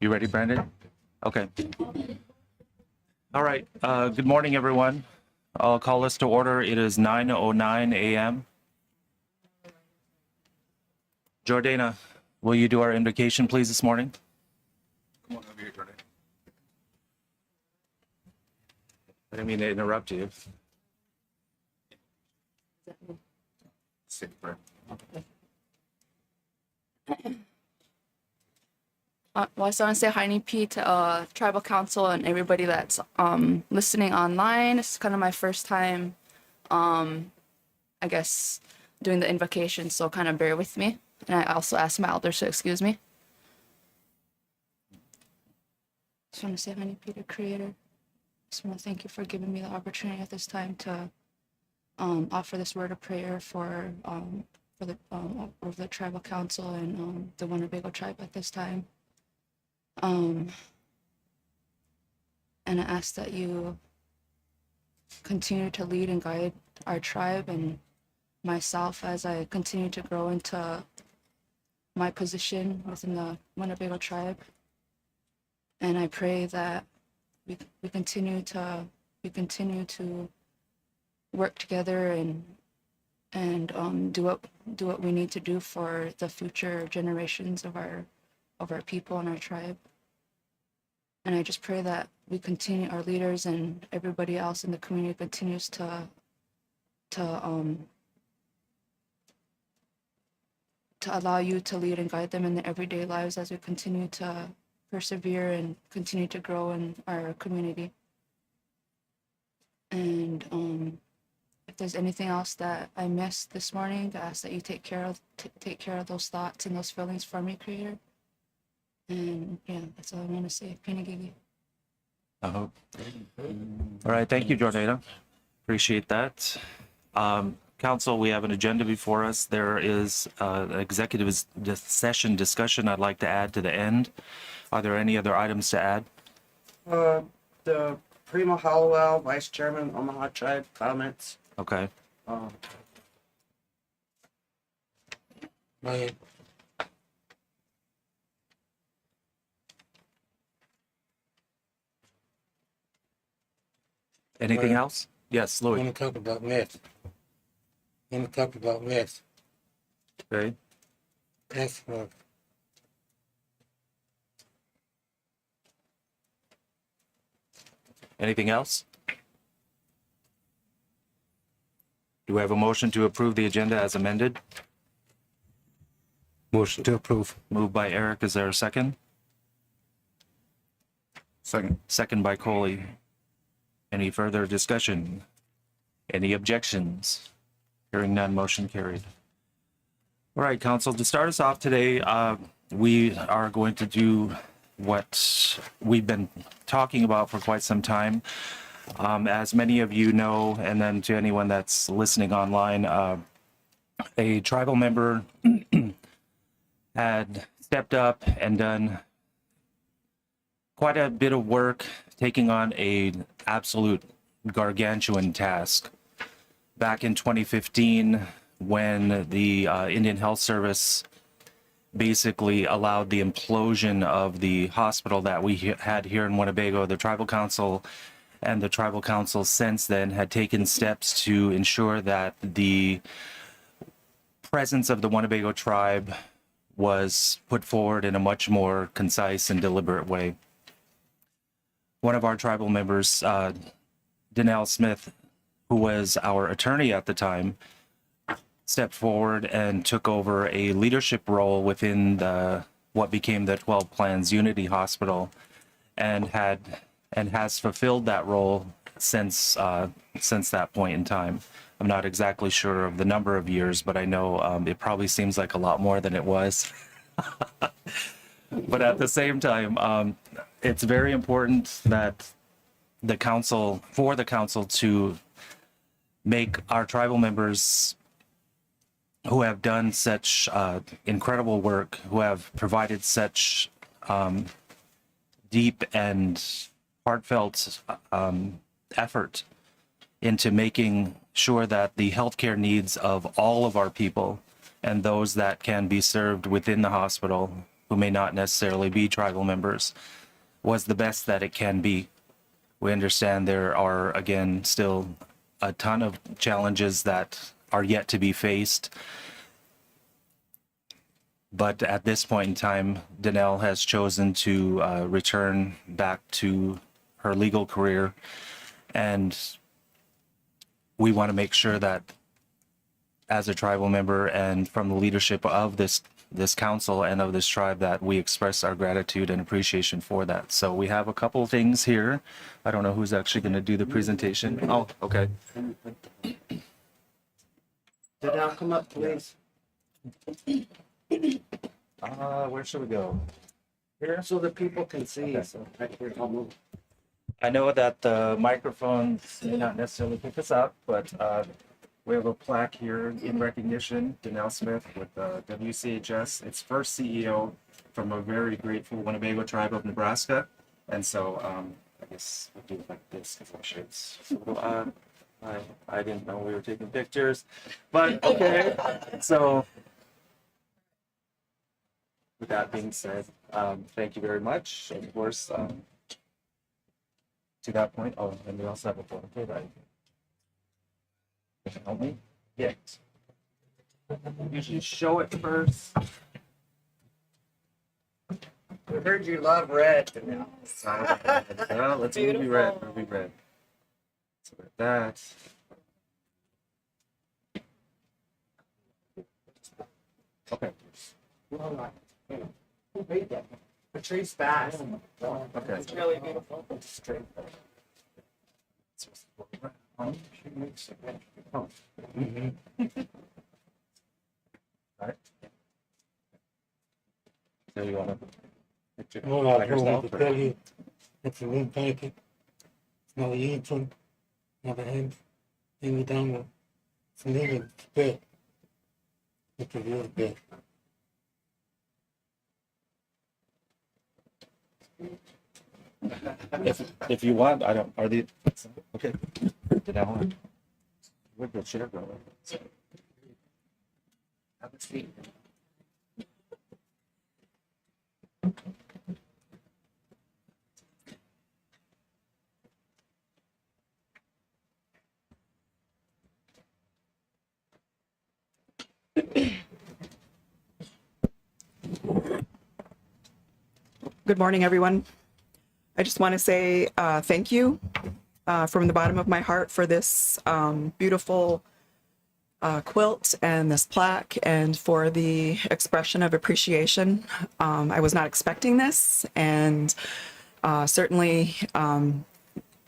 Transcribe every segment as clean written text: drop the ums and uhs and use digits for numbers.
You ready, Brandon? Okay. All right. Good morning, everyone. I'll call us to order. It is 9:09 a.m. Jordana, will you do our invocation, please, this morning? Come on over here, Jordana. I didn't mean to interrupt you. Sit, Brandon. Well, I just want to say hi, NP, to Tribal Council and everybody that's listening online. It's kind of my first time, I guess, doing the invocation, so kind of bear with me. And I also ask my elders to excuse me. Just want to say hi, NP, to Creator. Just want to thank you for giving me the opportunity at this time to offer this word of prayer for the Tribal Council and the Winnebago tribe at this time. And I ask that you continue to lead and guide our tribe and myself as I continue to grow into my position within the Winnebago tribe. And I pray that we continue to work together and do what we need to do for the future generations of our people and our tribe. And I just pray that we continue, our leaders and everybody else in the community continues to allow you to lead and guide them in their everyday lives as we continue to persevere and continue to grow in our community. And if there's anything else that I missed this morning, I ask that you take care of those thoughts and those feelings for me, Creator. And yeah, that's all I want to say. Pinagigi. I hope. All right. Thank you, Jordana. Appreciate that. Council, we have an agenda before us. There is an executive session discussion I'd like to add to the end. Are there any other items to add? The Primo Hollowell, Vice Chairman, Omaha Tribe, comments. Okay. Anything else? Yes, I Louis. want to talk about meth. Okay. That's for Anything else? Do we have a motion to approve the agenda as amended? motion to approve. Moved by Eric. Is there a second? Second. Second by Coley. Any further discussion? Any objections? Hearing none, motion carried. All right, Council, to start us off today, we are going to do what we've been talking about for quite some time. As many of you know, and then to anyone that's listening online, a tribal member had stepped up and done quite a bit of work, taking on an absolute gargantuan task. Back in 2015, when the Indian Health Service basically allowed the implosion of the hospital that we had here in Winnebago, the Tribal Council and the Tribal Council since then had taken steps to ensure that the presence of the Winnebago tribe was put forward in a much more concise and deliberate way. One of our tribal members, Danelle Smith, who was our attorney at the time, stepped forward and took over a leadership role within what became the 12 Plans Unity Hospital, and has fulfilled that role since that point in time. I'm not exactly sure of the number of years, but I know it probably seems like a lot more than it was. But at the same time, it's very important that the council to make our tribal members who have done such incredible work, who have provided such deep and heartfelt effort into making sure that the healthcare needs of all of our people and those that can be served within the hospital who may not necessarily be tribal members was the best that it can be. We understand there are, again, still a ton of challenges that are yet to be faced. But at this point in time, Danelle has chosen to return back to her legal career. And we want to make sure that as a tribal member and from the leadership of this council and of this tribe, that we express our gratitude and appreciation for that. So we have a couple of things here. I don't know who's actually going to do the presentation. Oh, okay. Danelle, come up, please. Where should we go? Here? So the people can see. Okay. So right here, I'll move. I know that the microphones may not necessarily pick us up, but we have a plaque here in recognition, Danelle Smith with WCHS, its first CEO from a very grateful Winnebago tribe of Nebraska. And so I guess we'll do it like this because I'm sure it's a little odd. I didn't know we were taking pictures, but okay. So with that being said, thank you very much. Of course, to that point, oh, and we also have a photo, right? Can you help me? Yeah. Usually show it first. We heard you love red, Danelle. Well, let's movie red. Movie red. So with that. Okay. Who made that? Patrice Bass. Okay. It's really beautiful. Oh. Right. So you want to picture All I by do yourself? is to or- tell you, it's a little packet. It's not eating, never had any down. It's a little bit. It's a little bit. If you want, I don't. Are the okay? Did I want? Where'd the chair go? Have a seat. Good morning, everyone. I just want to say thank you from the bottom of my heart for this beautiful quilt and this plaque and for the expression of appreciation. I was not expecting this, and certainly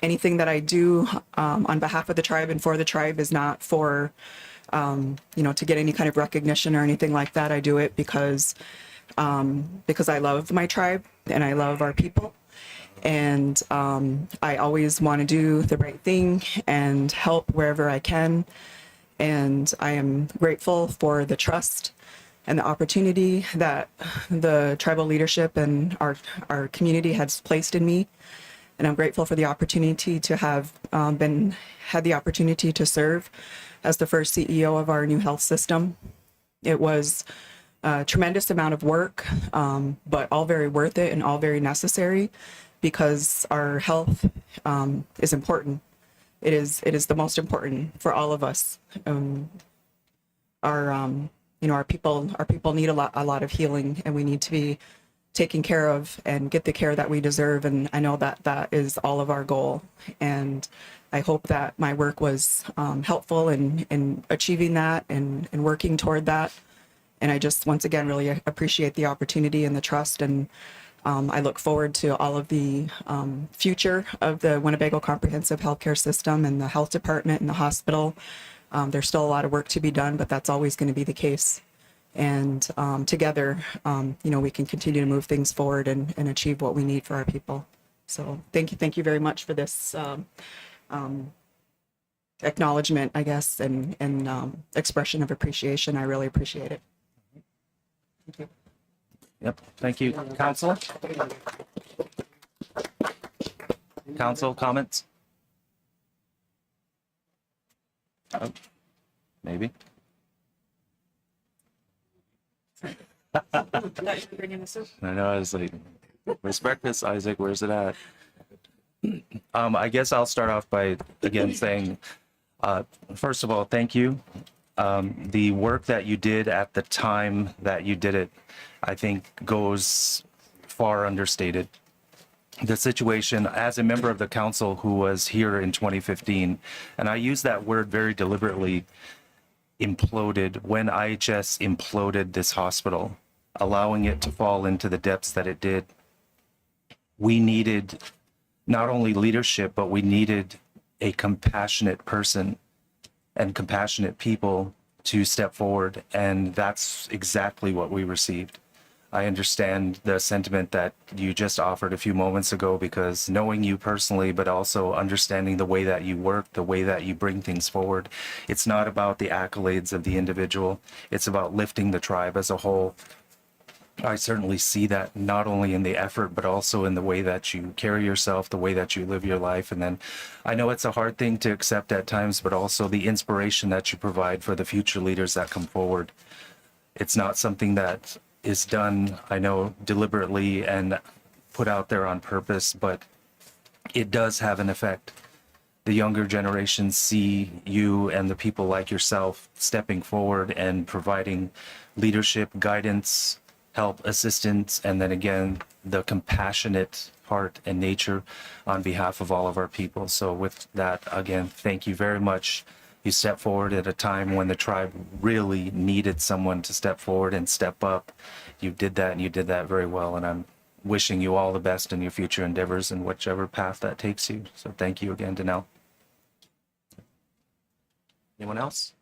anything that I do on behalf of the tribe and for the tribe is not for, to get any kind of recognition or anything like that. I do it because I love my tribe and I love our people. And I always want to do the right thing and help wherever I can. And I am grateful for the trust and the opportunity that the tribal leadership and our community has placed in me. And I'm grateful for the opportunity to have had the opportunity to serve as the first CEO of our new health system. It was a tremendous amount of work, but all very worth it and all very necessary, because our health is important. It is the most important for all of us. Our people need a lot of healing, and we need to be taken care of and get the care that we deserve. And I know that is all of our goal. And I hope that my work was helpful in achieving that and working toward that. And I just, once again, really appreciate the opportunity and the trust. And I look forward to all of the future of the Winnebago Comprehensive Healthcare System and the health department and the hospital. There's still a lot of work to be done, but that's always going to be the case. And together, we can continue to move things forward and achieve what we need for our people. So thank you very much for this acknowledgement, I guess, and expression of appreciation. I really appreciate it. Thank you. Yep. Thank you, Council. Council comments? Oh, maybe. I know, I was like, where's breakfast, Isaac? Where's it at? I guess I'll start off by again saying, first of all, thank you. The work that you did at the time that you did it, I think goes far understated. The situation as a member of the council who was here in 2015, and I use that word very deliberately, imploded when IHS imploded this hospital, allowing it to fall into the depths that it did. We needed not only leadership, but we needed a compassionate person and compassionate people to step forward. And that's exactly what we received. I understand the sentiment that you just offered a few moments ago, because knowing you personally, but also understanding the way that you work, the way that you bring things forward, it's not about the accolades of the individual. It's about lifting the tribe as a whole. I certainly see that not only in the effort, but also in the way that you carry yourself, the way that you live your life. And then I know it's a hard thing to accept at times, but also the inspiration that you provide for the future leaders that come forward. It's not something that is done, I know, deliberately and put out there on purpose, but it does have an effect. The younger generations see you and the people like yourself stepping forward and providing leadership, guidance, help, assistance, and then again, the compassionate heart and nature on behalf of all of our people. So with that, again, thank you very much. You stepped forward at a time when the tribe really needed someone to step forward and step up. You did that, and you did that very well. And I'm wishing you all the best in your future endeavors and whichever path that takes you. So thank you again, Danelle. Anyone else?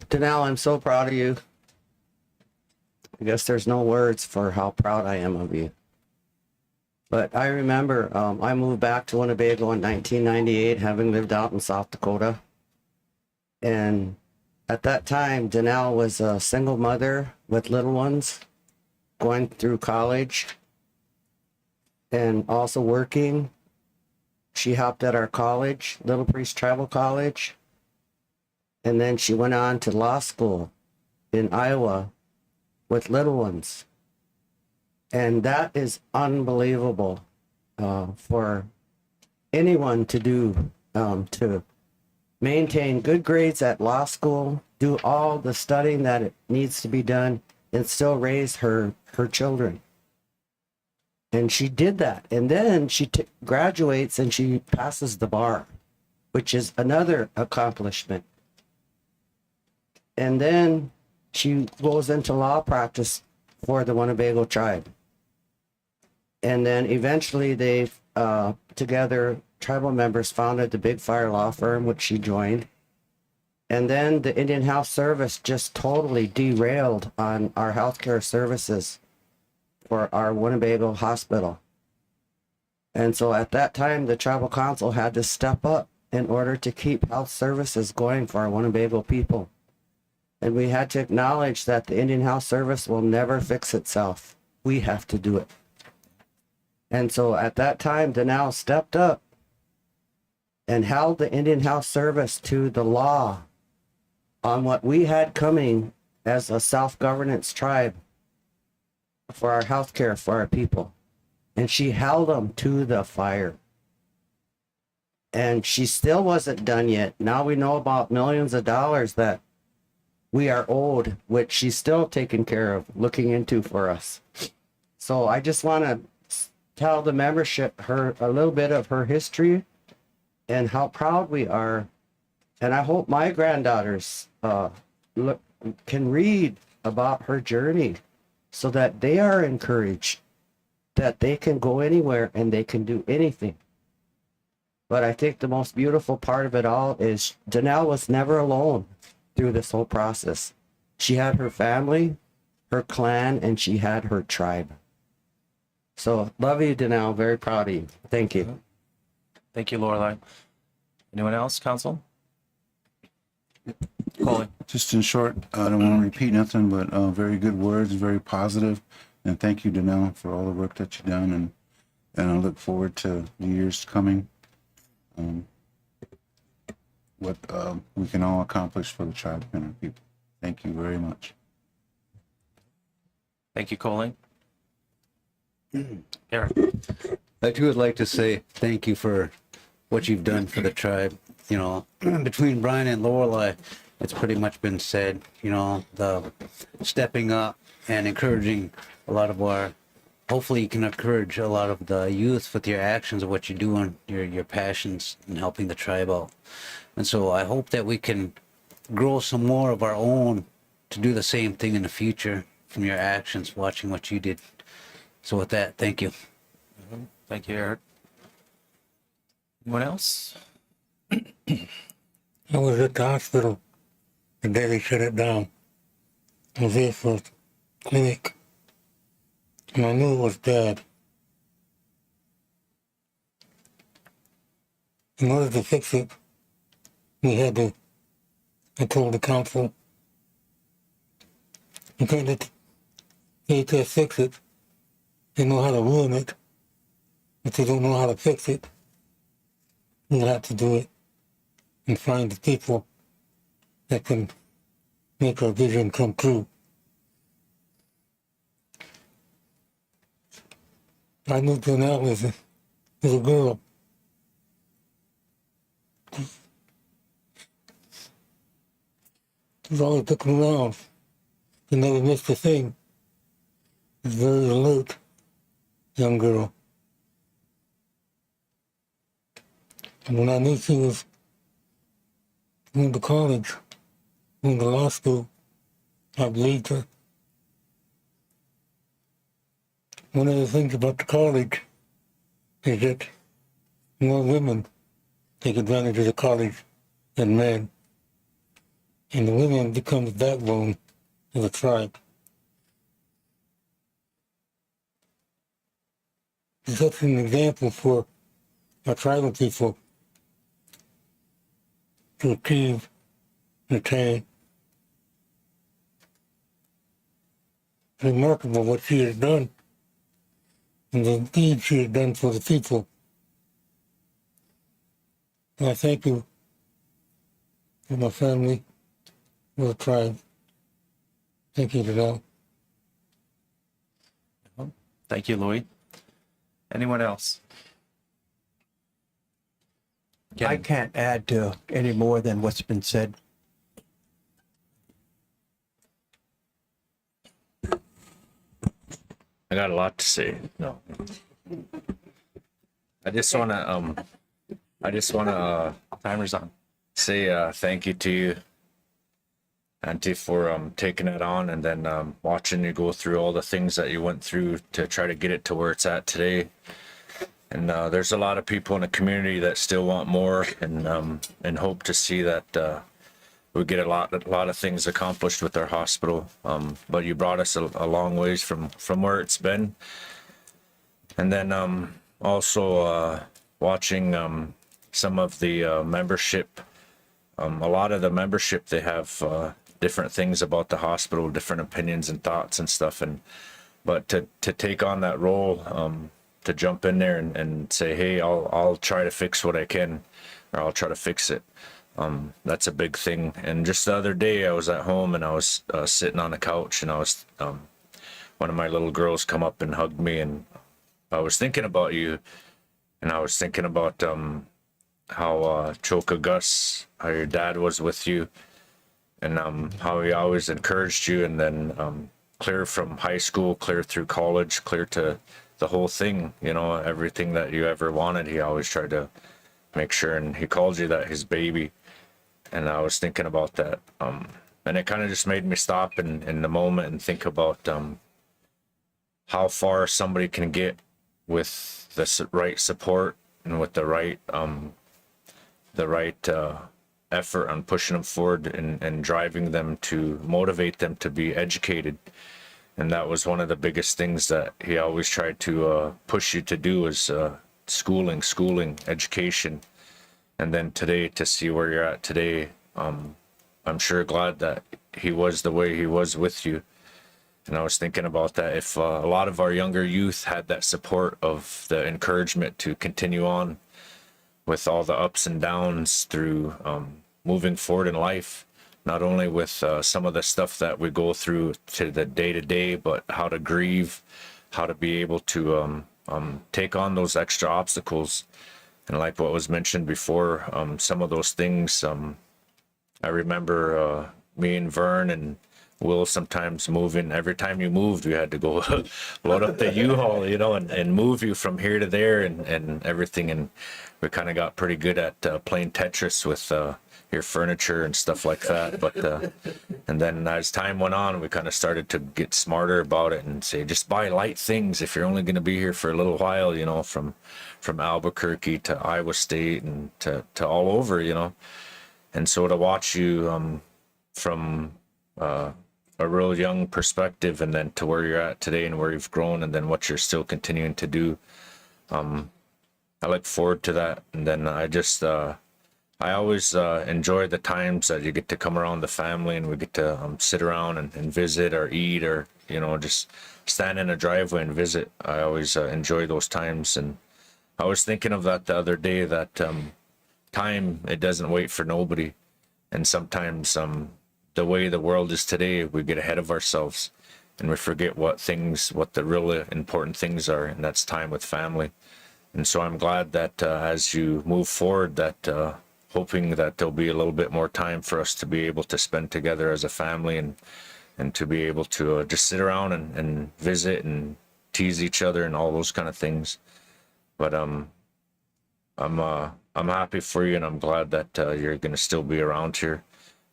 Danelle, I'm so proud of you. I guess there's no words for how proud I am of you. But I remember I moved back to Winnebago in 1998, having lived out in South Dakota. And at that time, Danelle was a single mother with little ones, going through college and also working. She helped at our college, Little Priest Tribal College. And then she went on to law school in Iowa with little ones. And that is unbelievable for anyone to do, to maintain good grades at law school, do all the studying that it needs to be done, and still raise her children. And she did that. And then she graduates and she passes the bar, which is another accomplishment. And then she goes into law practice for the Winnebago tribe. And then eventually they, together, tribal members founded the Big Fire Law Firm, which she joined. And then the Indian Health Service just totally derailed on our healthcare services for our Winnebago hospital. And so at that time, the tribal council had to step up in order to keep health services going for our Winnebago people. And we had to acknowledge that the Indian Health Service will never fix itself. We have to do it. And so at that time, Danelle stepped up and held the Indian Health Service to the law on what we had coming as a self-governance tribe for our health care for our people. And she held them to the fire. And she still wasn't done yet. Now we know about millions of dollars that we are owed, which she's still taking care of, looking into for us. So I just want to tell the membership a little bit of her history and how proud we are. And I hope my granddaughters can read about her journey so that they are encouraged that they can go anywhere and they can do anything. But I think the most beautiful part of it all is Danelle was never alone through this whole process. She had her family, her clan, and she had her tribe. So love you, Danelle. Very proud of you. Thank you. Thank you, Lorelei. Anyone else, council? Colin. Just in short, I don't want to repeat nothing, but very good words, very positive. And thank you, Danelle, for all the work that you've done. And I look forward to the years coming. What we can all accomplish for the tribe and our people. Thank you very much. Thank you, Colleen. Eric. I too would like to say thank you for what you've done for the tribe. You know, between Brian and Lorelei, it's pretty much been said, you know, the stepping up and encouraging a lot of our, hopefully you can encourage a lot of the youth with your actions of what you're doing, your passions in helping the tribe out. And so I hope that we can grow some more of our own to do the same thing in the future from your actions, watching what you did. So with that, thank you. Thank you, Eric. Anyone else? I was at the hospital the day they shut it down. I was there for a clinic, and I knew it was bad. In order to fix it, I told the council, you can't let the ATS fix it. They know how to ruin it, but they don't know how to fix it. We'll have to do it and find the people that can make our vision come true. I knew Danelle as a girl. She was always looking around. She never missed a thing. She was very alert, young girl. And when I knew she was going to college, going to law school, I believed her. One of the things about the college is that more women take advantage of the college than men. And the women become the backbone of the tribe. It's such an example for our tribal people to achieve and attain. Remarkable what she has done and the deed she has done for the people. And I thank you for my family, for the tribe. Thank you, Danelle. Thank you, Louis. Anyone else? I can't add to any more than what's been said. I got a lot to say. No. I just wanna Timer's on. say thank you to you, Auntie, for taking it on and then watching you go through all the things that you went through to try to get it to where it's at today. And there's a lot of people in the community that still want more and hope to see that we get a lot of things accomplished with our hospital. But you brought us a long ways from where it's been. And then also watching some of the membership. A lot of the membership, they have different things about the hospital, different opinions and thoughts and stuff. But to take on that role, to jump in there and say, hey, I'll try to fix what I can, or I'll try to fix it. That's a big thing. And just the other day I was at home and I was sitting on a couch and I was, one of my little girls come up and hugged me, and I was thinking about you, and I was thinking about how Choka Gus, how your dad was with you, and how he always encouraged you, and then clear from high school, clear through college, clear to the whole thing, you know, everything that you ever wanted, he always tried to make sure, and he called you that his baby. And I was thinking about that, and it kind of just made me stop in the moment and think about how far somebody can get with the right support and with the right effort on pushing them forward and driving them to motivate them to be educated. And that was one of the biggest things that he always tried to push you to do, is schooling, education. And then today, to see where you're at today, I'm sure glad that he was the way he was with you. And I was thinking about that. If a lot of our younger youth had that support of the encouragement to continue on with all the ups and downs through moving forward in life, not only with some of the stuff that we go through to the day to day, but how to grieve, how to be able to take on those extra obstacles. And like what was mentioned before, some of those things, I remember me and Vern and Will sometimes moving. Every time you moved, we had to go load up the U-Haul, you know, and move you from here to there and everything. And we kind of got pretty good at playing Tetris with your furniture and stuff like that. But and then as time went on, we kind of started to get smarter about it and say, just buy light things if you're only going to be here for a little while, you know, from Albuquerque to Iowa State and to all over, you know. And so to watch you from a real young perspective and then to where you're at today and where you've grown and then what you're still continuing to do, I look forward to that. And then I just I always enjoy the times that you get to come around the family and we get to sit around and visit or eat or, you know, just stand in a driveway and visit. I always enjoy those times. And I was thinking of that the other day, that time, it doesn't wait for nobody. And sometimes the way the world is today, we get ahead of ourselves and we forget what the really important things are, and that's time with family. And so I'm glad that as you move forward, that hoping that there'll be a little bit more time for us to be able to spend together as a family and to be able to just sit around and visit and tease each other and all those kind of things. But I'm happy for you, and I'm glad that you're going to still be around here,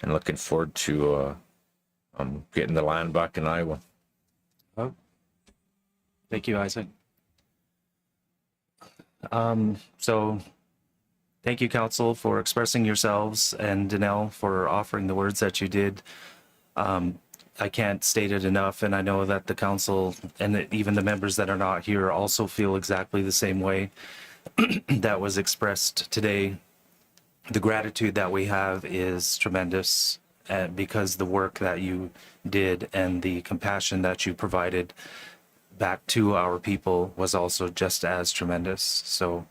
and looking forward to getting the land back in Iowa. Oh. Thank you, Isaac. So thank you, Council, for expressing yourselves, and Danelle for offering the words that you did. I can't state it enough, and I know that the Council and even the members that are not here also feel exactly the same way that was expressed today. The gratitude that we have is tremendous, and because the work that you did and the compassion that you provided back to our people was also just as tremendous. So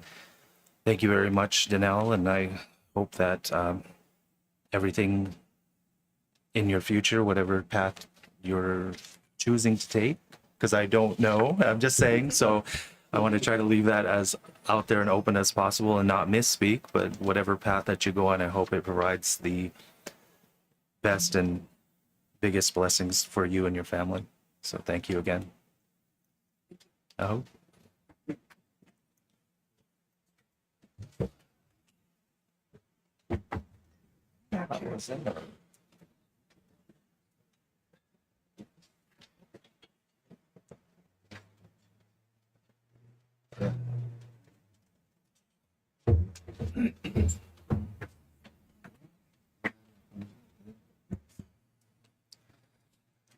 thank you very much, Danelle, and I hope that everything in your future, whatever path you're choosing to take, because I don't know, I'm just saying, so I want to try to leave that as out there and open as possible and not misspeak, but whatever path that you go on, I hope it provides the best and biggest blessings for you and your family. So thank you again. I hope.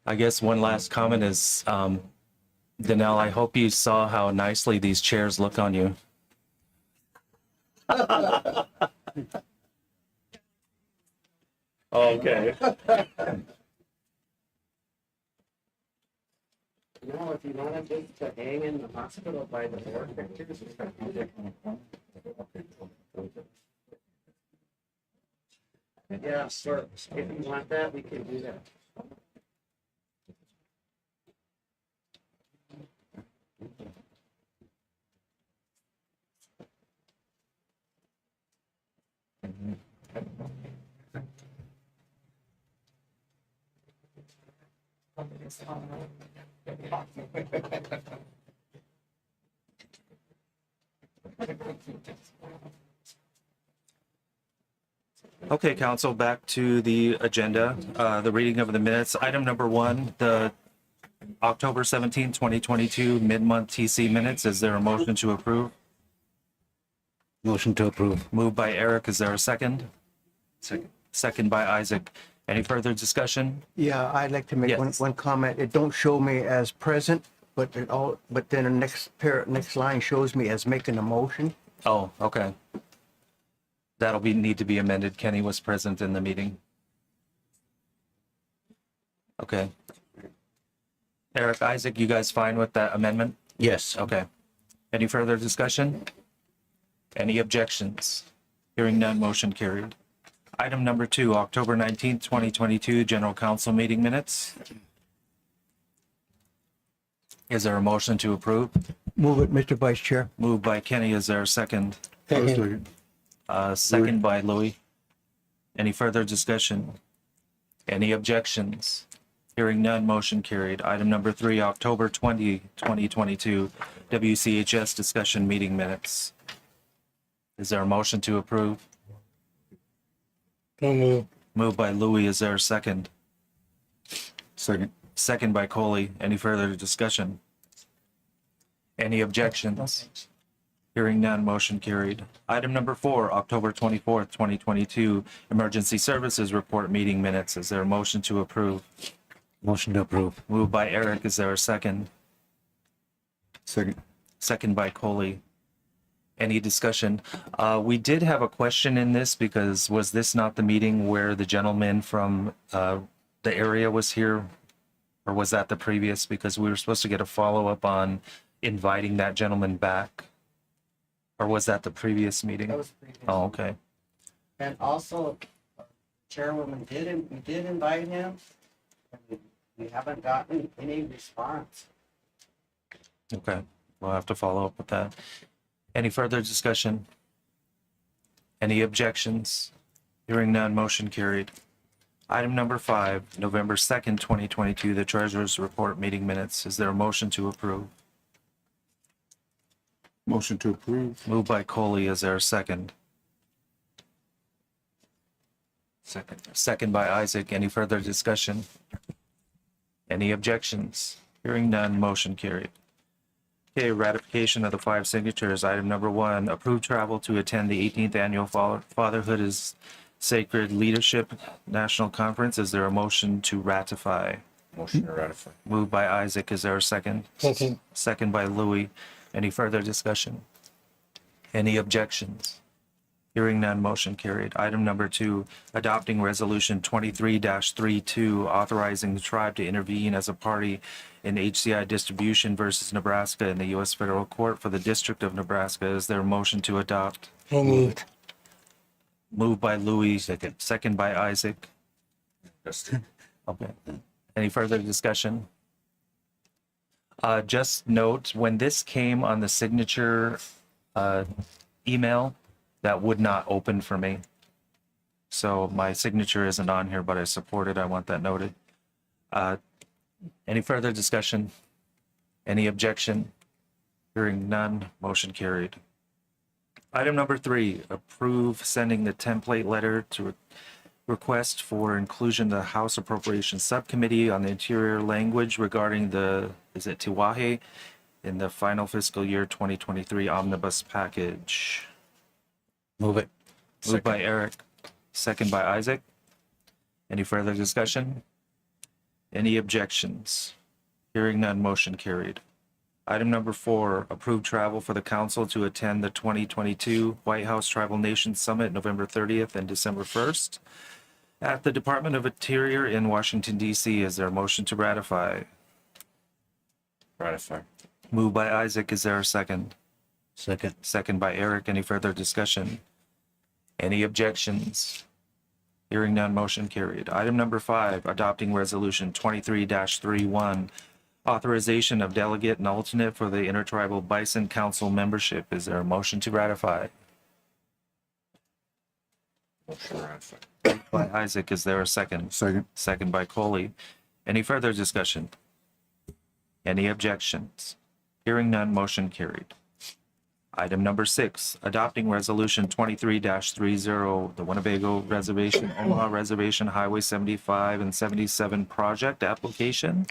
I guess one last comment is, Danelle, I hope you saw how nicely these chairs look on you. Okay. You know, if you wanted this to hang in the hospital by the door pictures, yeah, sure. If you want that, we can do that. Okay, Council, back to the agenda, the reading of the minutes. Item number 1, the October 17, 2022 mid-month TC minutes. Is there a motion to approve? Motion to approve. Moved by Eric. Is there a second? Second. Second by Isaac. Any further discussion? Yeah, I'd like to make Yes. one comment. It don't show me as present, but then the next line shows me as making a motion. Oh, okay. That'll need to be amended. Kenny was present in the meeting. Okay. Eric, Isaac, you guys fine with that amendment? Yes. Okay. Any further discussion? Any objections? Hearing none, motion carried. Item number 2, October 19th, 2022, General Council meeting minutes. Is there a motion to approve? Move it, Mr. Vice Chair. Moved by Kenny. Is there a second? Second. Second by Louis. Any further discussion? Any objections? Hearing none, motion carried. Item number 3, October 20, 2022, WCHS discussion meeting minutes. Is there a motion to approve? So moved. Moved by Louis. Is there a second? Second. Second by Coley. Any further discussion? Any objections? Hearing none, motion carried. Item number 4, October 24th, 2022, Emergency Services Report meeting minutes. Is there a motion to approve? Motion to approve. Moved by Eric. Is there a second? Second. Second by Coley. Any discussion? We did have a question in this because was this not the meeting where the gentleman from the area was here? Or was that the previous? Because we were supposed to get a follow-up on inviting that gentleman back. Or was that the previous meeting? That was previous. Oh, okay. And also, Chairwoman we did invite him. And we haven't gotten any response. Okay. We'll have to follow up with that. Any further discussion? Any objections? Hearing none, motion carried. Item number 5, November 2nd, 2022, the Treasurer's Report meeting minutes. Is there a motion to approve? Motion to approve. Moved by Coley. Is there a second? Second. Second by Isaac. Any further discussion? Any objections? Hearing none, motion carried. Okay, ratification of the 5 signatures. Item number 1, approved travel to attend the 18th Annual Fatherhood is Sacred Leadership National Conference. Is there a motion to ratify? Motion to ratify. Moved by Isaac. Is there a second? Second. Second by Louis. Any further discussion? Any objections? Hearing none, motion carried. Item number 2, adopting resolution 23-32, authorizing the tribe to intervene as a party in HCI distribution versus Nebraska in the U.S. Federal Court for the District of Nebraska. Is there a motion to adopt? So moved. Moved by Louis, second by Isaac. Okay. Any further discussion? Just note, when this came on the signature email, that would not open for me. So my signature isn't on here, but I support it. I want that noted. Any further discussion? Any objection? Hearing none, motion carried. Item number 3, approve sending the template letter to request for inclusion the House Appropriations Subcommittee on the Interior Language regarding the, is it Tiwahe, in the final fiscal year 2023 omnibus package. Move it. Moved by Eric, second by Isaac. Any further discussion? Any objections? Hearing none, motion carried. Item number 4, approved travel for the council to attend the 2022 White House Tribal Nations Summit, November 30th and December 1st at the Department of Interior in Washington, D.C. Is there a motion to ratify? Ratify. Moved by Isaac. Is there a second? Second. Second by Eric. Any further discussion? Any objections? Hearing none, motion carried. Item number 5, adopting resolution 23-31, authorization of delegate and alternate for the Intertribal Bison Council membership. Is there a motion to ratify? Motion to ratify. By Isaac. Is there a second? Second. Second by Coley. Any further discussion? Any objections? Hearing none, motion carried. Item number 6, adopting resolution 23-30, the Winnebago Reservation, Omaha Reservation Highway 75 and 77 project application.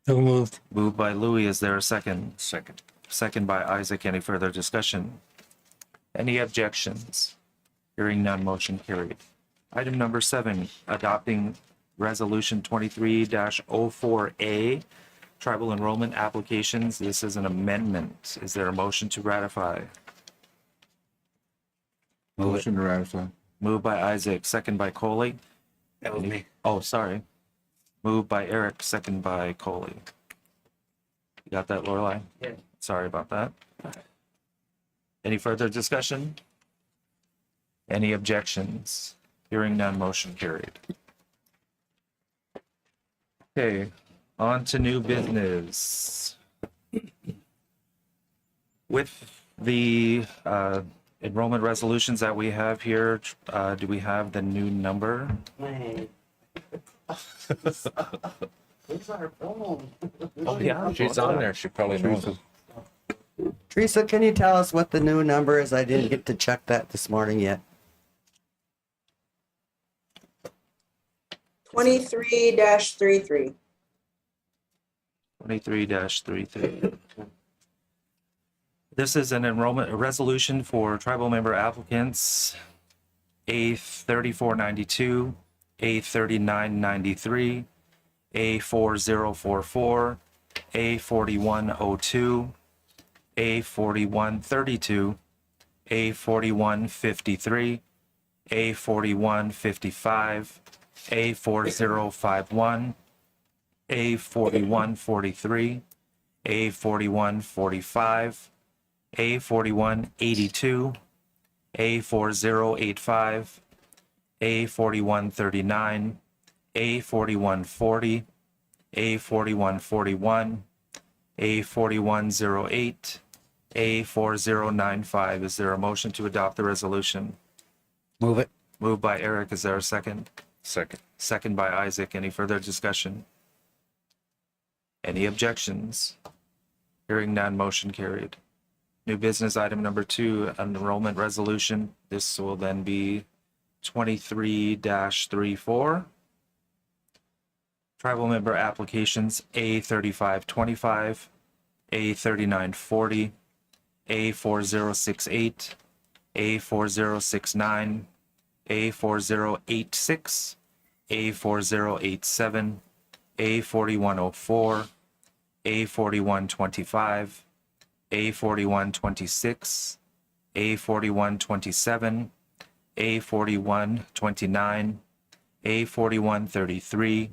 So moved. Moved by Louis. Is there a second? Second. Second by Isaac. Any further discussion? Any objections? Hearing none, motion carried. Item number 7, adopting resolution 23-04A, tribal enrollment applications. This is an amendment. Is there a motion to ratify? Move it. Motion to ratify. Moved by Isaac, second by Coley. That was me. Oh, sorry. Moved by Eric, second by Coley. You got that, Lorelai? Yeah. Sorry about that. Any further discussion? Any objections? Hearing none, motion carried. Okay, on to new business. With the enrollment resolutions that we have here, do we have the new number? Oh yeah, she's on there. She probably knows. Teresa, can you tell us what the new number is? I didn't get to check that this morning yet. 23-33. 23-33. This is an enrollment a resolution for tribal member applicants A3492, A3993, A4044, A4102, A4132, A4153, A4155, A4051, A4143, A4145, A4182, A4085, A4139, A4140, A4141, A4108, A4095. Is there a motion to adopt the resolution? Move it. Moved by Eric. Is there a second? Second. Second by Isaac. Any further discussion? Any objections? Hearing none, motion carried. New business item number 2, an enrollment resolution. This will then be 23-34. Tribal member applications A3525, A3940, A4068, A4069, A4086, A4087, A4104, A4125, A4126, A4127, A4129, A4133,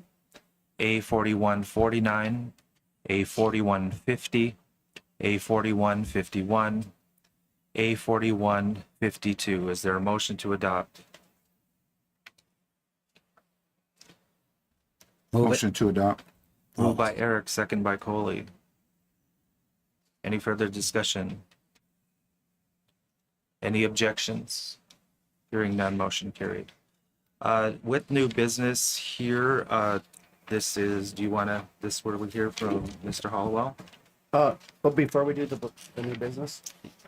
A4149, A4150, A4151, A4152. Is there a motion to adopt? Move it. Motion to adopt. Moved by Eric, second by Coley. Any further discussion? Any objections? Hearing none, motion carried. With new business here, this is, do you want to, this, what do we hear from Mr. Hollowell? But before we do the new business,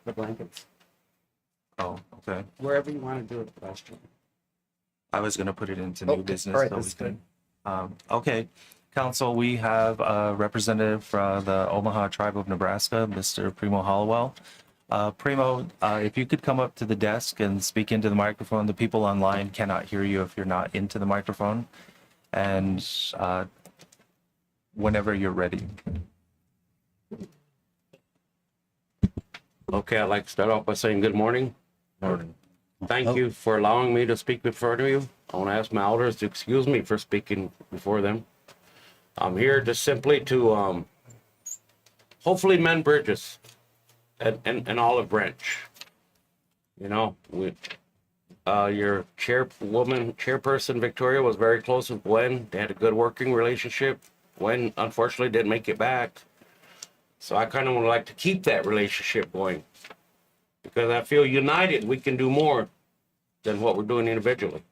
the blankets, Oh, okay. wherever you want to do it, question. I was going to put it into new Okay, business. all right, so we that's can- Okay, council, we have a representative from the Omaha Tribe of Nebraska, Mr. Primo Hollowell. Primo, if you could come up to the desk and speak into the microphone. The people online cannot hear you if you're not into the microphone. And whenever you're ready. Okay, I'd like to start off by saying good morning. Morning. Thank you for allowing me to speak before you. I want to ask my elders to excuse me for speaking before them. I'm here just simply to hopefully mend bridges and Olive Branch. You know, your chairperson Victoria was very close with Gwen. They had a good working relationship. Gwen unfortunately didn't make it back. So I kind of would like to keep that relationship going, because I feel united we can do more than what we're doing individually.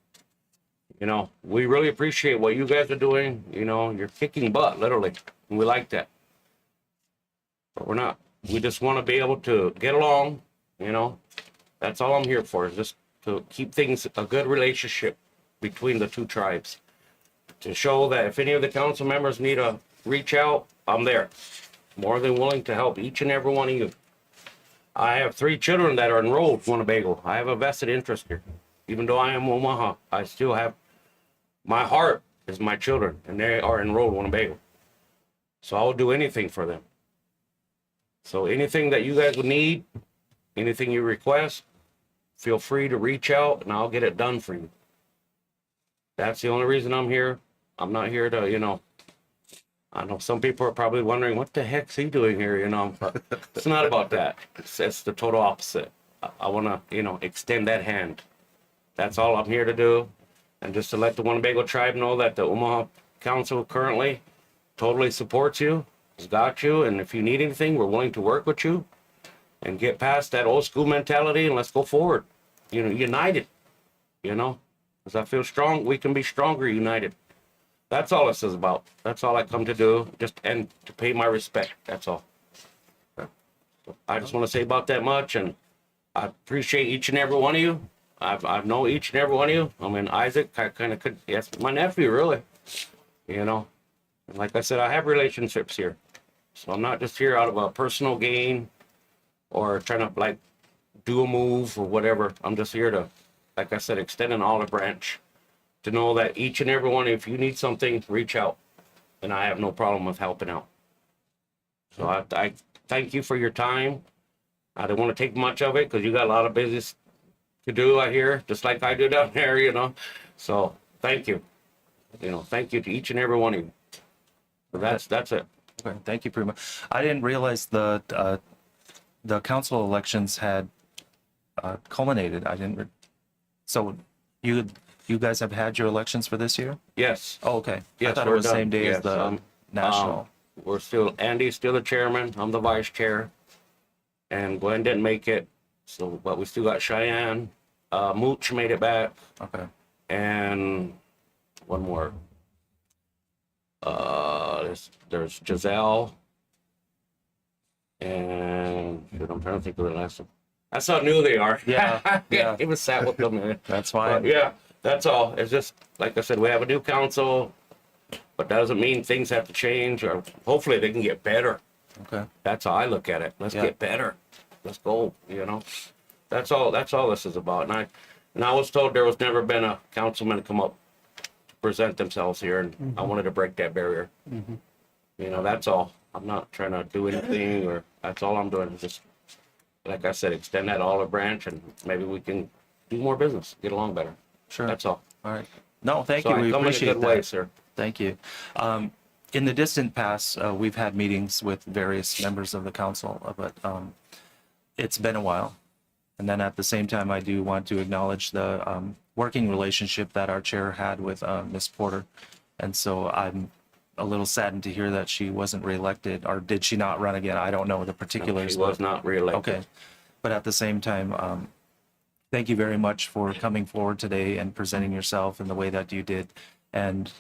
You know, we really appreciate what you guys are doing. You know, you're kicking butt, literally, and we like that. But we're not. We just want to be able to get along, you know. That's all I'm here for, is just to keep things a good relationship between the two tribes. To show that if any of the council members need to reach out, I'm there. More than willing to help each and every one of you. I have 3 children that are enrolled in Winnebago. I have a vested interest here. Even though I am Omaha, I still have, my heart is my children, and they are enrolled in Winnebago. So I will do anything for them. So anything that you guys would need, anything you request, feel free to reach out and I'll get it done for you. That's the only reason I'm here. I'm not here to, you know, I know some people are probably wondering, what the heck's he doing here, you know? But it's not about that. It's the total opposite. I want to, you know, extend that hand. That's all I'm here to do. And just to let the Winnebago tribe know that the Omaha Council currently totally supports you, has got you, and if you need anything, we're willing to work with you and get past that old school mentality and let's go forward. You know, united, you know, because I feel strong, we can be stronger united. That's all this is about. That's all I come to do, just and to pay my respect. That's all. So I just want to say about that much, and I appreciate each and every one of you. I know each and every one of you. I mean, Isaac, I kind of could, yes, my nephew, really. You know, and like I said, I have relationships here. So I'm not just here out of a personal gain or trying to like do a move or whatever. I'm just here to, like I said, extend an olive branch to know that each and every one, if you need something, reach out. And I have no problem with helping out. So I thank you for your time. I don't want to take much of it because you got a lot of business to do, I hear, just like I do down there, you know. So thank you. You know, thank you to each and every one of you. So that's it. Okay, thank you very much. I didn't realize the council elections had culminated. I didn't. So you guys have had your elections for this year? Yes. Oh, okay. Yes, I thought it we're was the done. same day Yes, as the national. We're still, Andy's still the chairman. I'm the vice chair. And Glenn didn't make it. So, but we still got Cheyenne. Mooch made it back. Okay. And one more. There's Giselle. And shoot, I'm trying to think of the last one. That's how new they are. Yeah, yeah. It was sat with them, man. That's fine. But yeah, that's all. It's just, like I said, we have a new council, but that doesn't mean things have to change, or hopefully they can get better. Okay. That's how I look at it. Let's Yeah. get better. Let's go, you know. That's all this is about. And I was told there was never been a councilman to come up to present themselves here, and I wanted to break that barrier. You know, that's all. I'm not trying to do anything, or that's all I'm doing is just, like I said, extend that olive branch, and maybe we can do more business, get along better. Sure. That's all. All right. No, thank So you. I We come in a appreciate good that. way, sir. Thank you. In the distant past, we've had meetings with various members of the council, but it's been a while. And then at the same time, I do want to acknowledge the working relationship that our chair had with Ms. Porter. And so I'm a little saddened to hear that she wasn't reelected, or did she not run again? I don't know the particulars. He was not reelected. Okay. But at the same time, thank you very much for coming forward today and presenting yourself in the way that you did. And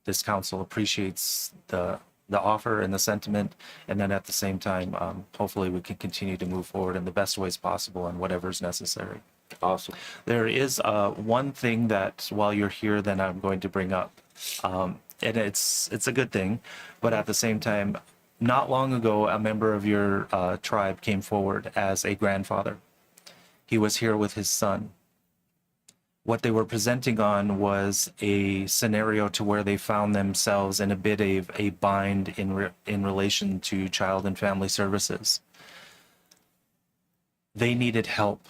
this council appreciates the offer and the sentiment. And then at the same time, hopefully we can continue to move forward in the best ways possible and whatever's necessary. Awesome. There is one thing that while you're here, then I'm going to bring up. And it's a good thing. But at the same time, not long ago, a member of your tribe came forward as a grandfather. He was here with his son. What they were presenting on was a scenario to where they found themselves in a bit of a bind in relation to child and family services. They needed help,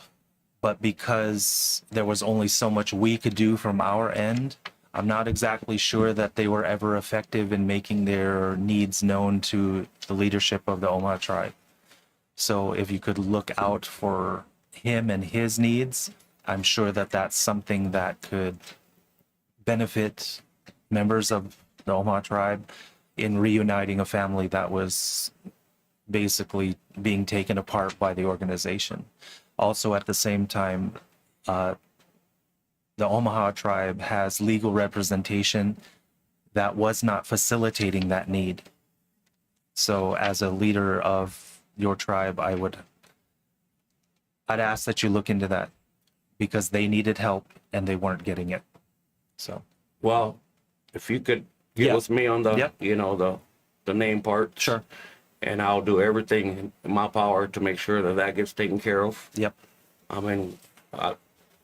but because there was only so much we could do from our end, I'm not exactly sure that they were ever effective in making their needs known to the leadership of the Omaha tribe. So if you could look out for him and his needs, I'm sure that that's something that could benefit members of the Omaha tribe in reuniting a family that was basically being taken apart by the organization. Also, at the same time, the Omaha tribe has legal representation that was not facilitating that need. So as a leader of your tribe, I'd ask that you look into that, because they needed help and they weren't getting it. So, Well, if you could get Yeah. with me on the, Yep. you know, the name part. sure. And I'll do everything in my power to make sure that that gets taken care of. Yep. I mean, I'm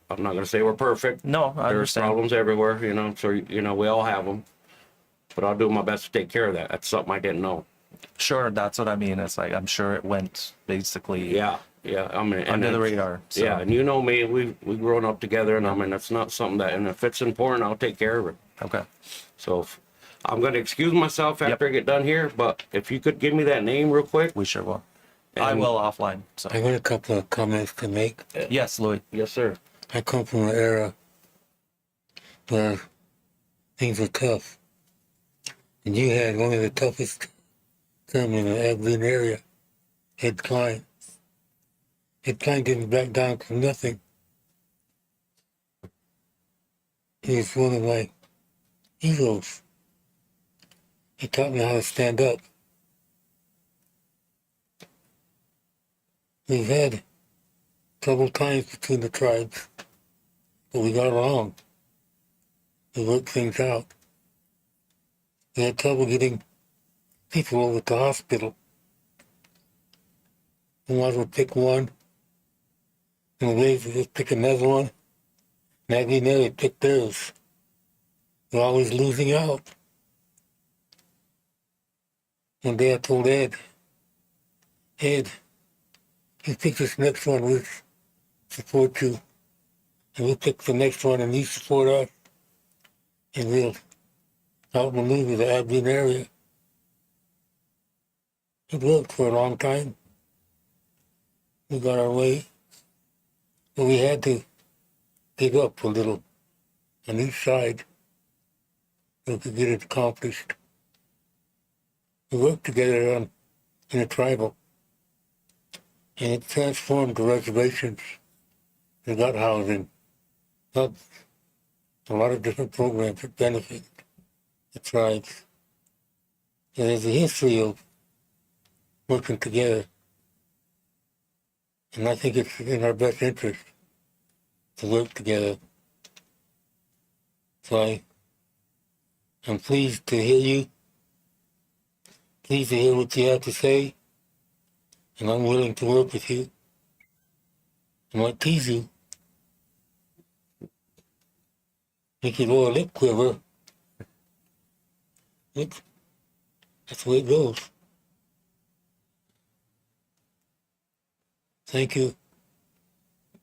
not gonna say we're perfect. No, I There's understand. problems everywhere, you know, so, you know, we all have them. But I'll do my best to take care of that. That's something I didn't know. Sure, that's what I mean. It's like, I'm sure it went basically Yeah, I mean. and under the it's- radar. So. Yeah, and you know me, we've grown up together, and I mean, that's not something that, and if it's important, I'll take care of it. Okay. So I'm gonna excuse myself after I get done here, but if you could give me that name real quick. We sure will. I And- will offline. So, I got a couple of comments to make. yes, Louis. Yes, sir. I come from an era where things were tough. And you had one of the toughest term in the Abilene area, Ed Klein. Ed Klein didn't back down from nothing. He was one of my heroes. He taught me how to stand up. We've had troubled times between the tribes, but we got along. We worked things out. We had trouble getting people over to the hospital. We might as well pick one, and the ladies would just pick another one, and I'd be there to pick theirs. We're always losing out. One day I told Ed, you pick this next one, we'll support you. And we'll pick the next one and you support us. And we'll outmaneuver the Abilene area. It worked for a long time. We got our way. But we had to give up a little on each side so we could get it accomplished. We worked together in a tribal. And it transformed the reservations. They got housing, got a lot of different programs that benefit the tribes. And there's a history of working together. And I think it's in our best interest to work together. So I'm pleased to hear you, pleased to hear what you have to say. And I'm willing to work with you. I might tease you. Make your lower lip quiver. That's the way it goes. Thank you.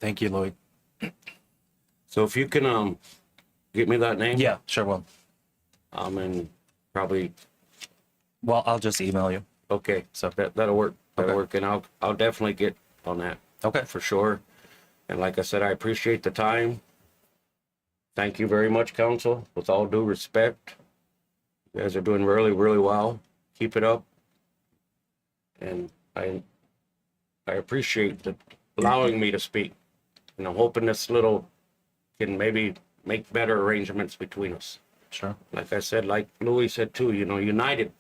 Thank you, Lloyd. So if you can get me that name. Yeah, sure will. And probably Well, I'll just email you. okay. So that'll work. That'll work, and I'll definitely get on that. Okay. For sure. And like I said, I appreciate the time. Thank you very much, Council. With all due respect, you guys are doing really, really well. Keep it up. And I appreciate allowing me to speak. And I'm hoping this little can maybe make better arrangements between us. Sure. Like I said, like Louis said too, united,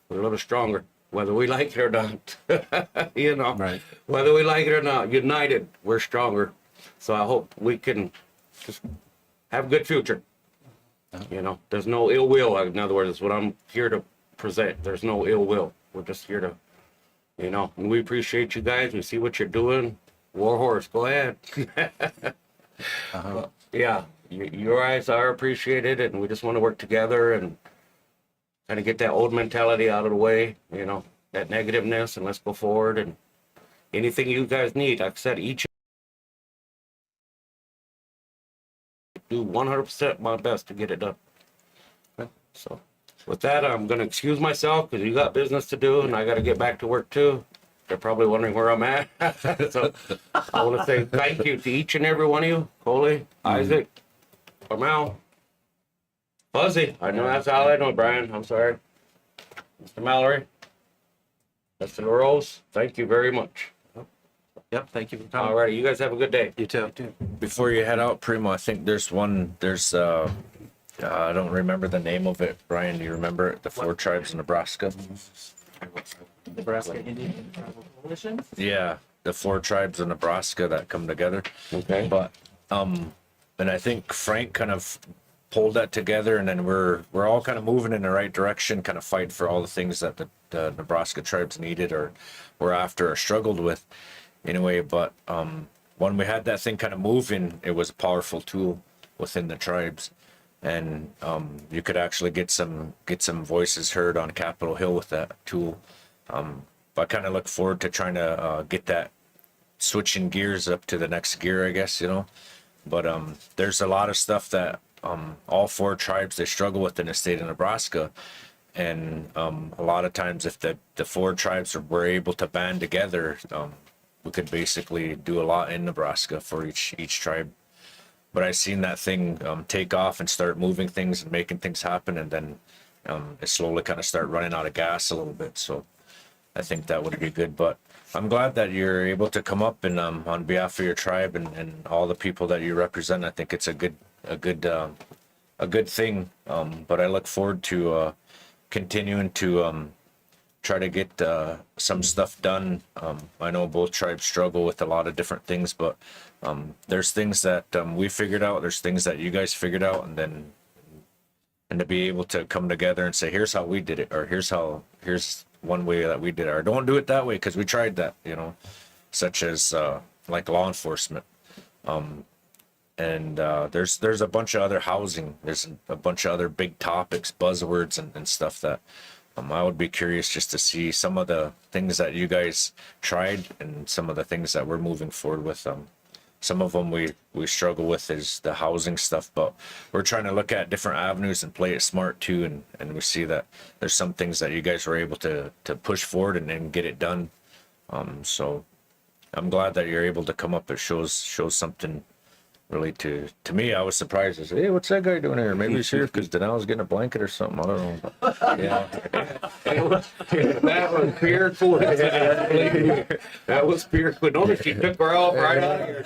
we're a little stronger. Whether we like it or not, Right. whether we like it or not, united, we're stronger. So I hope we can just have a good future. There's no ill will. In other words, that's what I'm here to present. There's no ill will. We're just here to, and we appreciate you guys. We see what you're doing. Warhorse, go ahead. But, yeah, your eyes are appreciated, and we just want to work together and kind of get that old mentality out of the way, that negativeness, and let's go forward. And anything you guys need, like I said, each do 100% my best to get it done. So with that, I'm going to excuse myself because you got business to do and I got to get back to work too. They're probably wondering where I'm at. So I want to say thank you to each and every one of you, Coley, Isaac, Carmel, Fuzzy. I know that's all I know, Brian. I'm sorry. Mr. Mallory, Mr. LaRose, thank you very much. Yep. Thank you for coming. All right, you guys have a good day. You too. Before you head out, Primo, I think there's I don't remember the name of it. Brian, do you remember it? The 4 tribes in Nebraska? Nebraska Indian Tribal Coalition. Yeah, the 4 tribes in Nebraska that come together. Okay. But and I think Frank kind of pulled that together, and then we're all kind of moving in the right direction, kind of fight for all the things that the Nebraska tribes needed or were after or struggled with. Anyway, but when we had that thing kind of moving, it was a powerful tool within the tribes, and you could actually get some voices heard on Capitol Hill with that tool. But I kind of look forward to trying to get that switching gears up to the next gear, I guess, But there's a lot of stuff that all 4 tribes, they struggle with in the state of Nebraska. And a lot of times if the 4 tribes were able to band together, we could basically do a lot in Nebraska for each tribe. but I seen that thing take off and start moving things and making things happen, and then it slowly kind of start running out of gas a little bit. So I think that would be good. But I'm glad that you're able to come up and on behalf of your tribe and all the people that you represent. I think it's a good thing. But I look forward to continuing to try to get some stuff done. I know both tribes struggle with a lot of different things, but there's things that we figured out. There's things that you guys figured out, and to be able to come together and say, here's how we did it, or here's one way that we did it, or don't do it that way because we tried that, such as like law enforcement. And there's a bunch of other housing. There's a bunch of other big topics, buzzwords and stuff that I would be curious just to see some of the things that you guys tried and some of the things that we're moving forward with. Some of them we struggle with is the housing stuff, but we're trying to look at different avenues and play it smart too. And we see that there's some things that you guys were able to push forward and get it done. So I'm glad that you're able to come up. It shows something really to me. I was surprised. I said, hey, what's that guy doing here? Maybe he's here because Danelle's getting a blanket or something. I don't know. Yeah. That was pure coincidence. That was pure coincidence. Notice she took her off right out of here.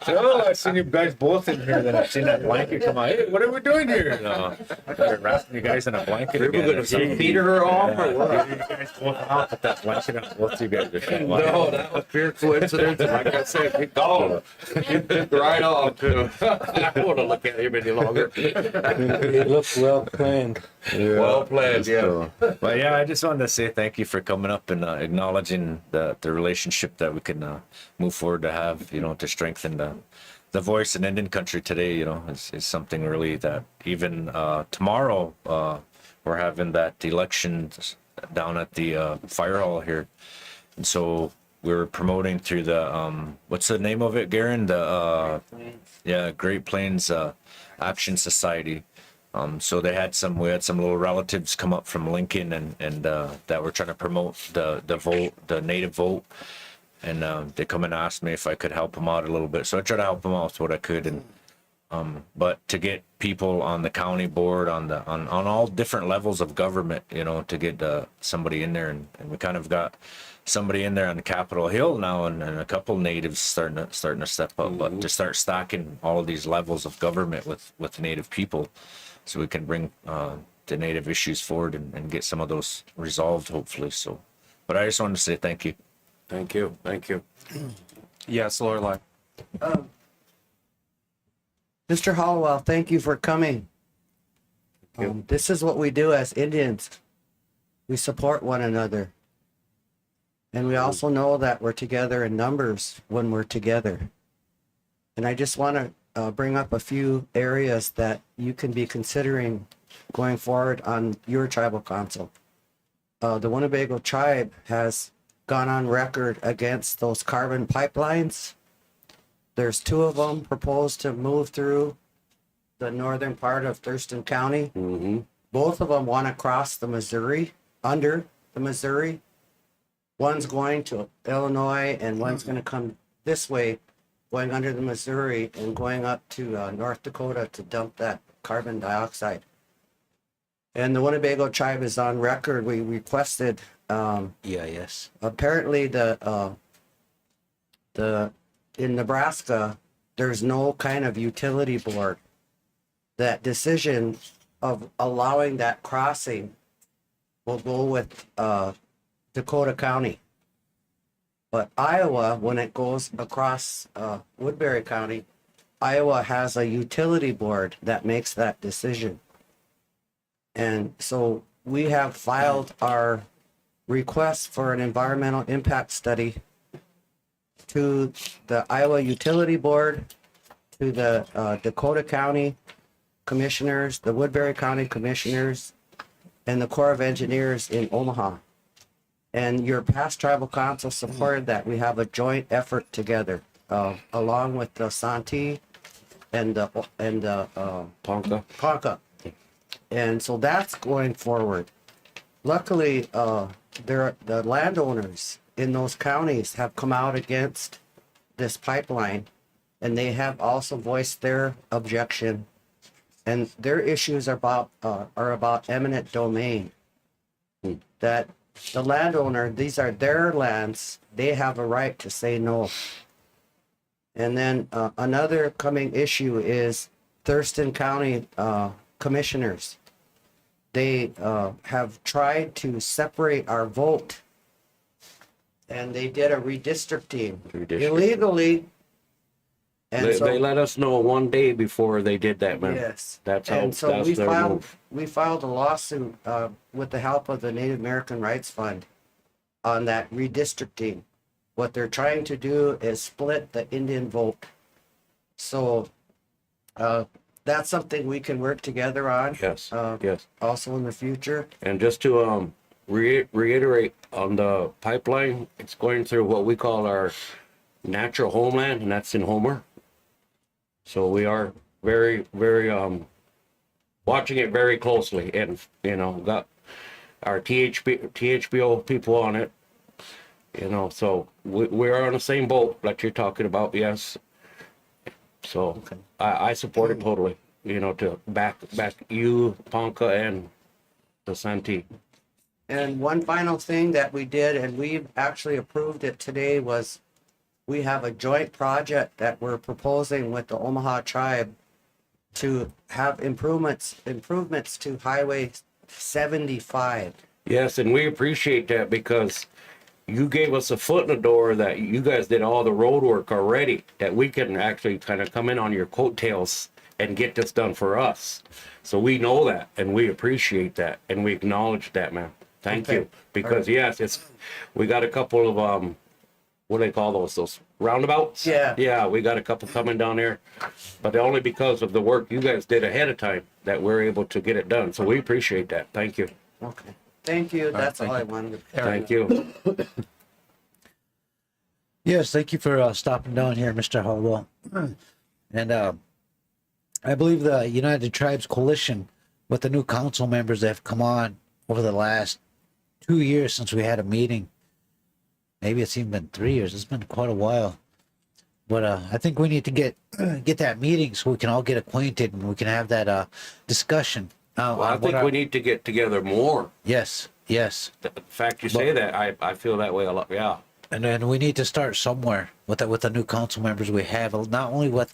So I seen you guys both in here. Then I seen that blanket come out. Hey, what are we doing here? No, they're wrapping you guys in a blanket. We're again. gonna see Peter her off or what? You guys both out with that blanket on. Both you guys are saying, No, that was pure coincidence. Like I said, we called her. She took right off too. I don't want to look at him any longer. It looks well planned. Well planned, yeah. But yeah, I just wanted to say thank you for coming up and acknowledging the relationship that we can move forward to have, to strengthen the voice in Indian country today, is something really that even tomorrow we're having that election down at the fire hall here. And so we're promoting through the, what's the name of it, Garen? The, Great Plains Action Society. So we had some little relatives come up from Lincoln and that were trying to promote the native vote. And they come and asked me if I could help them out a little bit. So I tried to help them out with what I could. And but to get people on the county board, on all different levels of government, to get somebody in there, and we kind of got somebody in there on Capitol Hill now, and a couple natives starting to step up, but to start stacking all of these levels of government with native people, so we can bring the native issues forward and get some of those resolved, hopefully. So, but I just wanted to say thank you. Thank you. Thank you. Yes, Lorelai. Mr. Hollowell, thank you for coming. This is what we do as Indians. We support one another. And we also know that we're together in numbers when we're together. And I just want to bring up a few areas that you can be considering going forward on your tribal council. The Winnebago tribe has gone on record against those carbon pipelines. There's 2 of them proposed to move through the northern part of Thurston County. Mm-hmm. Both of them want to cross the Missouri, under the Missouri. One's going to Illinois and one's going to come this way, going under the Missouri and going up to North Dakota to dump that carbon dioxide. And the Winnebago tribe is on record. We requested Yes. apparently in Nebraska, there's no kind of utility board. That decision of allowing that crossing will go with Dakota County. But Iowa, when it goes across Woodbury County, Iowa has a utility board that makes that decision. And so we have filed our request for an environmental impact study to the Iowa Utility Board, to the Dakota County Commissioners, the Woodbury County Commissioners, and the Corps of Engineers in Omaha. And your past tribal council supported that. We have a joint effort together, along with the Santee and the Ponca. And so that's going forward. Luckily, the landowners in those counties have come out against this pipeline, and they have also voiced their objection. And their issues are about eminent domain. That the landowner, these are their lands, they have a right to say no. And then another coming issue is Thurston County commissioners. They have tried to separate our vote, and they did a redistricting illegally. And They let us know one day before they did that, man. yes, That's how, and so that's we their move. filed a lawsuit with the help of the Native American Rights Fund on that redistricting. What they're trying to do is split the Indian vote. So that's something we can work together on. Yes, yes. Also in the future. And just to reiterate on the pipeline, it's going through what we call our natural homeland, and that's in Homer. So we are very, very watching it very closely, and got our THBO people on it. So we are on the same boat that you're talking about. Yes. So Okay. I support it totally. To back you, Ponca, and the Santee. And one final thing that we did, and we've actually approved it today, was we have a joint project that we're proposing with the Omaha tribe to have improvements to Highway 75. Yes, and we appreciate that because you gave us a foot in the door that you guys did all the road work already, that we can actually kind of come in on your coattails and get this done for us. So we know that, and we appreciate that, and we acknowledge that, man. Thank Okay. you. Because yes, we got a couple of what do they call those roundabouts? Yeah. Yeah, we got a couple coming down there, but only because of the work you guys did ahead of time that we're able to get it done. So we appreciate that. Thank you. Okay. Thank you. That's all I wanted. Thank you. Yes, thank you for stopping down here, Mr. Hardwell. And I believe the United Tribes Coalition, with the new council members that have come on over the last 2 years since we had a meeting, maybe it's even been 3 years. It's been quite a while. But I think we need to get that meeting so we can all get acquainted and we can have that discussion. Well, I think we need to get together more. Yes, yes. The fact you say that, I feel that way a lot. Yeah. And then we need to start somewhere with the new council members we have, not only with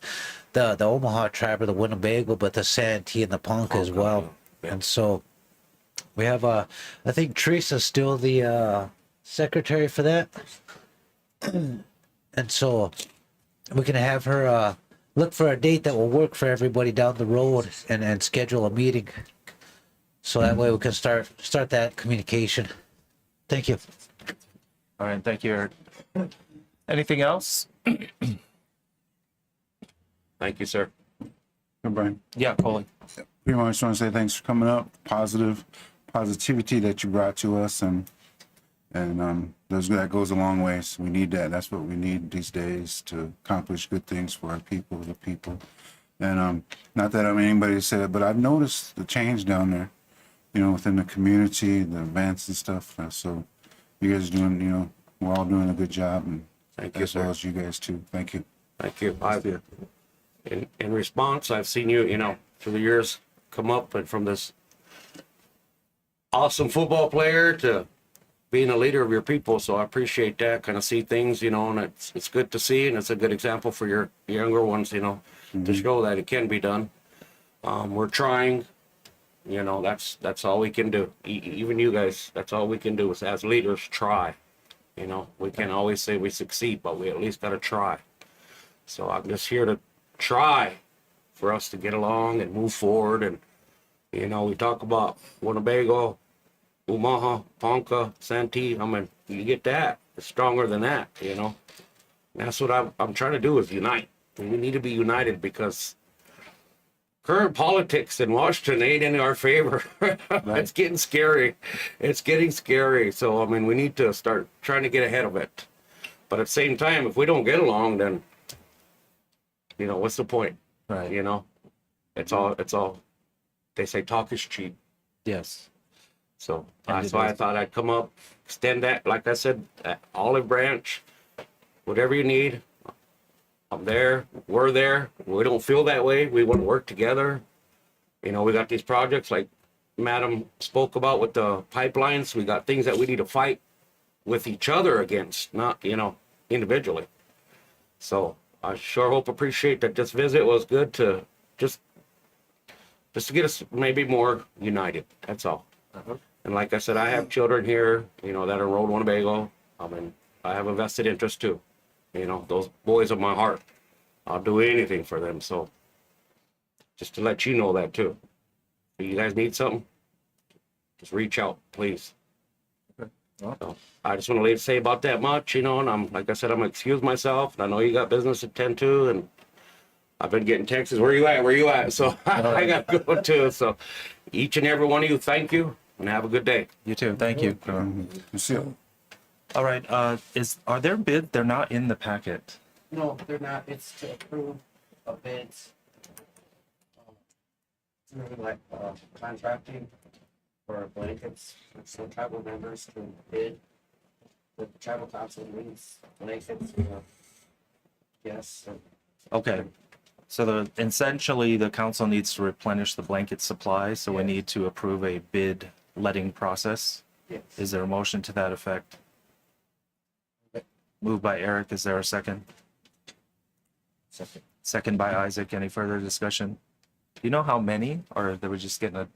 the Omaha tribe or the Winnebago, but the Santee and the Ponca as well. Yeah. And so we have I think Teresa's still the secretary for that. And so we can have her look for a date that will work for everybody down the road and schedule a meeting. So that way we can start that communication. Thank you. All right, thank you, Eric. Anything else? Thank you, sir. Hey, Brian. Yeah, Coley. Pretty much want to say thanks for coming up. Positivity that you brought to us, and that goes a long way. So we need that. That's what we need these days to accomplish good things for our people, the people. And not that I'm anybody to say that, but I've noticed the change down there, within the community, the events and stuff. So you guys are doing, we're all doing a good job, and Thank you, as well sir. as you guys too. Thank you. Thank you. In response, I've seen you, through the years come up and from this awesome football player to being a leader of your people. So I appreciate that. Kind of see things, and it's good to see, and it's a good example for your younger ones, to show that it can be done. We're trying. That's all we can do. Even you guys, that's all we can do is as leaders try. We can't always say we succeed, but we at least got to try. So I'm just here to try for us to get along and move forward. And, we talk about Winnebago, Omaha, Ponca, Santee. You get that. It's stronger than that, And that's what I'm trying to do is unite. And we need to be united because current politics in Washington ain't in our favor. It's getting scary. It's getting scary. So, we need to start trying to get ahead of it. But at the same time, if we don't get along, then, what's the point? Right. It's all, they say talk is cheap. Yes. So And that's it why I is. thought I'd come up, extend that, like I said, that olive branch, whatever you need. I'm there, we're there. We don't feel that way. We want to work together. You know, we got these projects like Madam spoke about with the pipelines. We got things that we need to fight with each other against, not, you know, individually. So I sure hope, appreciate that this visit was good to just to get us maybe more united. That's all. And like I said, I have children here, you know, that are enrolled in Winnebago. I mean, I have a vested interest too. You know, those boys are my heart. I'll do anything for them. So just to let you know that too. If you guys need something, just reach out, please. So I just want to say about that much, you know, and I'm, like I said, I'm gonna excuse myself. And I know you got business to tend to, and I've been getting texts, where you at? Where you at? So I got to go too. So each and every one of you, thank you and have a good day. You too. Thank you. All right. Are there bids? They're not in the packet. No, they're not. It's to approve of bids. Through like contracting for blankets, for some tribal members to bid. The tribal council needs blankets, you know. Yes. Okay. So essentially the council needs to replenish the blanket supply. So we Yes. need to approve a bid letting process. Yes. Is there a motion to that effect? Moved by Eric. Is there a second? Second. Second by Isaac. Any further discussion? Do you know how many, or they were just getting a?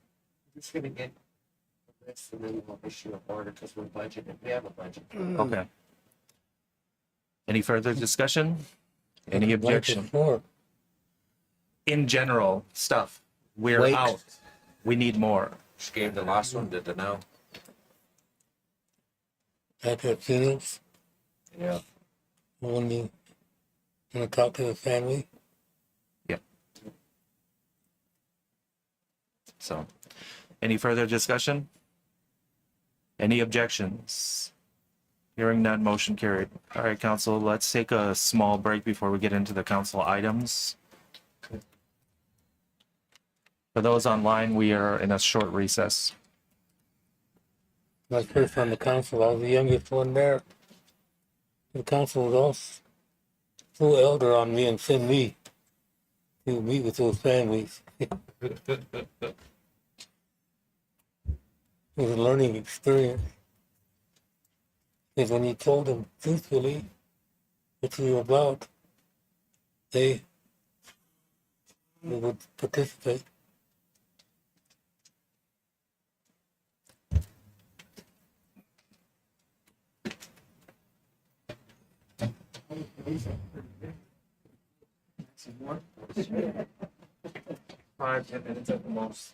Just gonna get this and then we'll issue a order because we're budgeted. We have a budget. Okay. Any further discussion? Any objection? More. In general, stuff. We're Wait. out. We need more. She gave the last one to Danelle. After funerals, Yeah. when you want to talk to the family, So, any further discussion? Any objections? Hearing none, motion carried. All right, council, let's take a small break before we get into the council items. For those online, we are in a short recess. my first on the council, I was the youngest one there. The council was also full elder on me and send me to meet with those families. It was a learning experience. Because when you told them truthfully what you were about, they would participate. Five, 10 minutes at the most.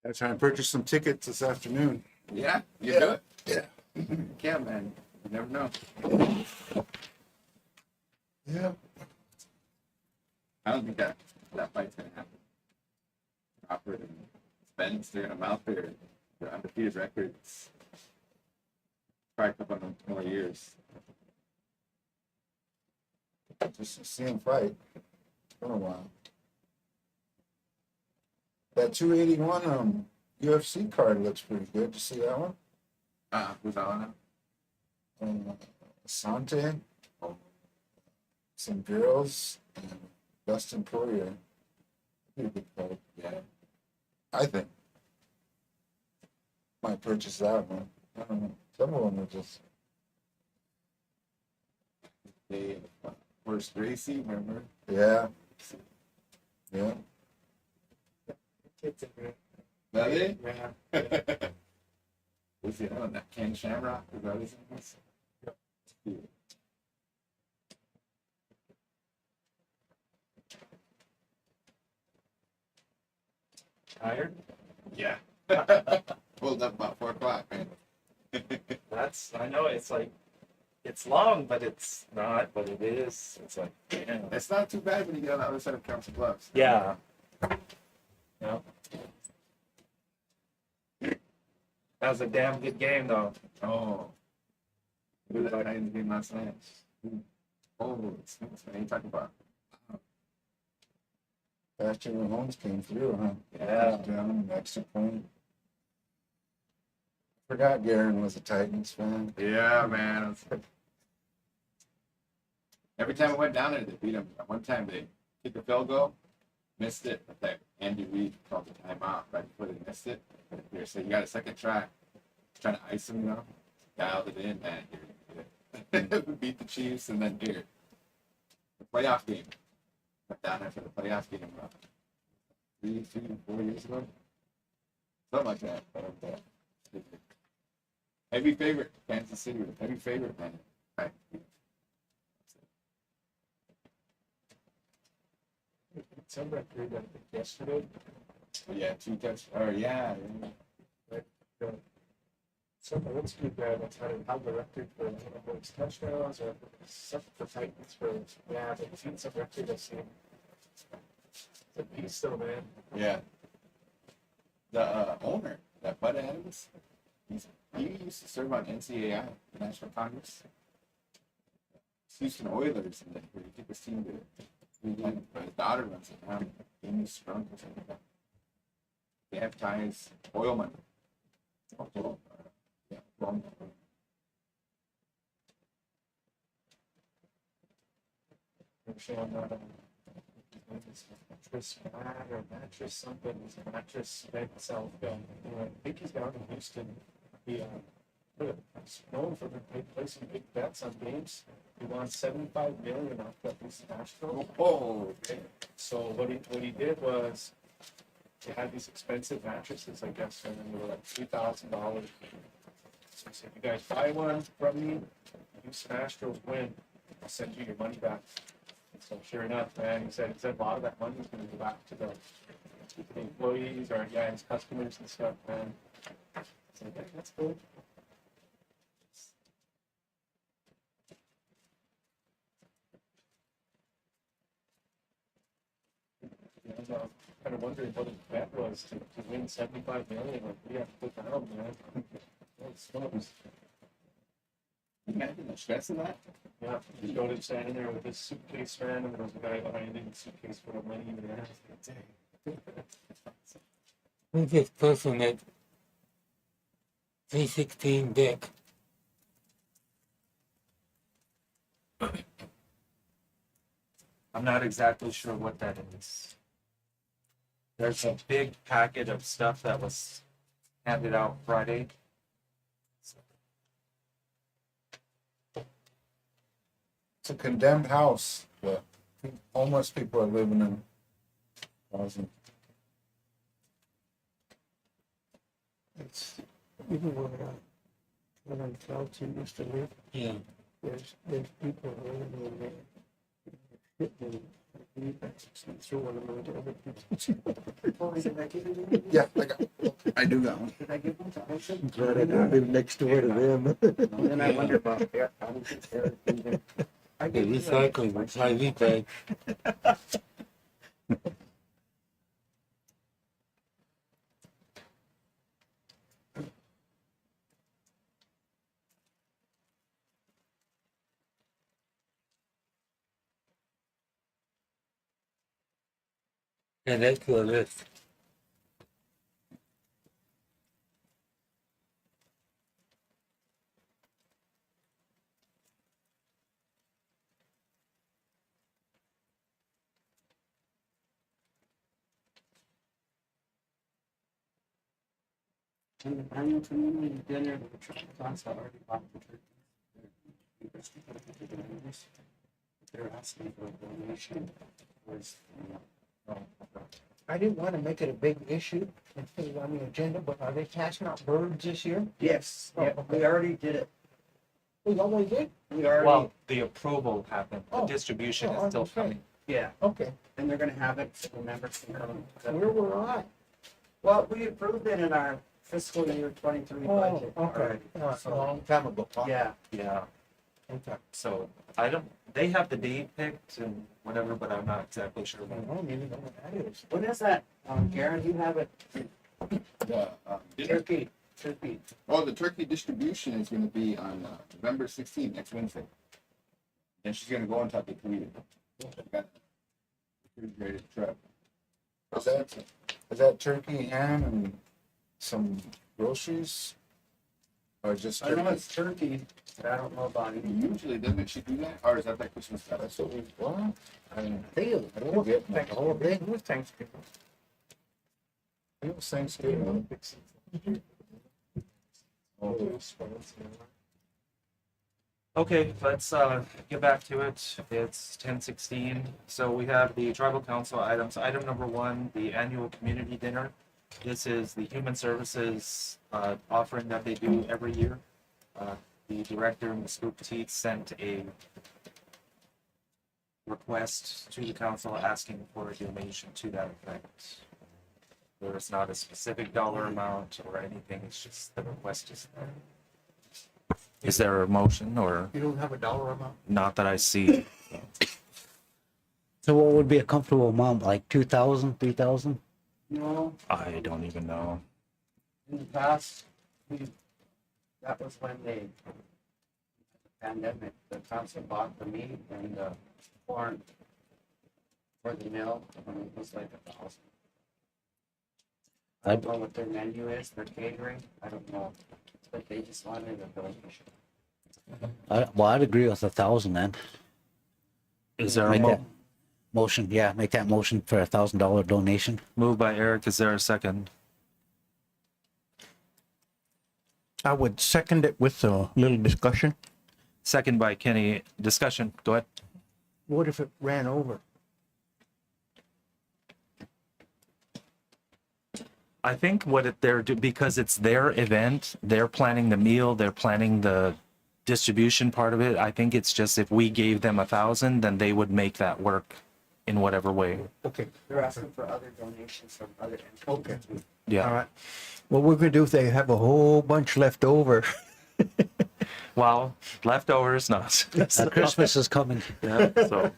I try and purchase some tickets this afternoon. Yeah, you Yeah. do it. Yeah. Yeah, man. You never know. Yeah. I don't think that fight's gonna happen. Crawford and Spence, they're gonna mouth their undefeated records. Probably a couple more years. Just to see him fight. It's been a while. That 281 UFC card looks pretty good. You see that one? Who's on Asante, some girls, and Dustin Poirier. Pretty good card. Yeah. I think. Might purchase that one. I don't know. Some of them are just. They first Gracie, remember? Yeah. Yeah. Really? Yeah. Who's the other one? That Ken Shamrock? Is that his name? Yeah. Tired? Yeah. Pulled up about 4 o'clock, man. I know it's like, it's long, but it's not, but it is. It's like, damn. It's not too bad when you get on the other side of Council Bluffs. Yeah. Yep. That was a damn good game, though. Oh. Who was that guy in the game last night? Oh, it's man. You talking about? Patrick Mahomes came through, huh? Yeah. Down an extra point. Forgot Garen was a Titans fan. Yeah, man. Every time I went down there, they beat them. One time they kicked the field goal, missed it, but that Andy Reid called the timeout right before they missed it. They said, you got a second try. Trying to ice them, you know? Dialed it in, man. We beat the Chiefs, and then here. The playoff game. Went down there for the playoff game 3, 4 years ago. Something like that. Heavy favorite, Kansas City. Heavy favorite, man. Right. Some record, I think, yesterday. Yeah, 2 touch. Or yeah. Some Nowitzki guy that's had the record for most touchdowns or something for Titans for, yeah, I've seen some record I've seen. It's a beast though, man. Yeah. The owner, that Bud Adams, he used to serve on NCAI, the National Congress. Houston Oilers, and then he took his team to, but his daughter runs it now. Amy Strunk or something like that. They have ties, oil money. Yeah, wrong. I'm showing that mattress mat or mattress something. It's a mattress bed itself. I think he's down in Houston. He he's known for placing big bets on games. He won $75 million off that piece of Nashville. Oh, Okay. So what he did was they had these expensive mattresses, I guess, and they were like $3,000. So he said, "You guys buy one from me, Houston Astros win, I'll send you your money back." And so sure enough, man, he said a lot of that money is going to go back to the employees or his customers and stuff, man. So yeah, that's cool. Yeah, I'm kind of wondering what his bet was to win $75 million. Like, we have to put down, man. That's fun. imagine the stress of that. Yeah, he showed him standing there with his suitcase, man, and there was a guy behind him, suitcase full of money in the ass. Who's this person at 316 deck? I'm not exactly sure what that is. There's a big packet of stuff that was handed out Friday. It's a condemned house that homeless people are living in. Awesome. It's even when I'm Chelsea used to live, Yeah. there's people living in there. Shit, Yeah, I do got one. Glad I don't live next door to them. Then I wonder about there. The recycling, IV bag. And that's the list. And the annual community dinner, the trust funds have already bought the turkeys. They're asking for a donation. I didn't want to make it a big issue and put it on the agenda, but are they passing out birds this year? Yes, yeah, we already did it. We already did? We already, Well, the approval happened. The Oh. distribution Oh, is still okay. coming. yeah, Okay, and they're gonna have it so the members can come. where we're at? Well, we approved it in our fiscal year 23 Oh, budget. okay, already, a so, long time ago. huh? yeah, Yeah. Okay. So I don't, they have the date picked and whatever, but I'm not exactly sure I when. don't even know what that is. when is that, Garen, you have it, The, turkey, oh, the turkey distribution is gonna be on November 16th, next Wednesday. And she's gonna go on top of the community. Got a refrigerated truck. Is that turkey, ham, and some groceries? Or just I know turkey? it's turkey, but I don't know about it. Usually, doesn't she do that? Or is that like Christmas stuff? That's what we, what? I mean, Deal. I don't get the whole thing. It was Thanksgiving. It was Thanksgiving. Okay, let's get back to it. It's 10:16. So we have the tribal council items. Item number 1, the annual community dinner. This is the human services offering that they do every year. The director, Ms. Petit, sent a request to the council asking for a donation to that effect. There is not a specific dollar amount or anything. It's just the request is there. Is there a motion or You don't have a dollar amount? not that I see? So what would be a comfortable amount, like 2,000, 3,000? No, I don't even know. in the past, that was when the pandemic, the council bought the meat and the corn for the mill, and it was like 1,000. I don't know what their menu is, their catering, I don't know, but they just wanted a donation. Well, I'd agree with 1,000 then. Is there a Make that motion, yeah, make that motion for $1,000 donation. move by Eric? Is there a second? I would second it with a little discussion. Second by Kenny. Discussion. Go ahead. What if it ran over? I think they're because it's their event, they're planning the meal, they're planning the distribution part of it. I think it's just if we gave them 1,000, then they would make that work in whatever way. Okay, They're asking for other donations from other entities. all Yeah. right. What we're gonna do if they have a whole bunch left over. Well, leftovers, not. Christmas is coming. Yeah, so.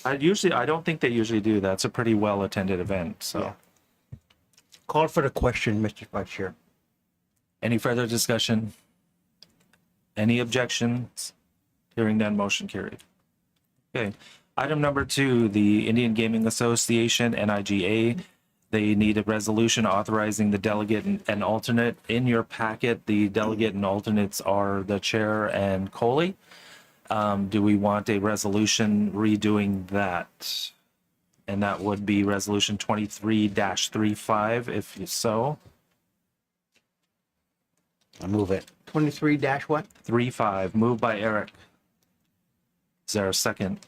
I don't think they usually do that. It's a pretty well attended event. So, Yeah. Call for the question, Mr. Vice Chair. any further discussion? Any objections? Hearing none, motion carried. Okay. Item number 2, the Indian Gaming Association, NIGA. They need a resolution authorizing the delegate and alternate. In your packet, the delegate and alternates are the chair and Coley. Do we want a resolution redoing that? And that would be resolution 23-35, if so. I move it. 23 dash what? 35, moved by Eric. Is there a second?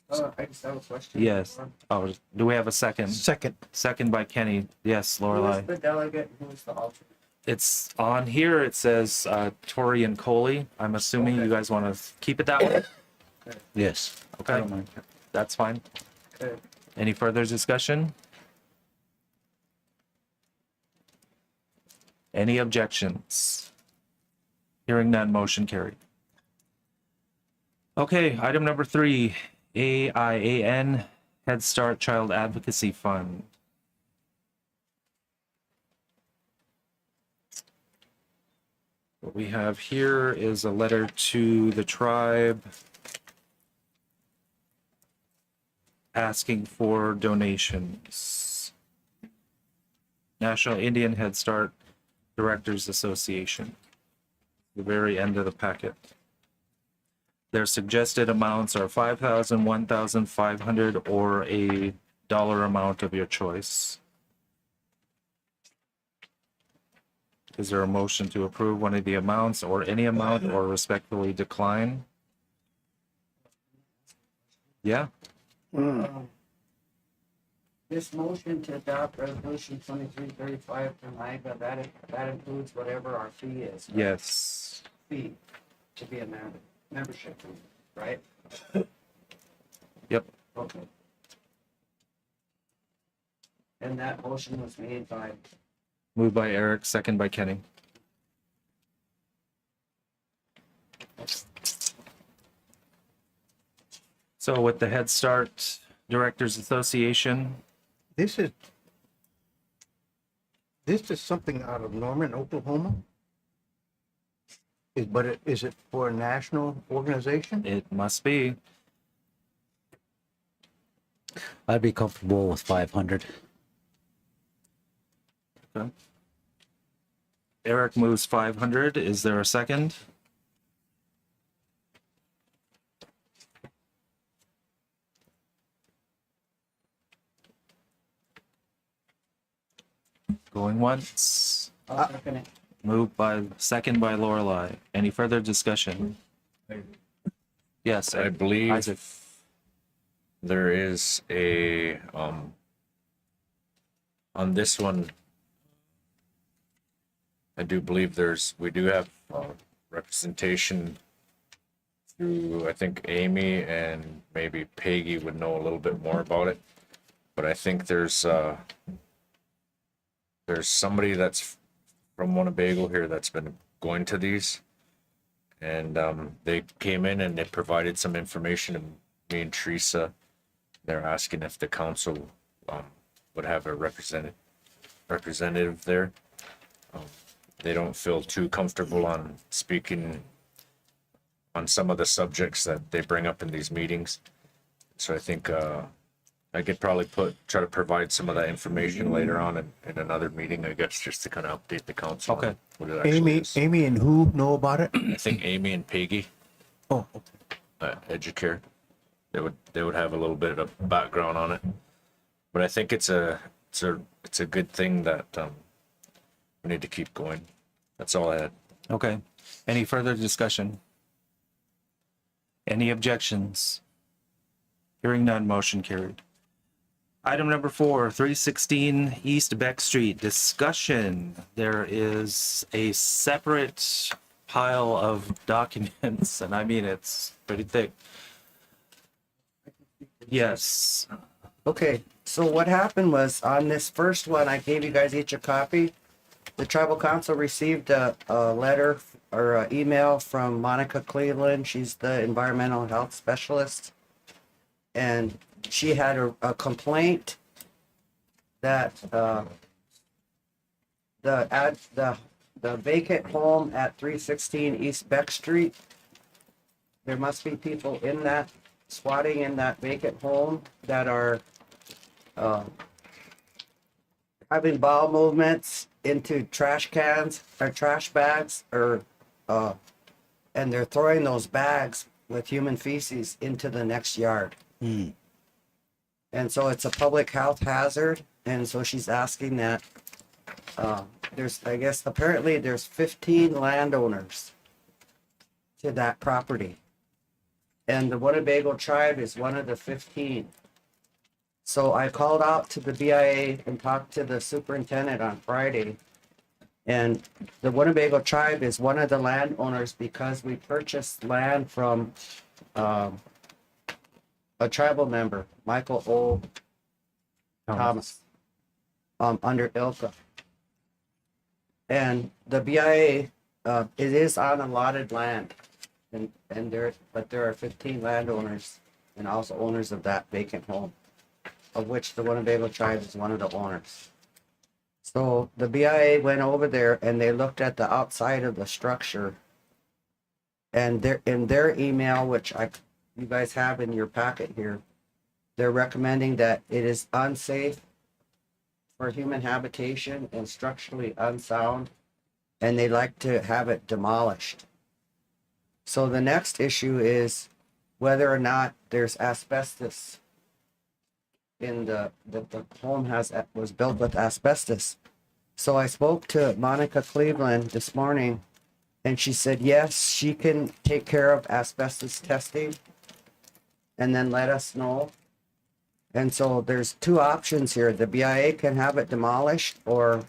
I just have a question. Yes. Oh, do we have a second? Second. Second by Kenny. Yes, Who is Lorelai. the delegate, who is the alternate? It's on here. It says Tori and Coley. I'm assuming you guys want to keep it that way. Yes. Okay, that's fine. Any further discussion? Any objections? Hearing none, motion carried. Okay, item number 3, AIAN Head Start Child Advocacy Fund. What we have here is a letter to the tribe asking for donations. National Indian Head Start Directors Association, the very end of the packet. Their suggested amounts are 5,000, 1,500, or a dollar amount of your choice. Is there a motion to approve one of the amounts or any amount or respectfully decline? Yeah, This motion to adopt resolution 2335 from NIGA, that includes whatever our fee is. Right? yes. Fee to be a member, membership fee, right? Yep. Okay. And that motion was made by, Moved by Eric, second by Kenny. So with the Head Start Directors Association, This is something out of Norman, Oklahoma? Is it for a national organization? it must be. I'd be comfortable with 500. Okay. Eric moves 500. Is there a second? Going once. I'll second it. Moved by, second by Lorelei. Any further discussion? Yes, I believe Isaac. there is a on this one. I do believe we do have representation through, I think Amy and maybe Peggy would know a little bit more about it. But I think there's somebody that's from Winnebago here that's been going to these. And they came in and they provided some information to me and Teresa. They're asking if the council would have a representative there. They don't feel too comfortable on speaking on some of the subjects that they bring up in these meetings. So I think I could probably try to provide some of that information later on in another meeting, I guess, just to kind of update the council. Okay. On what it actually is. Amy and who know about it? I think Amy and Peggy, Oh, Educare, they would have a little bit of background on it. But I think it's a good thing that we need to keep going. That's all I had. Okay. Any further discussion? Any objections? Hearing none, motion carried. Item number 4, 316 East Beck Street, discussion. There is a separate pile of documents, and I mean, it's pretty thick. Yes. Okay, so what happened was on this first one, I gave you guys each a copy. The tribal council received a letter or an email from Monica Cleveland. She's the environmental health specialist. And she had a complaint that the vacant home at 316 East Beck Street, there must be people in that, squatting in that vacant home that are having bowel movements into trash cans or trash bags, or and they're throwing those bags with human feces into the next yard. And so it's a public health hazard, and so she's asking that apparently there's 15 landowners to that property, and the Winnebago tribe is one of the 15. So I called out to the BIA and talked to the superintendent on Friday. And the Winnebago tribe is one of the landowners because we purchased land from a tribal member, Michael O. Thomas, under ILCA. And the BIA, it is on allotted land, but there are 15 landowners and also owners of that vacant home, of which the Winnebago tribe is one of the owners. So the BIA went over there and they looked at the outside of the structure. And in their email, which you guys have in your packet here, they're recommending that it is unsafe for human habitation and structurally unsound, and they like to have it demolished. So the next issue is whether or not there's asbestos in the home was built with asbestos. So I spoke to Monica Cleveland this morning, and she said yes, she can take care of asbestos testing and then let us know. And so there's two options here. The BIA can have it demolished, or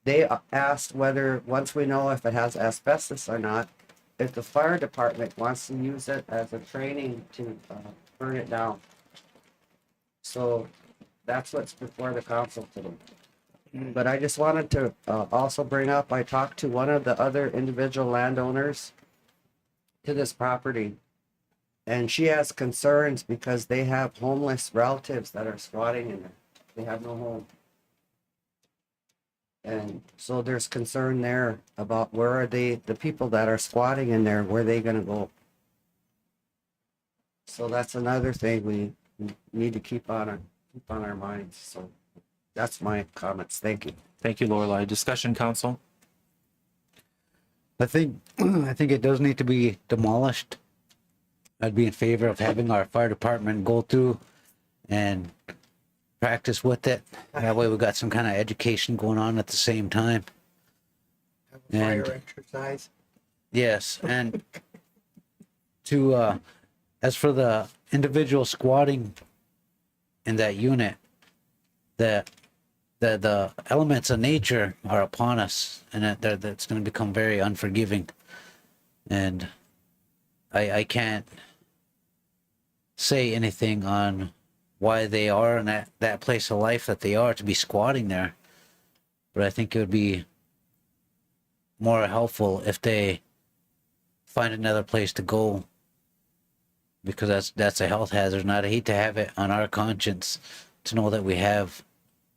they asked whether, once we know if it has asbestos or not, if the fire department wants to use it as a training to burn it down. So that's what's before the council today. But I just wanted to also bring up, I talked to one of the other individual landowners to this property, and she has concerns because they have homeless relatives that are squatting in there. They have no home. And so there's concern there about where are the people that are squatting in there, where are they gonna go? So that's another thing we need to keep on our minds. So that's my comments. Thank you. Thank you, Lorelei. Discussion, council? I think it does need to be demolished. I'd be in favor of having our fire department go through and practice with it. That way we got some kind of education going on at the same time. Fire And exercise. yes, and to as for the individual squatting in that unit, the elements of nature are upon us, and that's going to become very unforgiving. And I can't say anything on why they are in that place of life that they are to be squatting there, but I think it would be more helpful if they find another place to go, because that's a health hazard, and I'd hate to have it on our conscience to know that we have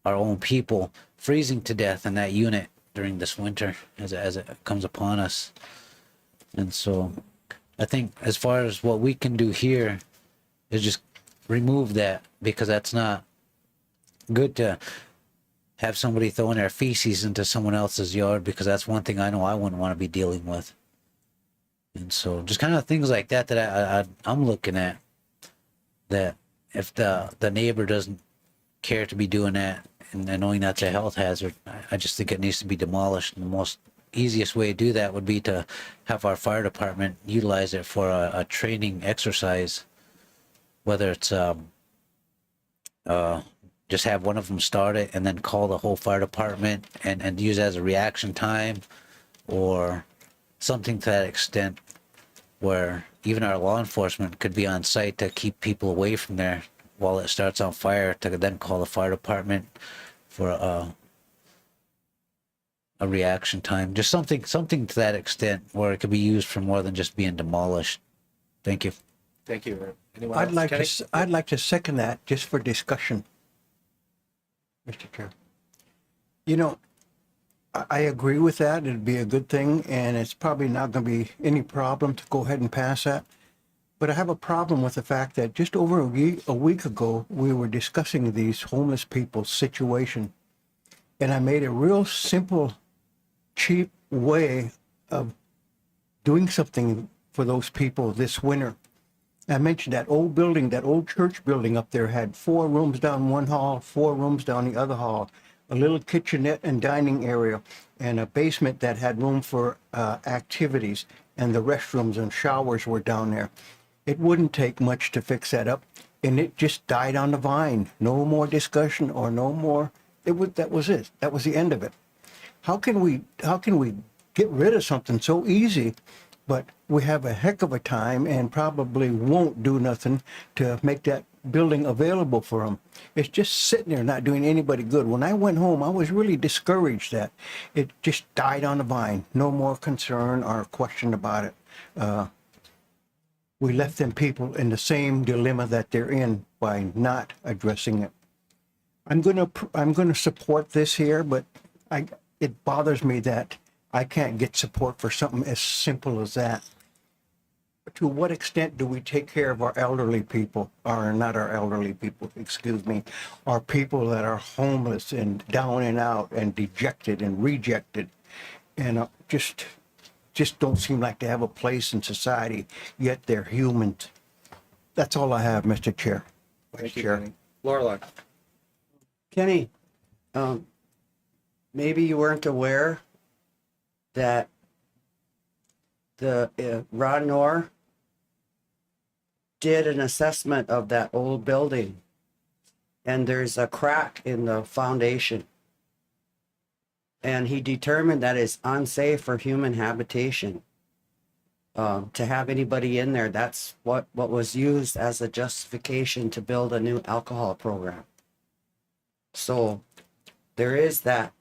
our own people freezing to death in that unit during this winter as it comes upon us. And so I think as far as what we can do here is just remove that, because that's not good to have somebody throwing their feces into someone else's yard, because that's one thing I know I wouldn't want to be dealing with. And so just kind of things like that I'm looking at, that if the neighbor doesn't care to be doing that, and knowing that's a health hazard, I just think it needs to be demolished. And the most easiest way to do that would be to have our fire department utilize it for a training exercise, whether it's just have one of them start it and then call the whole fire department and use it as a reaction time, or something to that extent where even our law enforcement could be on site to keep people away from there while it starts on fire, to then call the fire department for a reaction time. Just something to that extent where it could be used for more than just being demolished. Thank you. Thank you. Anyone I'd else? like Kenny? I'd like to second that just for discussion, Mr. Chair. You know, I agree with that. It'd be a good thing, and it's probably not going to be any problem to go ahead and pass that. But I have a problem with the fact that just over a week ago, we were discussing these homeless people's situation, and I made a real simple, cheap way of doing something for those people this winter. I mentioned that old building, that old church building up there had 4 rooms down one hall, 4 rooms down the other hall, a little kitchenette and dining area, and a basement that had room for activities, and the restrooms and showers were down there. It wouldn't take much to fix that up, and it just died on the vine. No more discussion or no more. That was it. That was the end of it. How can we get rid of something so easy, but we have a heck of a time and probably won't do nothing to make that building available for them. It's just sitting there not doing anybody good. When I went home, I was really discouraged that it just died on the vine. No more concern or question about it. We left them people in the same dilemma that they're in by not addressing it. I'm gonna support this here, but it bothers me that I can't get support for something as simple as that. To what extent do we take care of our elderly people, or not our elderly people, excuse me, our people that are homeless and down and out and dejected and rejected and just don't seem like they have a place in society, yet they're humans. That's all I have, Mr. Chair. Vice Chair. Lorelei. Kenny, maybe you weren't aware that the Ron Noor did an assessment of that old building, and there's a crack in the foundation. And he determined that it's unsafe for human habitation to have anybody in there. That's what was used as a justification to build a new alcohol program. So there is that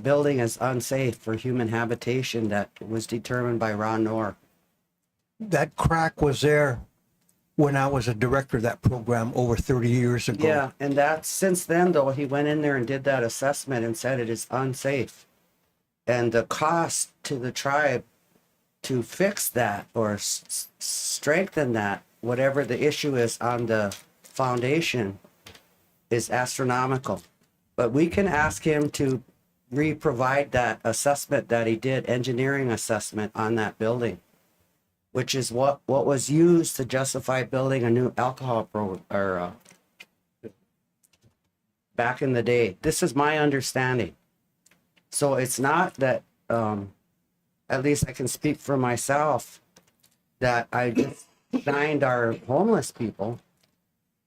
building is unsafe for human habitation that was determined by Ron Noor. That crack was there when I was a director of that program over 30 years ago. Yeah, and that since then though, he went in there and did that assessment and said it is unsafe. And the cost to the tribe to fix that or strengthen that, whatever the issue is on the foundation, is astronomical. But we can ask him to re-provide that assessment that he did, engineering assessment on that building, which is what was used to justify building a new alcohol back in the day. This is my understanding. So it's not that, at least I can speak for myself, that I just signed our homeless people.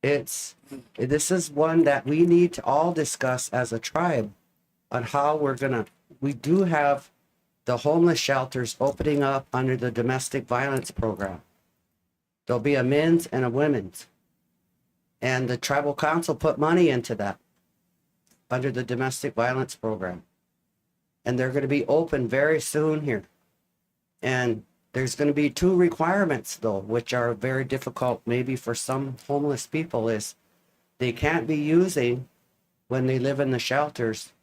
This is one that we need to all discuss as a tribe on how we do have the homeless shelters opening up under the domestic violence program. There'll be a men's and a women's. And the tribal council put money into that under the domestic violence program. And they're going to be open very soon here. And there's going to be 2 requirements though, which are very difficult maybe for some homeless people, is they can't be using when they live in the shelters,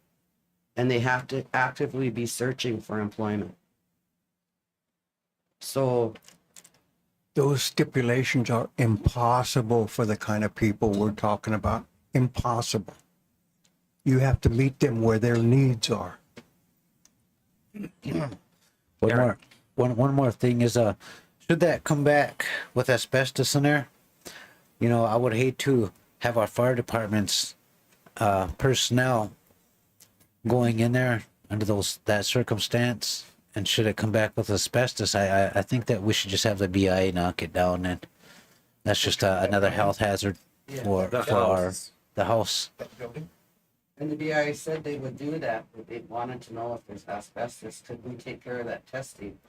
and they have to actively be searching for employment. So Those stipulations are impossible for the kind of people we're talking about. Impossible. You have to meet them where their needs are. One more thing is, should that come back with asbestos in there, I would hate to have our fire department's personnel going in there under that circumstance. And should it come back with asbestos, I think that we should just have the BIA knock it down, and that's just another health hazard for the house. And the BIA said they would do that, but they wanted to know if there's asbestos. Could we take care of that testing?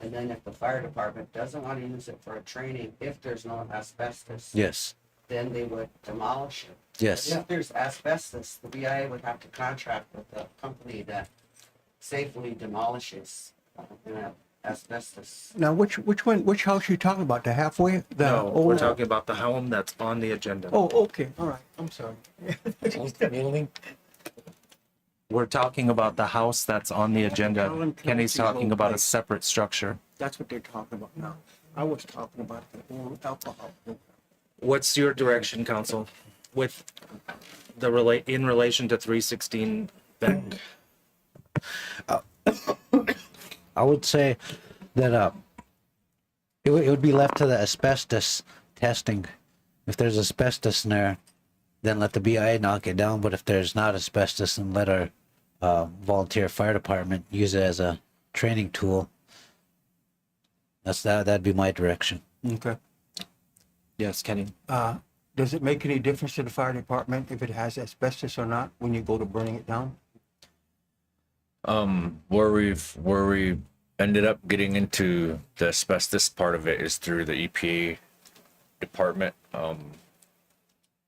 And then if the fire department doesn't want to use it for a training, if there's no asbestos, Yes. then they would demolish it. Yes. If there's asbestos, the BIA would have to contract with the company that safely demolishes asbestos. Now, which house are you talking about? The halfway? No, we're talking about the home that's on the agenda. Oh, okay, all right, I'm sorry. We're talking about the house that's on the agenda. Alan Kenny's Clancy's talking old about a place. separate structure. That's what they're talking about now. I was talking about the old alcohol program. What's your direction, council, with in relation to 316 Beck? I would say that it would be left to the asbestos testing. If there's asbestos in there, then let the BIA knock it down. But if there's not asbestos, then let our volunteer fire department use it as a training tool. That'd be my direction. Okay. Yes, Kenny. Does it make any difference to the fire department if it has asbestos or not when you go to burning it down? Where we ended up getting into the asbestos part of it is through the EPA department.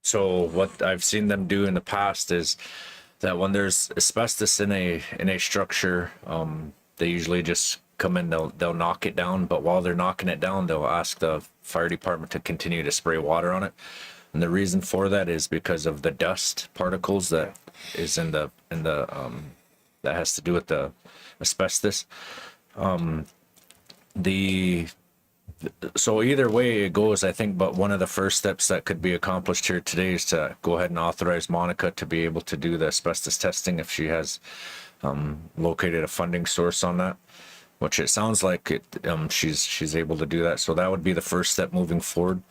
So what I've seen them do in the past is that when there's asbestos in a structure, they usually just come in, they'll knock it down, but while they're knocking it down, they'll ask the fire department to continue to spray water on it. And the reason for that is because of the dust particles that is in the that has to do with the asbestos. So either way it goes, I think, but one of the first steps that could be accomplished here today is to go ahead and authorize Monica to be able to do the asbestos testing if she has located a funding source on that, which it sounds like she's able to do that. So that would be the first step moving forward.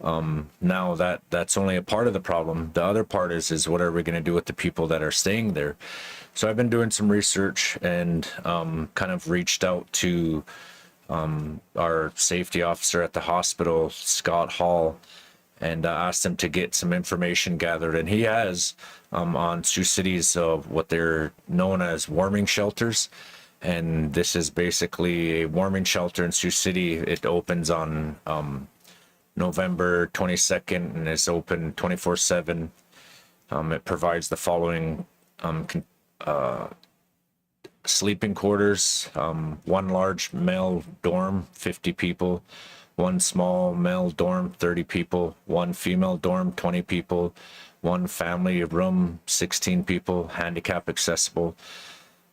Now that's only a part of the problem. The other part is what are we going to do with the people that are staying there? So I've been doing some research and kind of reached out to our safety officer at the hospital, Scott Hall, and asked him to get some information gathered. And he has on Sioux City's what they're known as warming shelters. And this is basically a warming shelter in Sioux City. It opens on November 22nd and is open 24/7. It provides the following sleeping quarters, one large male dorm, 50 people, one small male dorm, 30 people, one female dorm, 20 people, one family room, 16 people, handicap accessible,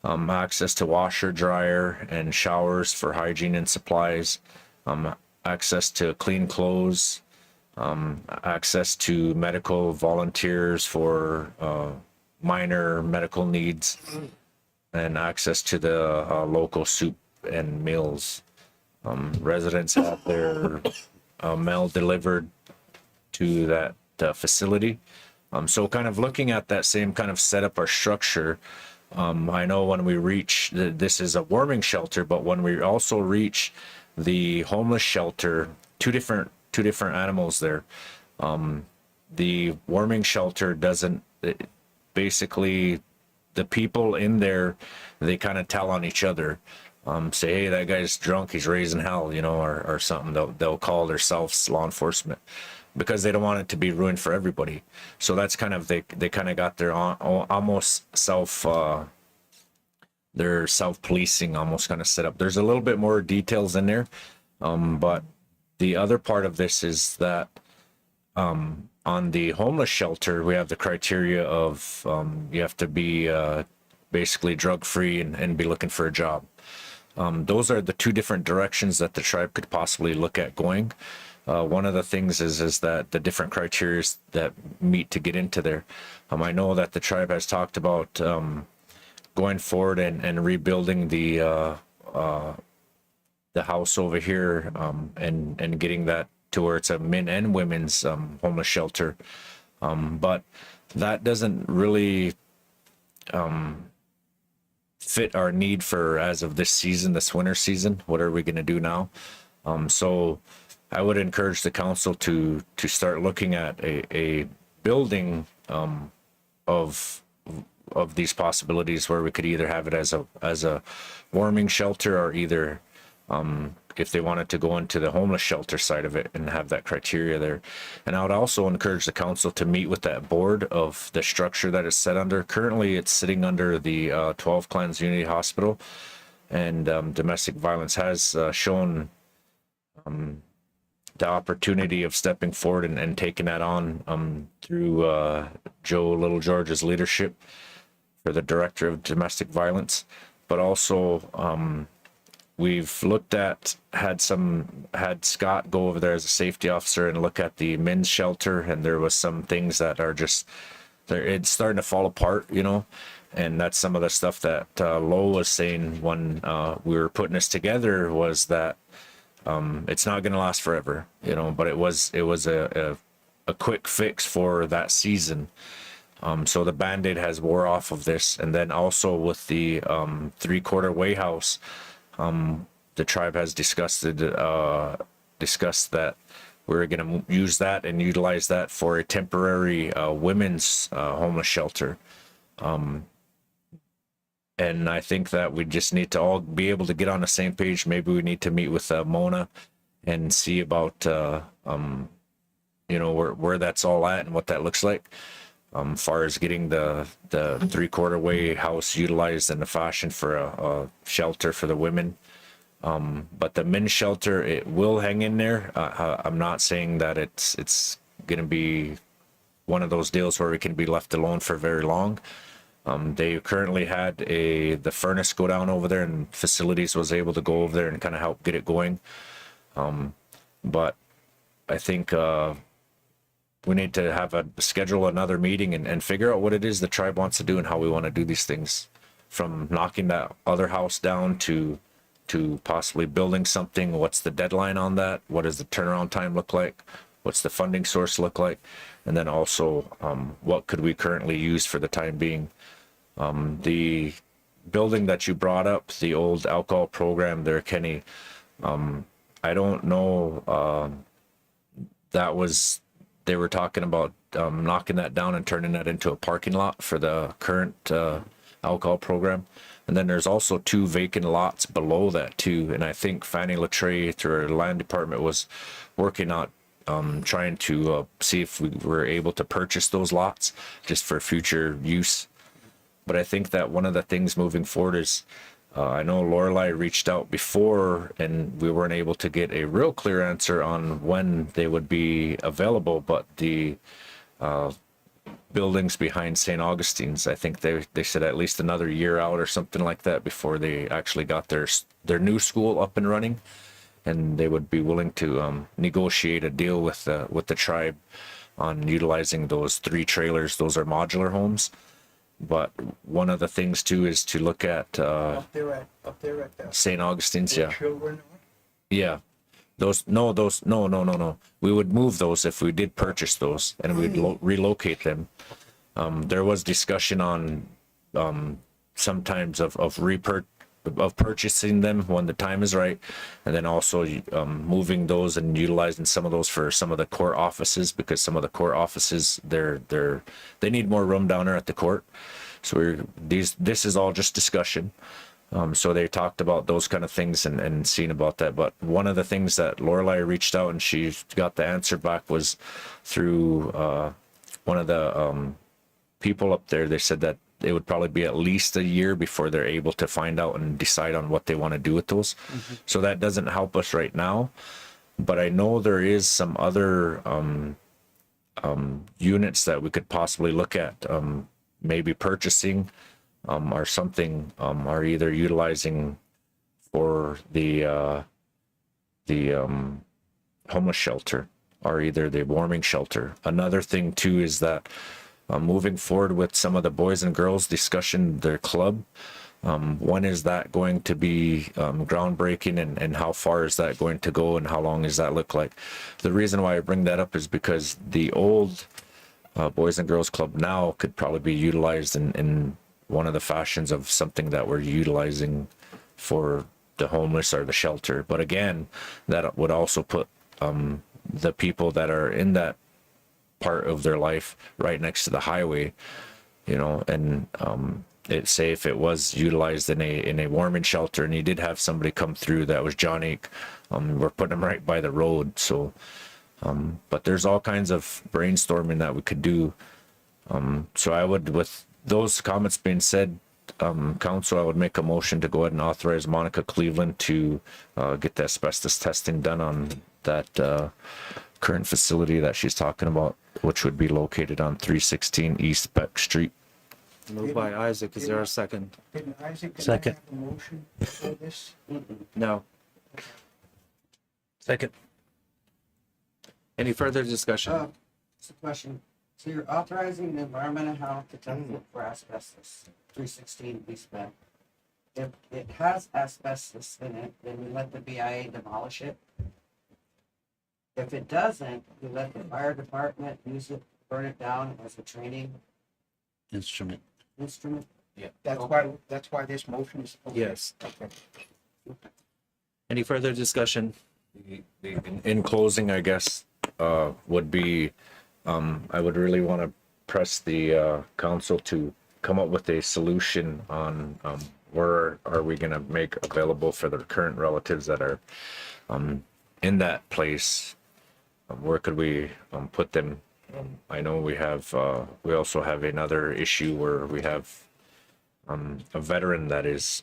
access to washer, dryer, and showers for hygiene and supplies, access to clean clothes, access to medical volunteers for minor medical needs, and access to the local soup and meals. Residents have their mail delivered to that facility. So kind of looking at that same kind of setup or structure, I know when we reach, this is a warming shelter, but when we also reach the homeless shelter, two different animals there. The warming shelter doesn't, basically the people in there, they kind of tell on each other, say, hey, that guy's drunk, he's raising hell, or something. They'll call themselves law enforcement because they don't want it to be ruined for everybody. So that's kind of, they kind of got their almost their self-policing almost kind of set up. There's a little bit more details in there. But the other part of this is that on the homeless shelter, we have the criteria of you have to be basically drug-free and be looking for a job. Those are the two different directions that the tribe could possibly look at going. One of the things is that the different criteria that meet to get into there. I know that the tribe has talked about going forward and rebuilding the house over here and getting that to where it's a men and women's homeless shelter. But that doesn't really fit our need for as of this season, this winter season. What are we going to do now? So I would encourage the council to start looking at a building of these possibilities where we could either have it as a warming shelter or either if they wanted to go into the homeless shelter side of it and have that criteria there. And I would also encourage the council to meet with that board of the structure that is set under. Currently, it's sitting under the 12 Clans Unity Hospital, and domestic violence has shown the opportunity of stepping forward and taking that on through Joe Little George's leadership for the director of domestic violence. But also we've looked at, had Scott go over there as a safety officer and look at the men's shelter, and there was some things that are just there, it's starting to fall apart, and that's some of the stuff that Lo was saying when we were putting this together, was that it's not going to last forever, but it was a quick fix for that season. So the Band-Aid has wore off of this. And then also with the 3-quarter way house, the tribe has discussed that we're going to use that and utilize that for a temporary women's homeless shelter. And I think that we just need to all be able to get on the same page. Maybe we need to meet with Mona and see about, you know, where that's all at and what that looks like. Far as getting the 3/4 way house utilized in a fashion for a shelter for the women. But the men's shelter, it will hang in there. I'm not saying that it's going to be one of those deals where we can be left alone for very long. They currently had the furnace go down over there, and facilities was able to go over there and kind of help get it going. But I think we need to have schedule another meeting and figure out what it is the tribe wants to do and how we want to do these things, from knocking that other house down to possibly building something. What's the deadline on that? What does the turnaround time look like? What's the funding source look like? And then also, what could we currently use for the time being? The building that you brought up, the old alcohol program there, Kenny, I don't know, they were talking about knocking that down and turning that into a parking lot for the current alcohol program. And then there's also 2 vacant lots below that too. And I think Fannie Latre through our land department was working on trying to see if we were able to purchase those lots just for future use. But I think that one of the things moving forward is, I know Lorelei reached out before and we weren't able to get a real clear answer on when they would be available, but the buildings behind St. Augustine's, I think they said at least another year out or something like that before they actually got their new school up and running, and they would be willing to negotiate a deal with the tribe on utilizing those 3 trailers. Those are modular homes. But one of the things too is to look at Up there at the St. Augustine's. Yeah. children. Yeah. No. We would move those if we did purchase those, and we'd relocate them. There was discussion on sometimes of purchasing them when the time is right, and then also moving those and utilizing some of those for some of the court offices, because some of the court offices they need more room down there at the court. So this is all just discussion. So they talked about those kind of things and seeing about that. But one of the things that Lorelei reached out and she got the answer back was through one of the people up there. They said that it would probably be at least a year before they're able to find out and decide on what they want to do with those. Mm-hmm. So that doesn't help us right now. But I know there is some other units that we could possibly look at, maybe purchasing or something, or either utilizing for the homeless shelter or either the warming shelter. Another thing too is that moving forward with some of the boys and girls discussion, their club, when is that going to be groundbreaking, and how far is that going to go, and how long does that look like? The reason why I bring that up is because the old Boys and Girls Club now could probably be utilized in one of the fashions of something that we're utilizing for the homeless or the shelter. But again, that would also put the people that are in that part of their life right next to the highway, you know, and say if it was utilized in a warming shelter and you did have somebody come through that was John Ake, we're putting them right by the road. So but there's all kinds of brainstorming that we could do. So I would, with those comments being said, council, I would make a motion to go ahead and authorize Monica Cleveland to get the asbestos testing done on that current facility that she's talking about, which would be located on 316 East Beck Street. Moved by Isaac. Is there a second? Isaac, can Second. I have a motion for this? No. Second. Any further discussion? It's a question. So you're authorizing the environmental health to test for asbestos, 316 East Bend. If it has asbestos in it, then we let the BIA demolish it. If it doesn't, we let the fire department use it, burn it down as a training Instrument. instrument. That's why this motion is. okay. Yes. Okay. Any further discussion? In closing, I guess, would be, I would really want to press the council to come up with a solution on where are we going to make available for the current relatives that are in that place where could we put them? I know we also have another issue where we have a veteran that is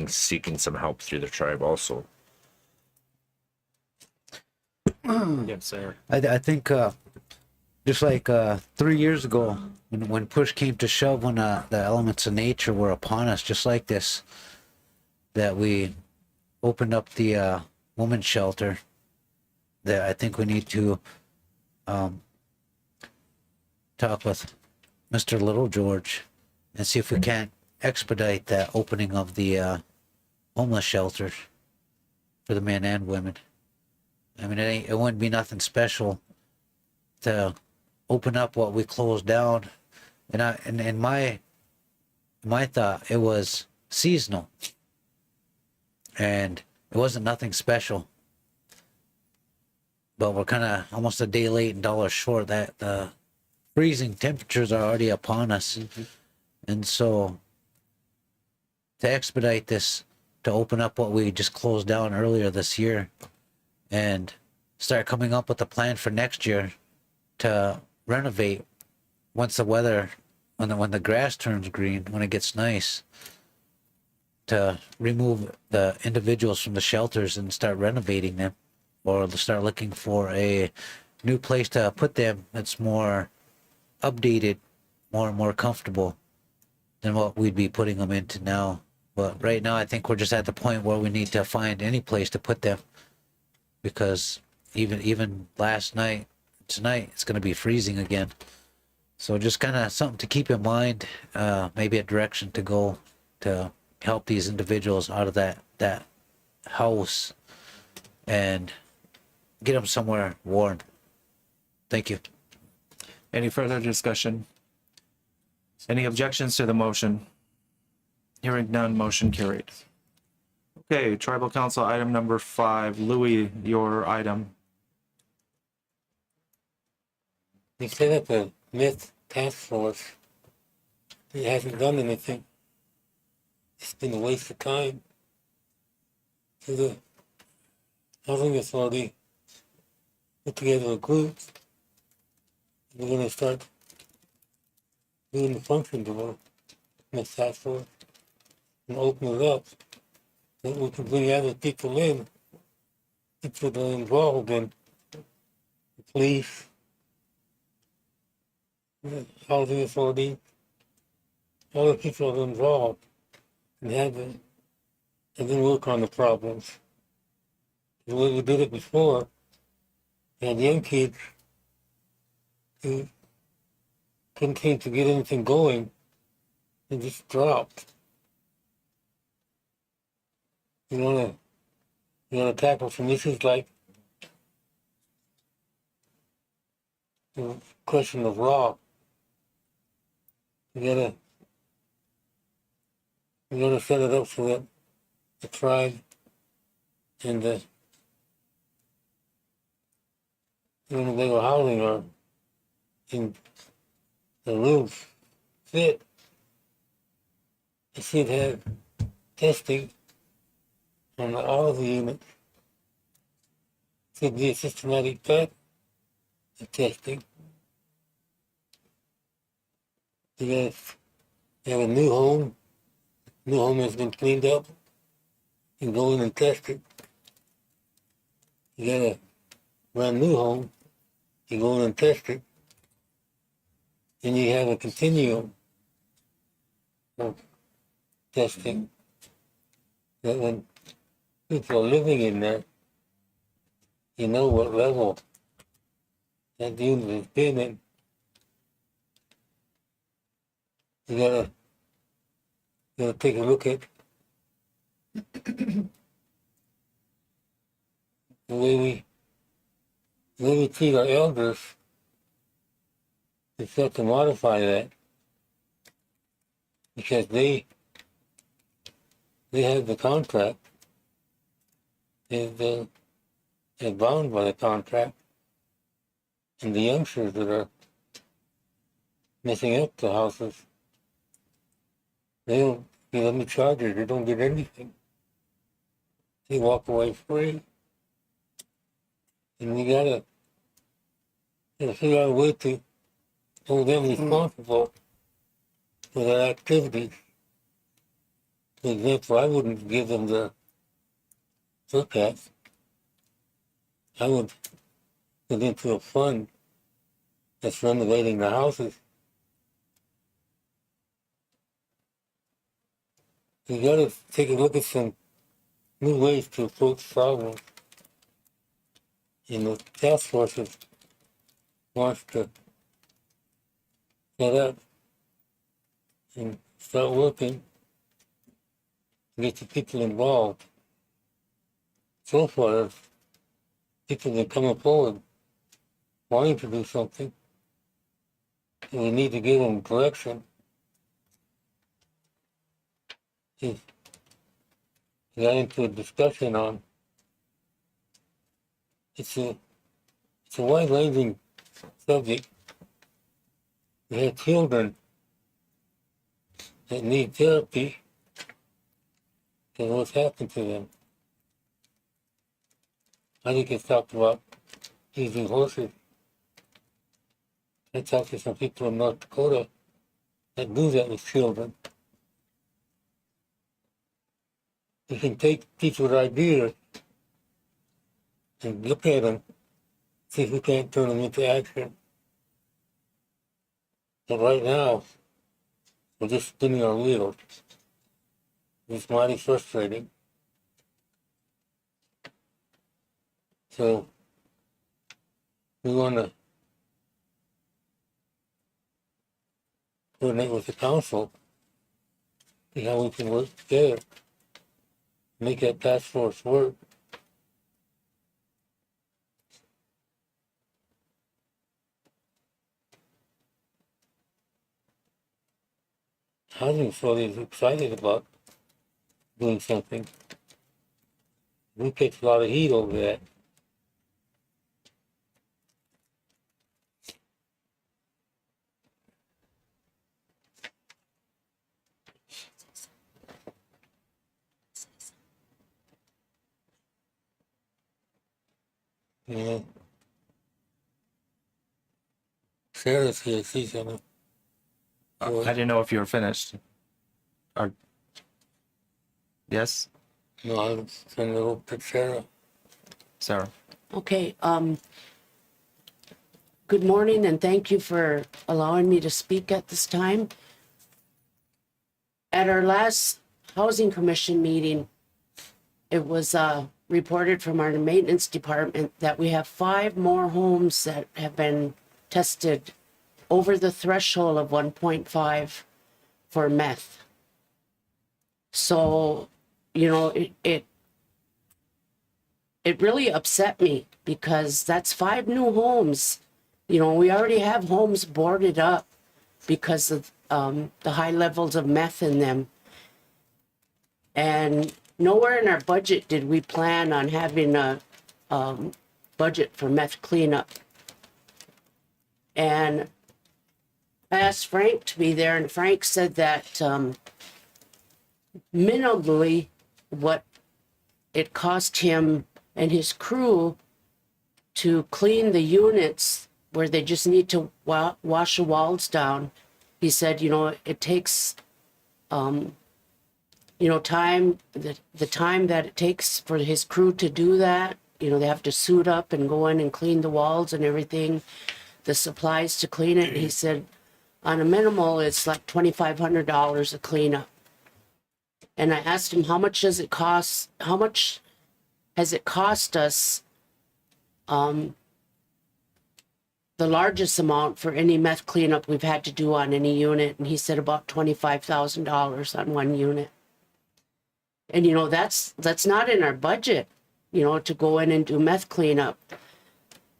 seeking some help through the tribe also. Yes, sir. I think just like 3 years ago, when push came to shove, when the elements of nature were upon us, just like this, that we opened up the women's shelter. That I think we need to talk with Mr. Little George and see if we can't expedite that opening of the homeless shelters for the men and women. I mean, it wouldn't be nothing special to open up what we closed down, and my thought, it was seasonal, and it wasn't nothing special. But we're kind of almost a day late and dollars short. That the freezing temperatures are already upon us, and so to expedite this, to open up what we just closed down earlier this year, and start coming up with a plan for next year to renovate once the weather, when the grass turns green, when it gets nice, to remove the individuals from the shelters and start renovating them, or to start looking for a new place to put them that's more updated, more comfortable than what we'd be putting them into now. But right now, I think we're just at the point where we need to find any place to put them, because even last night, tonight, it's going to be freezing again. So just kind of something to keep in mind, maybe a direction to go to help these individuals out of that house and get them somewhere warm. Thank you. Any further discussion? Any objections to the motion? Hearing none, motion carried. Okay, Tribal Council item number 5. Louis, your item. They set up a Meth task force. It hasn't done anything. It's been a waste of time. So the housing authority put together a group. We're going to start doing the functions of our Meth task force and open it up. So we can bring other people in, people that are involved in the police, the housing authority, all the people that are involved, and have it, and then work on the problems. The way we did it before, we had young kids who couldn't seem to get anything going and just dropped. You wanna tackle some issues like the question of law. You gotta set it up so that the tribe and the Winnebago housing are in the rooms fit. It should have testing on all of the units. Should be a systematic pattern of testing. You have a new home. New home has been cleaned up. You go in and test it. You got a brand new home. You go in and test it. And you have a continuum of testing that when people are living in there, you know what level that unit has been in. You gotta take a look at the way we treat our elders. We have to modify that because they have the contract. They're bound by the contract, and the youngsters that are messing up the houses, they don't get any charges. They don't get anything. They walk away free. And we gotta figure out a way to hold them responsible for their activities. For example, I wouldn't give them the surtax. I would put into a fund that's renovating the houses. We gotta take a look at some new ways to approach problems. And the task force wants to set up and start working to get the people involved. So far, people have been coming forward wanting to do something. And we need to give them direction. We got into a discussion on it's a wide-ranging subject. We have children that need therapy and what's happened to them. I think it's talked about using horses. I talked to some people in North Dakota that do that with children. We can take people's ideas and look at them, see if we can't turn them into action. But right now, we're just spinning our wheels. It's mighty frustrating. So, we want to coordinate with the council, see how we can work together, make that task force work. Housing authority is excited about doing something. We take a lot of heat over that. Yeah. Sarah's here, she's gonna. I didn't know if you were finished. Or yes, No, I'll send it over to Sarah. Sarah. Okay, good morning and thank you for allowing me to speak at this time. At our last Housing Commission meeting, it was reported from our maintenance department that we have 5 more homes that have been tested over the threshold of 1.5 for meth. So, you know, it really upset me because that's 5 new homes. You know, we already have homes boarded up because of the high levels of meth in them. And nowhere in our budget did we plan on having a budget for meth cleanup. And I asked Frank to be there, and Frank said that minimally what it cost him and his crew to clean the units where they just need to wash the walls down. He said, you know, it takes, you know, time, the time that it takes for his crew to do that. You know, they have to suit up and go in and clean the walls and everything, the supplies to clean it. He said, on a minimal, it's like $2,500 a cleanup. And I asked him, how much does it cost? How much has it cost us? The largest amount for any meth cleanup we've had to do on any unit. And he said about $25,000 on one unit. And, you know, that's not in our budget, you know, to go in and do meth cleanup.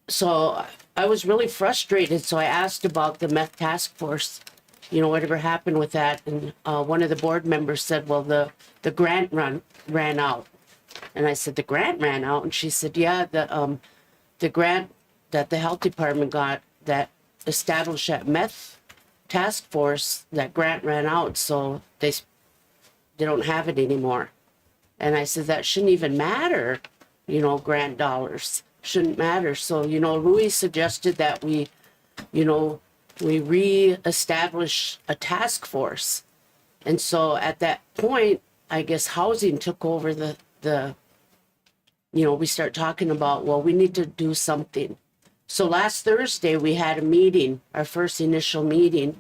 So I was really frustrated. So I asked about the meth task force, you know, whatever happened with that. And one of the board members said, well, the grant ran out. And I said, the grant ran out? And she said, yeah, the grant that the health department got that established that meth task force, that grant ran out. So they don't have it anymore. And I said, that shouldn't even matter, you know, grant dollars. shouldn't matter. So, you know, Louis suggested that we, you know, we re-establish a task force. And so at that point, I guess housing took over the, you know, we start talking about, well, we need to do something. So last Thursday, we had a meeting, our first initial meeting,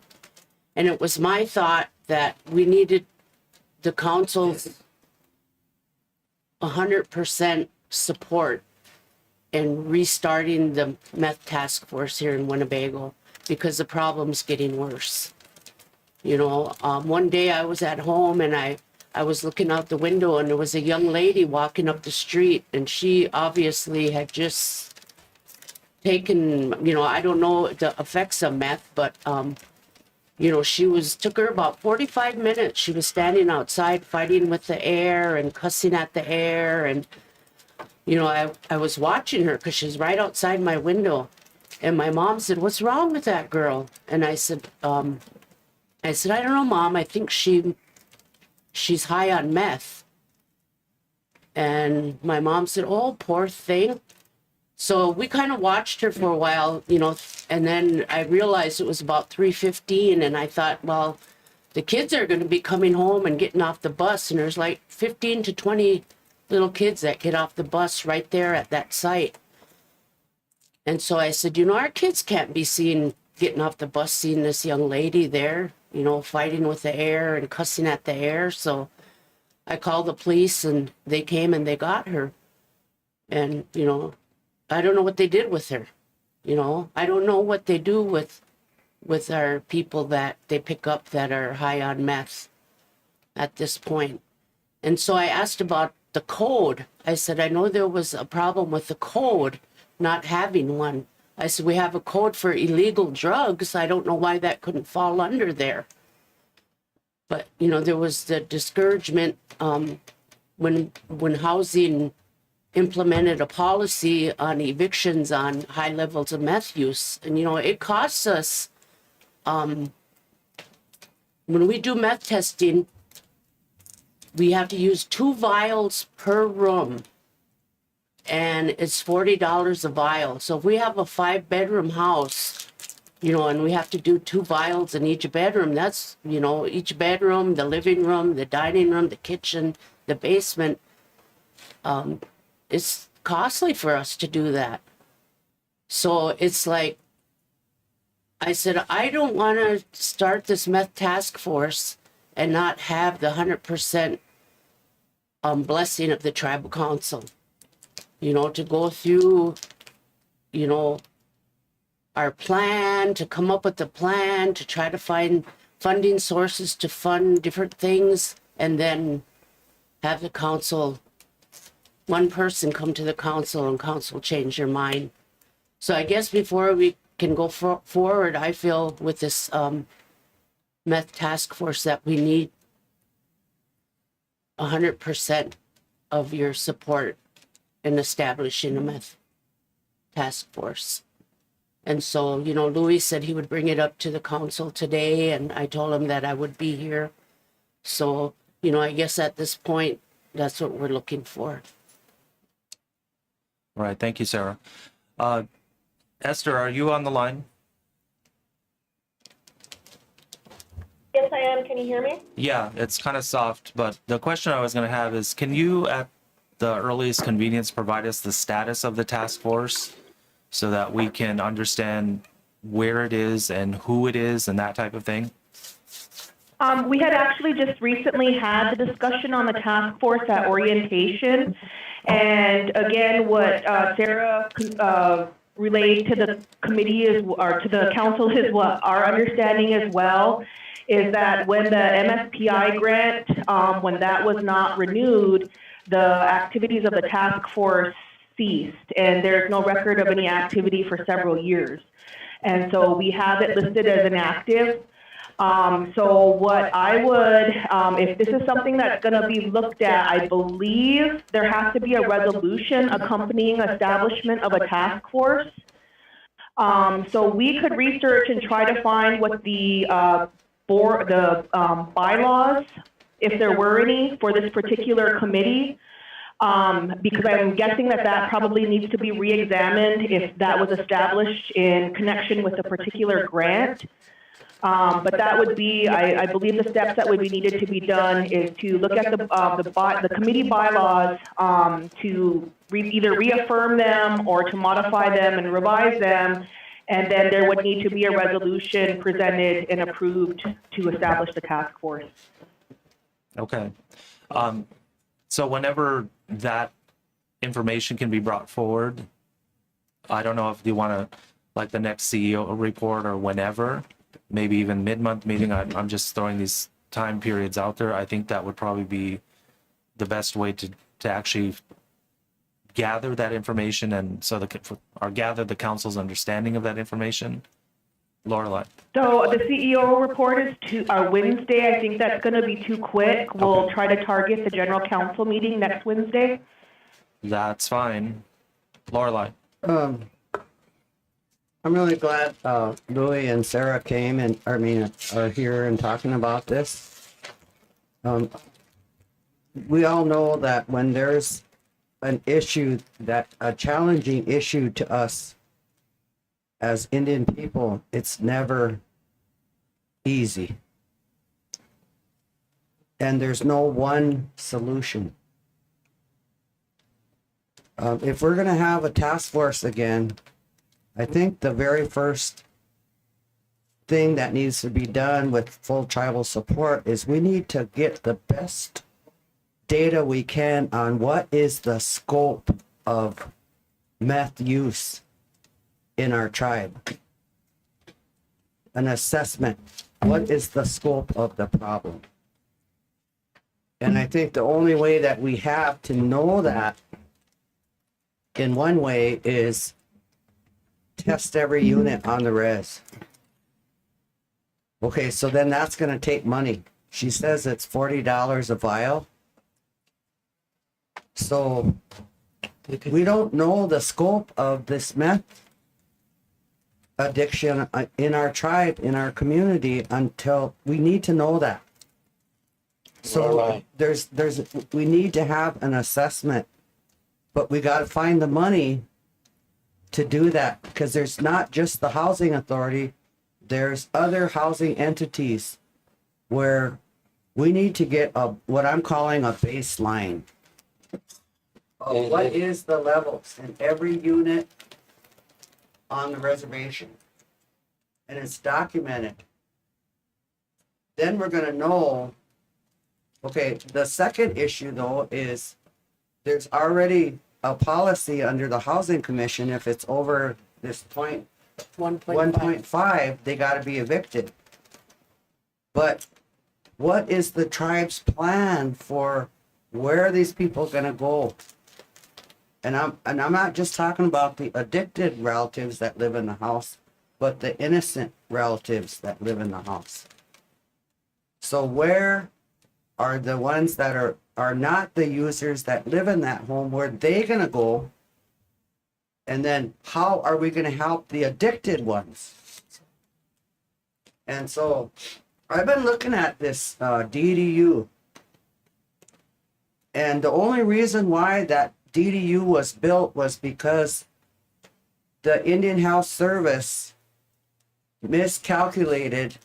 and it was my thought that we needed the council's 100% support in restarting the meth task force here in Winnebago because the problem's getting worse. You know, one day I was at home and I was looking out the window and there was a young lady walking up the street and she obviously had just taken, you know, I don't know the effects of meth, but, you know, took her about 45 minutes. She was standing outside fighting with the air and cussing at the air. And, you know, I was watching her because she's right outside my window. And my mom said, "What's wrong with that girl?" And I said, "I don't know, Mom. I think she's high on meth." And my mom said, "Oh, poor thing." So we kind of watched her for a while, you know, and then I realized it was about 3:15 and I thought, well, the kids are going to be coming home and getting off the bus. And there's like 15 to 20 little kids that get off the bus right there at that site. And so I said, you know, our kids can't be getting off the bus, seeing this young lady there, you know, fighting with the air and cussing at the air. So I called the police and they came and they got her. And, you know, I don't know what they did with her. You know, I don't know what they do with our people that they pick up that are high on meth at this point. And so I asked about the code. I said, I know there was a problem with the code not having one. I said, we have a code for illegal drugs. I don't know why that couldn't fall under there. But, you know, there was the discouragement when housing implemented a policy on evictions on high levels of meth use. And, you know, it costs us, when we do meth testing, we have to use 2 vials per room. And it's $40 a vial. So if we have a 5-bedroom house, you know, and we have to do 2 vials in each bedroom, that's, you know, each bedroom, the living room, the dining room, the kitchen, the basement, it's costly for us to do that. So it's like, I said, I don't want to start this meth task force and not have the 100% blessing of the tribal council. You know, to go through, you know, our plan, to come up with a plan, to try to find funding sources to fund different things, and then have the council, one person come to the council and council change their mind. So I guess before we can go forward, I feel with this meth task force that we need 100% of your support in establishing a meth task force. And so, you know, Louis said he would bring it up to the council today, and I told him that I would be here. So, you know, I guess at this point, that's what we're looking for. All right. Thank you, Sarah. Esther, are you on the line? Yes, I am. Can you hear me? Yeah, it's kind of soft, but the question I was going to have is, can you, at the earliest convenience, provide us the status of the task force so that we can understand where it is and who it is and that type of thing? We had actually just recently had the discussion on the task force at orientation. And again, what Sarah relayed to the committee or to the council is what our understanding as well, is that when the MSPI grant, when that was not renewed, the activities of the task force ceased, and there's no record of any activity for several years. And so we have it listed as inactive. So what I would, if this is something that's going to be looked at, I believe there has to be a resolution accompanying establishment of a task force. So we could research and try to find what the bylaws, if there were any, for this particular committee. because I'm guessing that that probably needs to be re-examined if that was established in connection with a particular grant. But that would be, I believe the steps that would be needed to be done is to look at the committee bylaws, to either reaffirm them or to modify them and revise them. And then there would need to be a resolution presented and approved to establish the task force. Okay. So whenever that information can be brought forward, I don't know if you want to, like the next CEO report or whenever, maybe even mid-month meeting. I'm just throwing these time periods out there. I think that would probably be the best way to actually gather that information and or gather the council's understanding of that information. Lorelei. So the CEO report is Wednesday. I think that's going to be too quick. We'll try to target the general council meeting next Wednesday. That's fine. Lorelei. I'm really glad Louis and Sarah came and are here and talking about this. We all know that when there's an issue, that a challenging issue to us as Indian people, it's never easy. And there's no one solution. If we're going to have a task force again, I think the very first thing that needs to be done with full tribal support is we need to get the best data we can on what is the scope of meth use in our tribe. An assessment. What is the scope of the problem? And I think the only way that we have to know that in one way is test every unit on the res. Okay, so then that's going to take money. She says it's $40 a vial. So we don't know the scope of this meth addiction in our tribe, in our community, until we need to know that. So we need to have an assessment, but we got to find the money to do that, because there's not just the housing authority, there's other housing entities where we need to get what I'm calling a baseline of what is the levels in every unit on the reservation, and it's documented. Then we're going to know. Okay, the second issue though is there's already a policy under the Housing Commission. If it's over this 1.5, they got to be evicted. But what is the tribe's plan for where these people are going to go? And I'm not just talking about the addicted relatives that live in the house, but the innocent relatives that live in the house. So where are the ones that are not the users that live in that home, where they going to go? And then how are we going to help the addicted ones? And so I've been looking at this DDU. And the only reason why that DDU was built was because the Indian Health Service miscalculated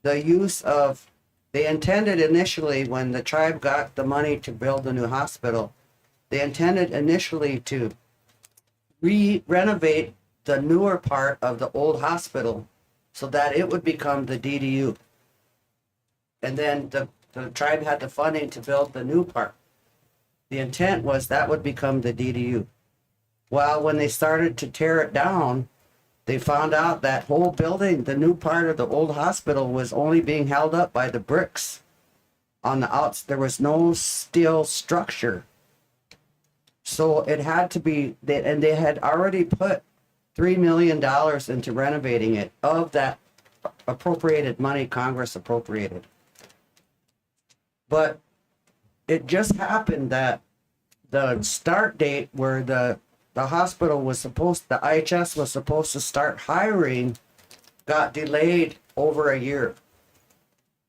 the use of. They intended initially, when the tribe got the money to build a new hospital, they intended initially to renovate the newer part of the old hospital so that it would become the DDU. And then the tribe had the funding to build the new part. The intent was that would become the DDU. Well, when they started to tear it down, they found out that whole building, the new part of the old hospital, was only being held up by the bricks on the outs. There was no steel structure. So it had to be, and they had already put $3 million into renovating it of that appropriated money Congress appropriated. But it just happened that the start date where the hospital was supposed, the IHS was supposed to start hiring, got delayed over a year.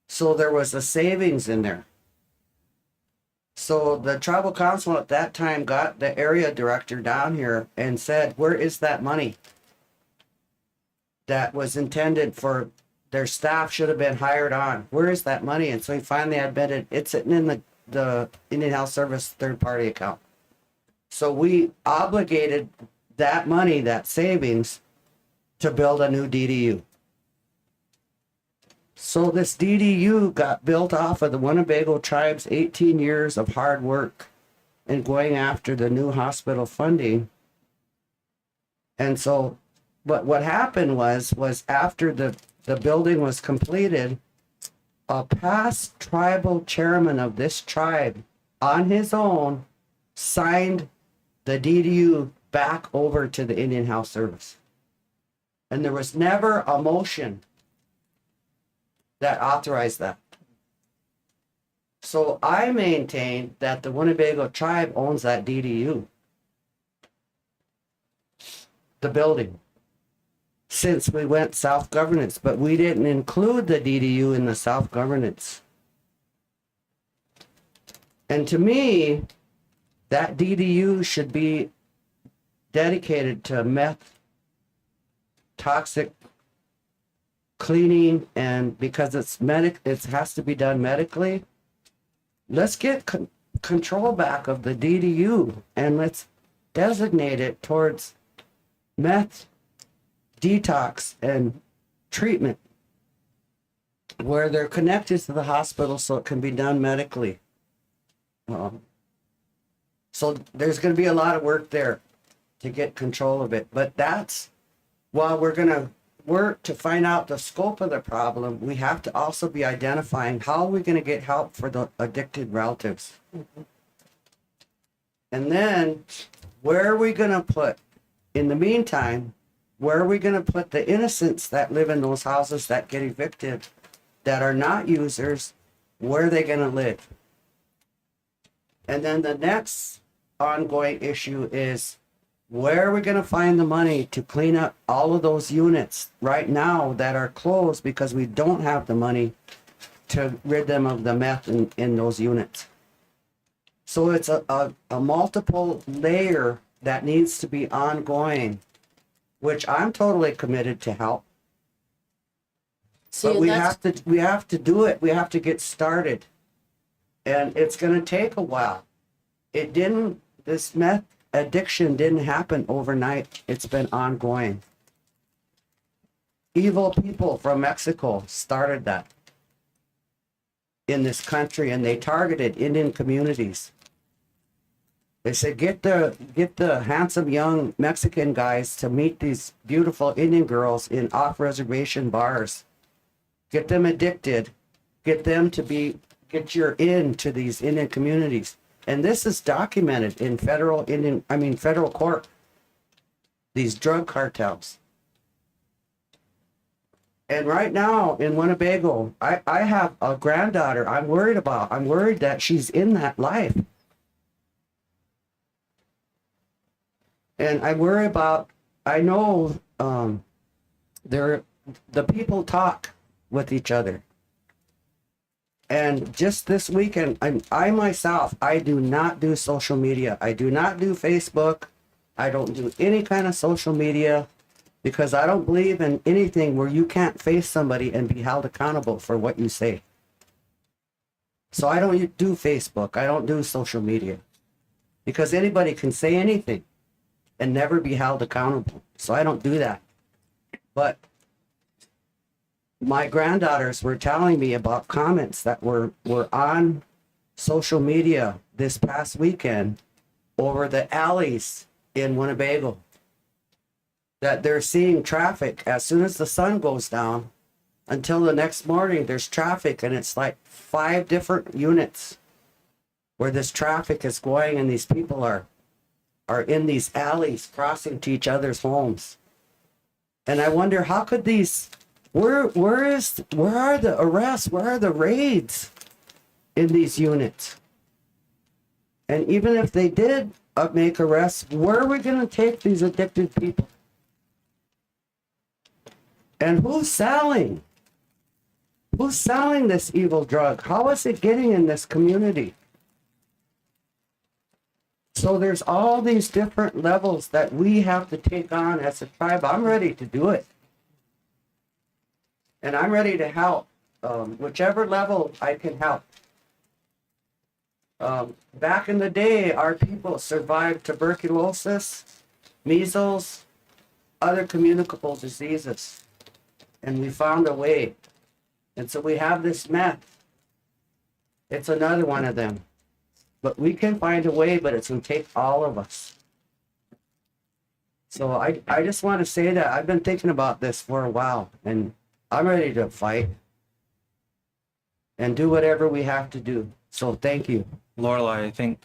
So there was a savings in there. So the tribal council at that time got the area director down here and said, where is that money that was intended for their staff should have been hired on? Where is that money? And so he finally admitted it's sitting in the Indian Health Service third party account. So we obligated that money, that savings, to build a new DDU. So this DDU got built off of the Winnebago tribe's 18 years of hard work and going after the new hospital funding. And so, but what happened was after the building was completed, a past tribal chairman of this tribe on his own signed the DDU back over to the Indian Health Service. And there was never a motion that authorized that. So I maintain that the Winnebago tribe owns that DDU, the building, since we went self-governance, but we didn't include the DDU in the self-governance. And to me, that DDU should be dedicated to meth, toxic cleaning, and because it's it has to be done medically. Let's get control back of the DDU and let's designate it towards meth, detox, and treatment, where they're connected to the hospital so it can be done medically. So there's going to be a lot of work there to get control of it. But that's, while we're going to work to find out the scope of the problem, we have to also be identifying how are we going to get help for the addicted relatives. And then where are we going to put, in the meantime, where are we going to put the innocents that live in those houses that get evicted, that are not users? Where are they going to live? And then the next ongoing issue is, where are we going to find the money to clean up all of those units right now that are closed because we don't have the money to rid them of the meth in those units? So it's a multiple layer that needs to be ongoing, which I'm totally committed to help. See, But and we have to do it. We have to get started. And it's going to take a while. This meth addiction didn't happen overnight. It's been ongoing. Evil people from Mexico started that in this country, and they targeted Indian communities. They said, get the handsome young Mexican guys to meet these beautiful Indian girls in off-reservation bars. Get them addicted. Get them to get your into these Indian communities. And this is documented in federal court. These drug cartels. And right now in Winnebago, I have a granddaughter I'm worried about. I'm worried that she's in that life. And I worry about, I know the people talk with each other. And just this weekend, I myself, I do not do social media. I do not do Facebook. I don't do any kind of social media because I don't believe in anything where you can't face somebody and be held accountable for what you say. So I don't do Facebook. I don't do social media because anybody can say anything and never be held accountable. So I don't do that. But my granddaughters were telling me about comments that were on social media this past weekend over the alleys in Winnebago. That they're seeing traffic as soon as the sun goes down until the next morning, there's traffic, and it's like 5 different units where this traffic is going, and these people are in these alleys crossing to each other's homes. And I wonder, how could these, where are the arrests? Where are the raids in these units? And even if they did make arrests, where are we going to take these addicted people? And who's selling? Who's selling this evil drug? How is it getting in this community? So there's all these different levels that we have to take on as a tribe. I'm ready to do it. And I'm ready to help, whichever level I can help. Back in the day, our people survived tuberculosis, measles, other communicable diseases. And we found a way. And so we have this meth. It's another one of them. But we can find a way, but it's going to take all of us. So I just want to say that I've been thinking about this for a while, and I'm ready to fight and do whatever we have to do. So thank you. Lorelai, I think,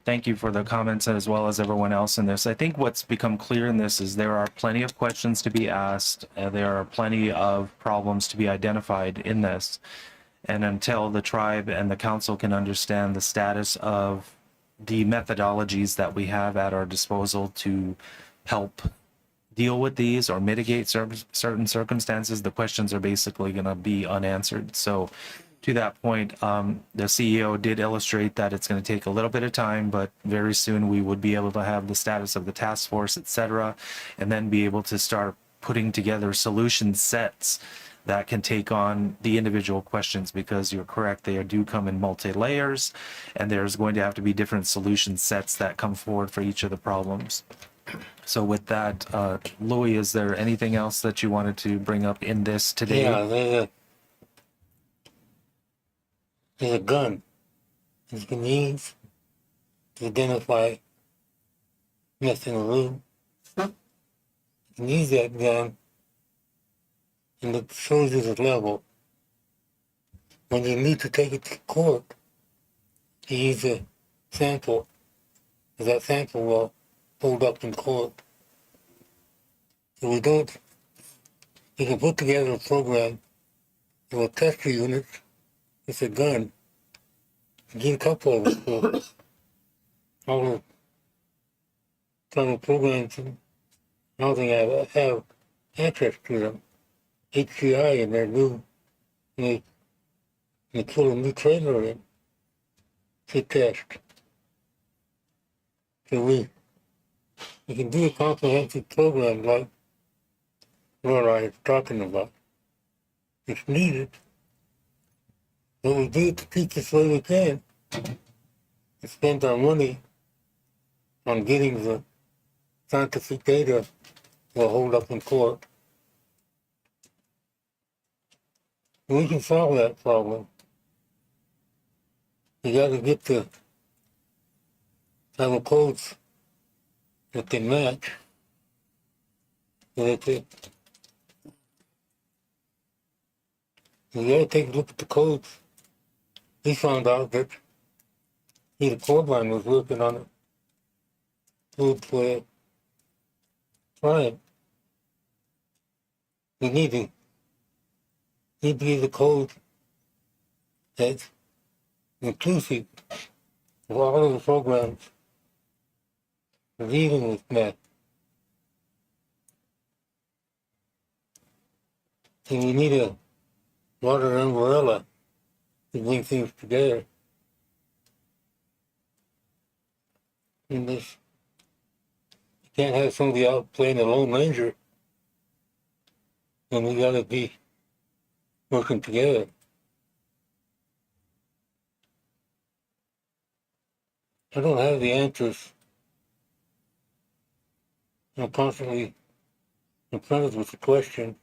thank you for the comments as well as everyone else in this. I think what's become clear in this is there are plenty of questions to be asked. There are plenty of problems to be identified in this. And until the tribe and the council can understand the status of the methodologies that we have at our disposal to help deal with these or mitigate certain circumstances, the questions are basically going to be unanswered. So to that point, the CEO did illustrate that it's going to take a little bit of time, but very soon we would be able to have the status of the task force, et cetera, and then be able to start putting together solution sets that can take on the individual questions, because you're correct, they do come in multi-layers, and there's going to have to be different solution sets that come forward for each of the problems. So with that, Louis, is there anything else that you wanted to bring up in this today? Yeah, there's a gun that's been used to identify meth in the room. You can use that gun, and it shows you the level. When you need to take it to court, you use a sample, because that sample will hold up in court. So we don't, you can put together a program that will test the units with a gun. Get a couple of them for all the kind of programs and how they have access to them. HCI and their new, they put a new trailer in to test. So we can do a comprehensive program like what I was talking about. It's needed. But we do it to keep us where we can. We spend our money on getting the scientific data we'll hold up in court. We can solve that problem. You gotta get the have codes that can match. You gotta take a look at the codes. We found out that Peter Corbine was working on it. Code for tribe. We need to be the code that's inclusive of all of the programs dealing with meth. And we need a water umbrella to bring things together. And this, you can't have somebody out playing the Lone Ranger, and we gotta be working together. I don't have the answers. I'm constantly confronted with the question.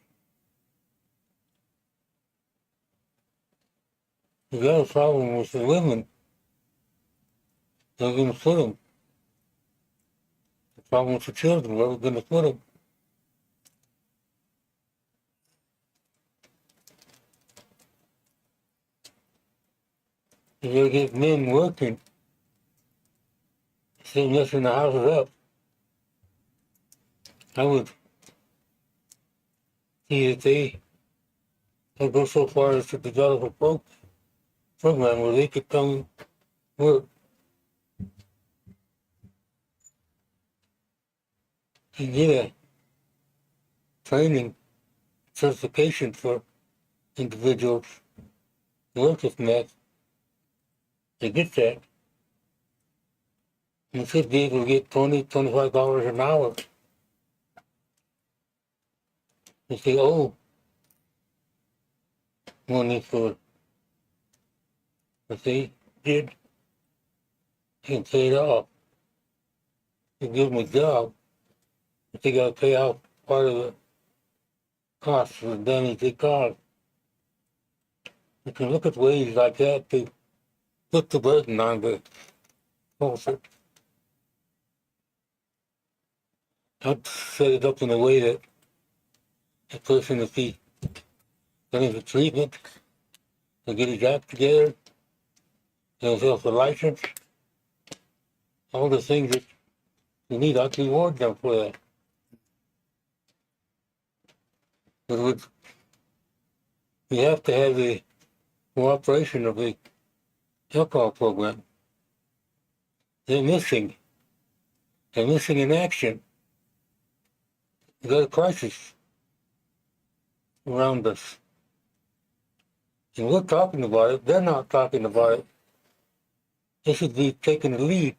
We got a problem with the women. They're going to put them. The problem with the children, where we're going to put them. You gotta get men working. Still messing the houses up. I would see that they go so far as to develop a program where they could come work. You get a training certification for individuals who work with meth. They get that. You should be able to get $25 an hour. If they owe money for what they did, you can pay it off. You give them a job, but they gotta pay off part of the cost for the damage they caused. You can look at ways like that to put the burden on the officer. I'd set it up in a way that the person, if he going to treatment, to get his act together, himself a license, all the things that you need, I'd reward them for that. But we have to have the cooperation of the alcohol program. They're missing. They're missing in action. We got a crisis around us. And we're talking about it. They're not talking about it. They should be taking the lead.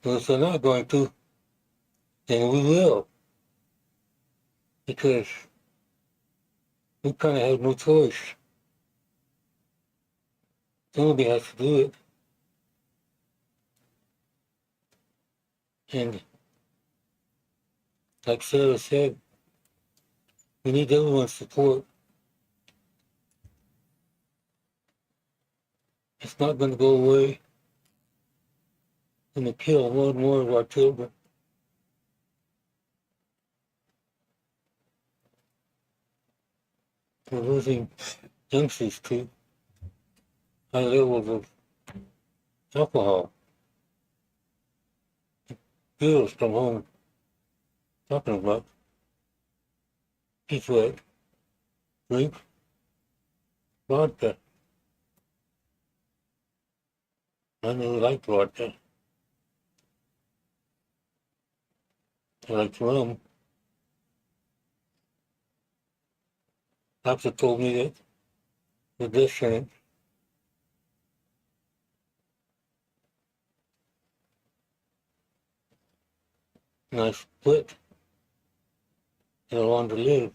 But if they're not going to, then we will. Because we kind of have no choice. Somebody has to do it. And like Sarah said, we need everyone's support. It's not going to go away. It's going to kill more and more of our children. We're losing youngsters to high levels of alcohol. Girls come home talking about people that drink vodka. I never liked vodka. I liked rum. Doctor told me that the death sentence and I split and I wanted to live.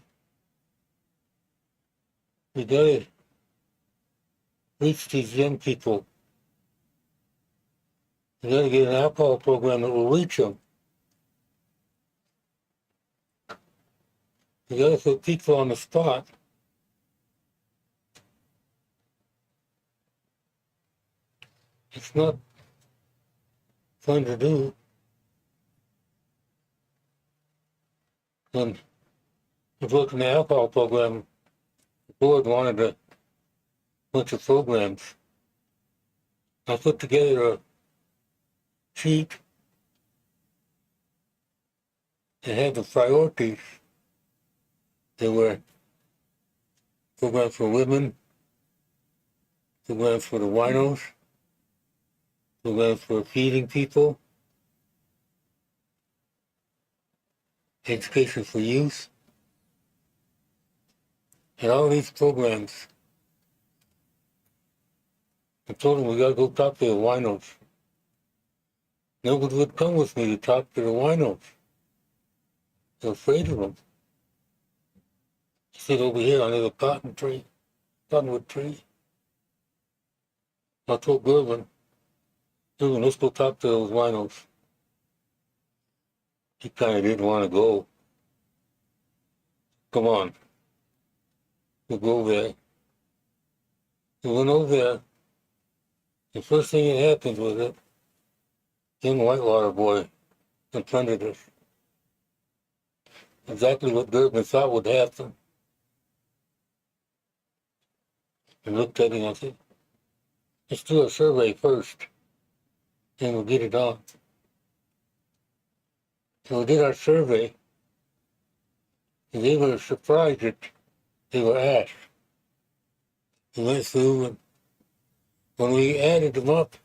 We gotta reach these young people. We gotta get an alcohol program that will reach them. We gotta put people on the spot. It's not fun to do. When I was working the alcohol program, the board wanted a bunch of programs. I put together a sheet that had the priorities. There were programs for women, programs for the winos, programs for feeding people, education for youth, and all these programs. I told them we gotta go talk to the winos. Nobody would come with me to talk to the winos. They're afraid of them. He said over here under the cottonwood tree. I told Gervin, let's go talk to those winos. He kind of didn't want to go. Come on. We'll go there. We went over there. The first thing that happened was that young Whitewater boy confronted us. Exactly what Gervin thought would happen. I looked at him and I said, let's do a survey first, then we'll get it on. So we did our survey, and they were surprised that they were asked. We went through, and when we added them up,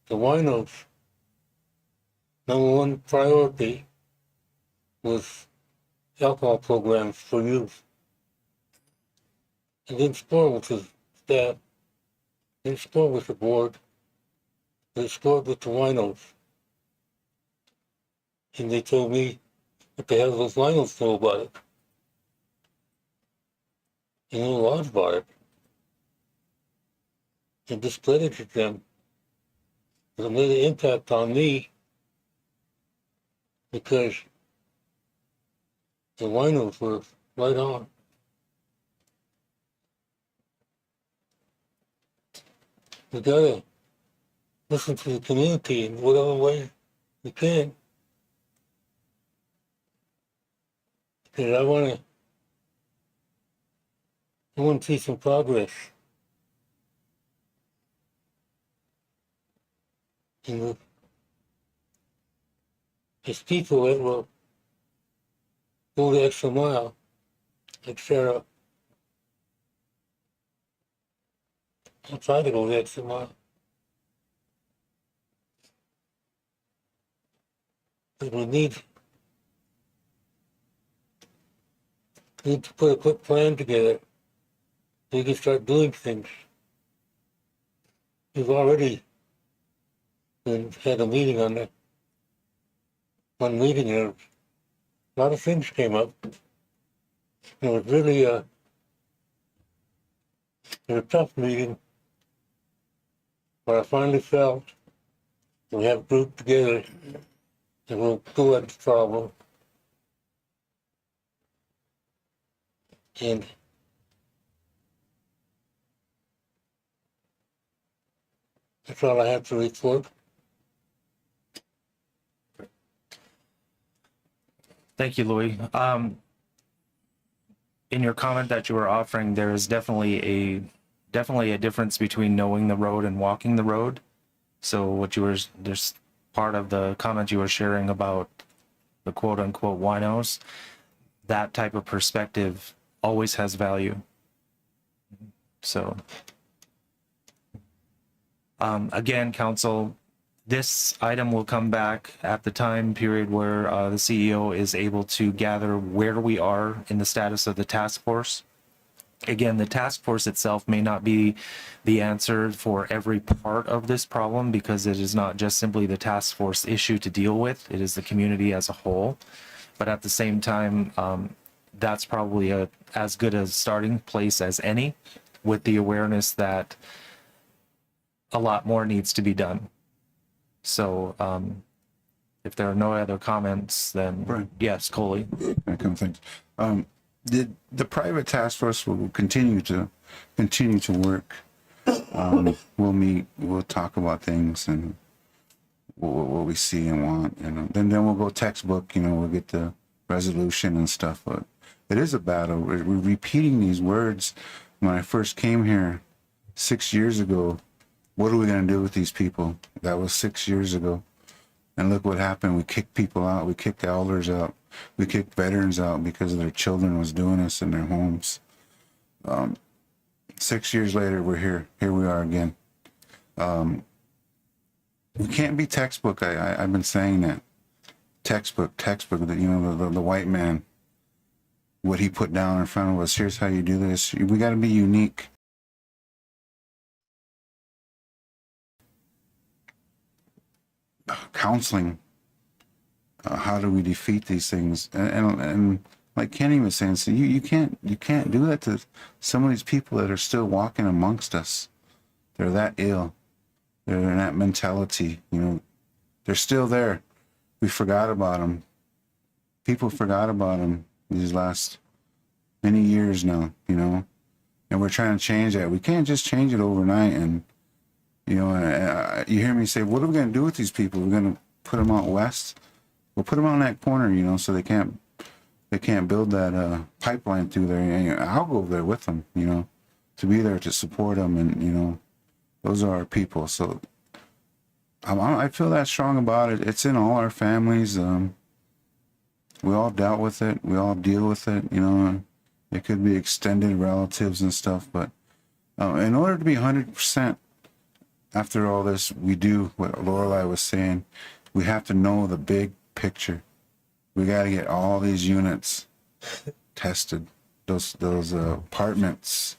the winos, number one priority was alcohol programs for youth. And then sport, which was staff, didn't score with the board, but it scored with the winos. And they told me what the hell those winos know about it. They know a lot about it. And discredited them. But it made an impact on me because the winos were right on. We gotta listen to the community in whatever way we can. Because I wanna see some progress. And there's people that will go the extra mile, like Sarah. I'll try to go the extra mile. But we need to put a quick plan together so we can start doing things. We've already had a meeting on that. One meeting, and a lot of things came up. It was really a tough meeting, but I finally felt we have grouped together and we'll go at the problem. And that's all I have to report. Thank you, Louis. In your comment that you were offering, there is definitely a difference between knowing the road and walking the road. So there's part of the comment you were sharing about the quote unquote winos, that type of perspective always has value. So again, council, this item will come back at the time period where the CEO is able to gather where we are in the status of the task force. Again, the task force itself may not be the answer for every part of this problem because it is not just simply the task force issue to deal with, it is the community as a whole. But at the same time, that's probably as good a starting place as any, with the awareness that a lot more needs to be done. So if there are no other comments, then Right. yes, Coley. I come things. The private task force will continue to work. We'll meet. We'll talk about things and what we see and want. Then we'll go textbook. We'll get the resolution and stuff. But it is a battle. We're repeating these words. When I first came here 6 years ago, what are we going to do with these people? That was 6 years ago. And look what happened. We kicked people out. We kicked elders out. We kicked veterans out because their children was doing this in their homes. 6 years later, we're here. Here we are again. We can't be textbook. I've been saying that. Textbook. The white man, what he put down in front of us. Here's how you do this. We got to be unique. Counseling, how do we defeat these things? And like Kenny was saying, so you can't do that to some of these people that are still walking amongst us. They're that ill. They're in that mentality. They're still there. We forgot about them. People forgot about them these last many years now. And we're trying to change that. We can't just change it overnight. And you hear me say, what are we going to do with these people? We're going to put them out west. We'll put them on that corner, so they can't build that pipeline through there. And I'll go over there with them, to be there to support them. And, those are our people. So I feel that strong about it. It's in all our families. We all dealt with it. We all deal with it. It could be extended relatives and stuff. But in order to be 100%, after all this, we do what Lorelei was saying. We have to know the big picture. We got to get all these units tested, those apartments,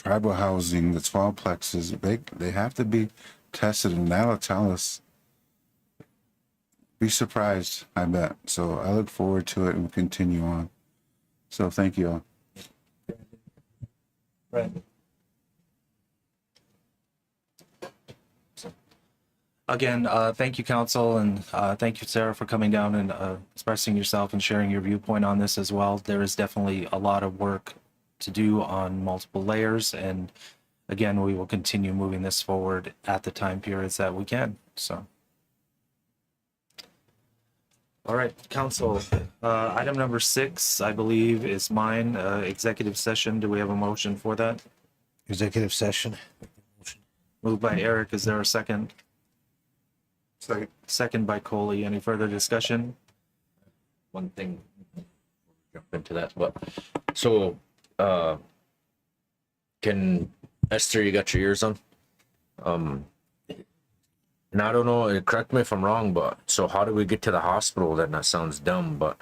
tribal housing, that's fall plexes, they have to be tested, and that'll tell us. Be surprised, I bet. So I look forward to it and we'll continue on. So thank you all. Right. Again, thank you, council, and thank you, Sarah, for coming down and expressing yourself and sharing your viewpoint on this as well. There is definitely a lot of work to do on multiple layers, and again, we will continue moving this forward at the time periods that we can. So, all right, council. Item number 6, I believe, is mine. Executive session. Do we have a motion for that? Executive session. Moved by Eric. Is there a second? Second. Second by Coley. Any further discussion? One thing, jump into that, but so can Esther, you got your ears on? And I don't know, correct me if I'm wrong, but so how do we get to the hospital then? That sounds dumb, but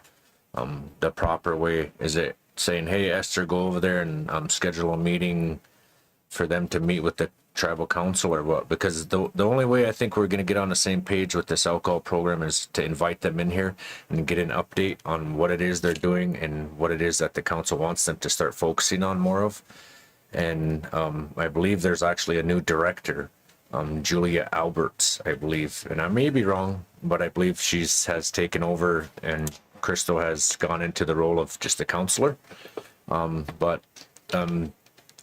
the proper way, is it saying, hey, Esther, go over there and schedule a meeting for them to meet with the tribal council, or what? Because the only way I think we're going to get on the same page with this alcohol program is to invite them in here and get an update on what it is they're doing and what it is that the council wants them to start focusing on more of. And I believe there's actually a new director, Julia Alberts, I believe, and I may be wrong, but I believe has taken over and Crystal has gone into the role of just a counselor. But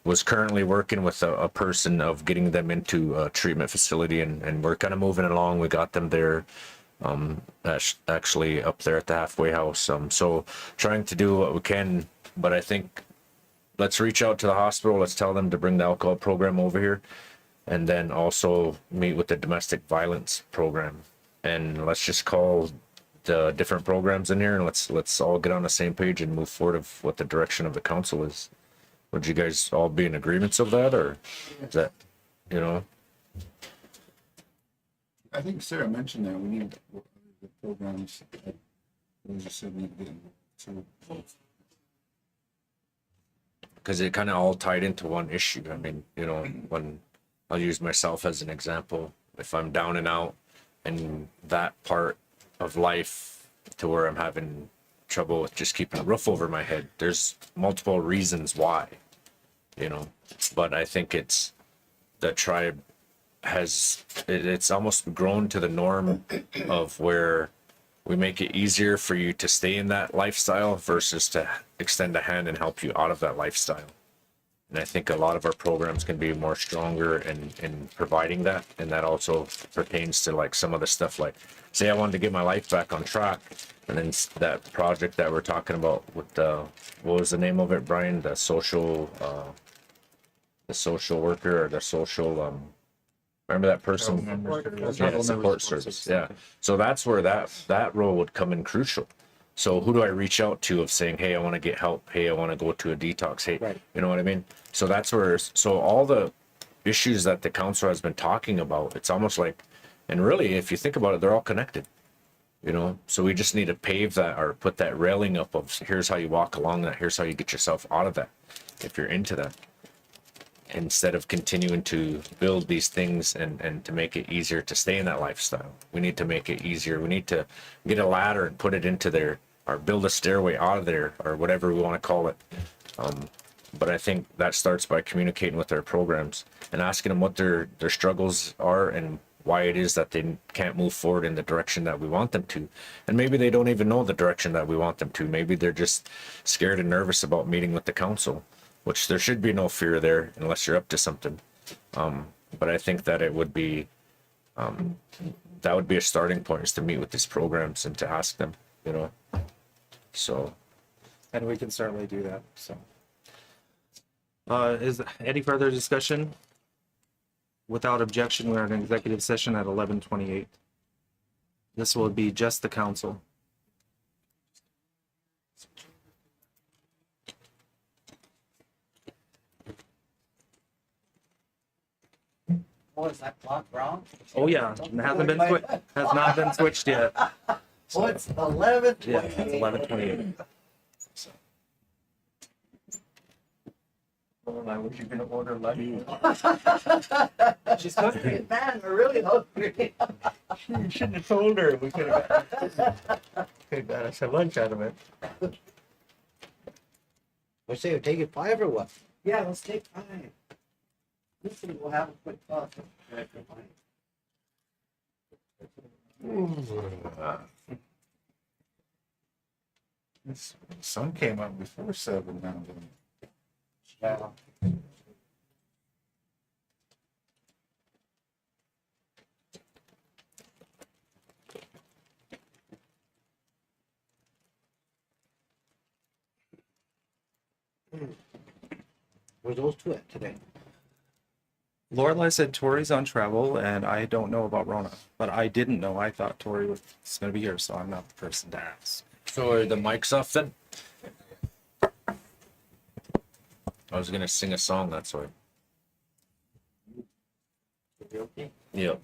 was currently working with a person of getting them into a treatment facility, and we're kind of moving along. We got them there, actually up there at the halfway house. So trying to do what we can, but I think let's reach out to the hospital. Let's tell them to bring the alcohol program over here, and then also meet with the domestic violence program. And let's just call the different programs in here, and let's all get on the same page and move forward of what the direction of the council is. Would you guys all be in agreements of that, or is that, you know? I think Sarah mentioned that we need the programs. As you said, need to get so Because it kind of all tied into one issue. I mean, you know, when I'll use myself as an example, if I'm down and out and that part of life to where I'm having trouble with just keeping a roof over my head, there's multiple reasons why, you know, but I think it's the tribe it's almost grown to the norm of where we make it easier for you to stay in that lifestyle versus to extend a hand and help you out of that lifestyle. And I think a lot of our programs can be more stronger in providing that. And that also pertains to like some of the stuff, like say I wanted to get my life back on track, and then that project that we're talking about with what was the name of it, Brian? The social worker, or the social, remember that person? Yeah, support service. Yeah. So that's where that role would come in crucial. So who do I reach out to of saying, hey, I want to get help. Hey, I want to go to a detox. Hey, right. You know what I mean? So that's where, so all the issues that the council has been talking about, it's almost like, and really, if you think about it, they're all connected, you know? So we just need to pave that, or put that railing up of here's how you walk along that. Here's how you get yourself out of that, if you're into that. Instead of continuing to build these things and to make it easier to stay in that lifestyle. We need to make it easier. We need to get a ladder and put it into there, or build a stairway out of there, or whatever we want to call it. But I think that starts by communicating with their programs and asking them what their struggles are and why it is that they can't move forward in the direction that we want them to. And maybe they don't even know the direction that we want them to. Maybe they're just scared and nervous about meeting with the council, which there should be no fear there unless you're up to something. But I think that it would be, that would be a starting point, is to meet with these programs and to ask them, you know. So, And we can certainly do that. So, is any further discussion? Without objection, we're in an executive session at 11:28. This will be just the council. Oh, is that clock wrong? Oh yeah, it hasn't been has not been switched yet. Oh, it's 11. Yeah, it's 11:28. So. Oh, I wish you could order lunch. She's hungry. Man, we're really hungry. You shouldn't have told her. We could have got us a lunch out of it. Let's say, take it 5 or what? Yeah, let's take 5. Listen, we'll have a quick talk. This sun came up before 7 now. Didn't it? Yeah. Where's those two at today? Lorelai said Tori's on travel, and I don't know about Rona, but I didn't know. I thought Tori was going to be here, so I'm not the person to ask. So are the mics off then? I was gonna sing a song, that's why. Yep.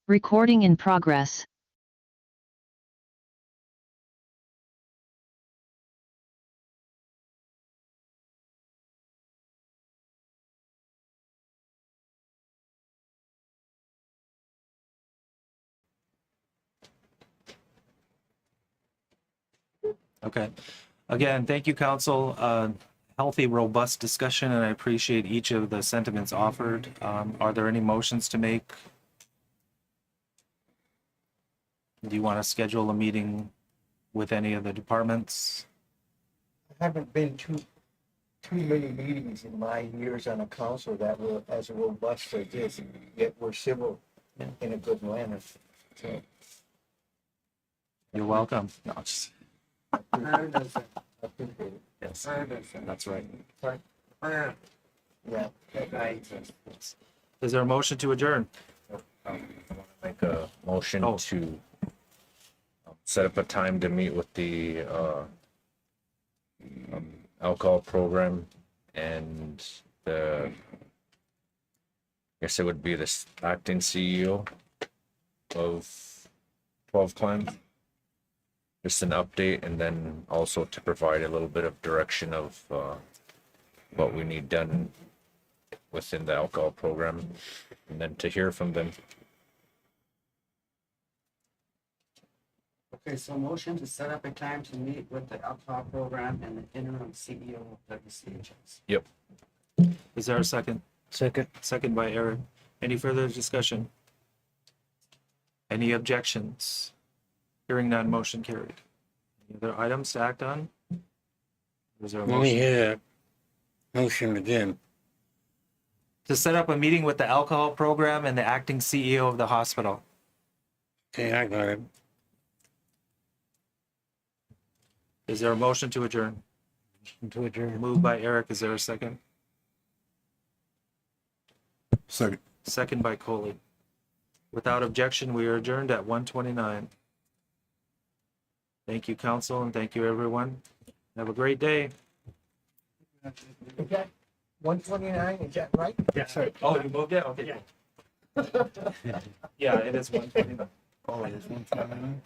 Recording in progress. Okay. Again, thank you, council. Healthy, robust discussion, and I appreciate each of the sentiments offered. Are there any motions to make? Do you want to schedule a meeting with any of the departments? I haven't been too many meetings in my years on a council that were as robust as this, yet were civil in a good manner. So, You're welcome. No, just, I appreciate it. yes, that's right. Yeah. Is there a motion to adjourn? Make a motion Oh. to set up a time to meet with the alcohol program and the, I guess it would be the acting CEO of 12 Clan. Just an update, and then also to provide a little bit of direction of what we need done within the alcohol program, and then to hear from them. Okay, so motion to set up a time to meet with the alcohol program and the interim CEO of WCHS. Yep. Is there a second? Second. Second by Eric. Any further discussion? Any objections? Hearing none, motion carried. Any other items to act on? Is there a Let me motion? hear that motion again. To set up a meeting with the alcohol program and the acting CEO of the hospital. Okay, I got it. Is there a motion to adjourn? To adjourn. Moved by Eric. Is there a second? Second. Second by Coley. Without objection, we are adjourned at 1:29. Thank you, council, and thank you, everyone. Have a great day. Is that 129, is that right? Yeah. Oh, you moved it? Okay. Yeah, it is 1:29. Oh, it is 129?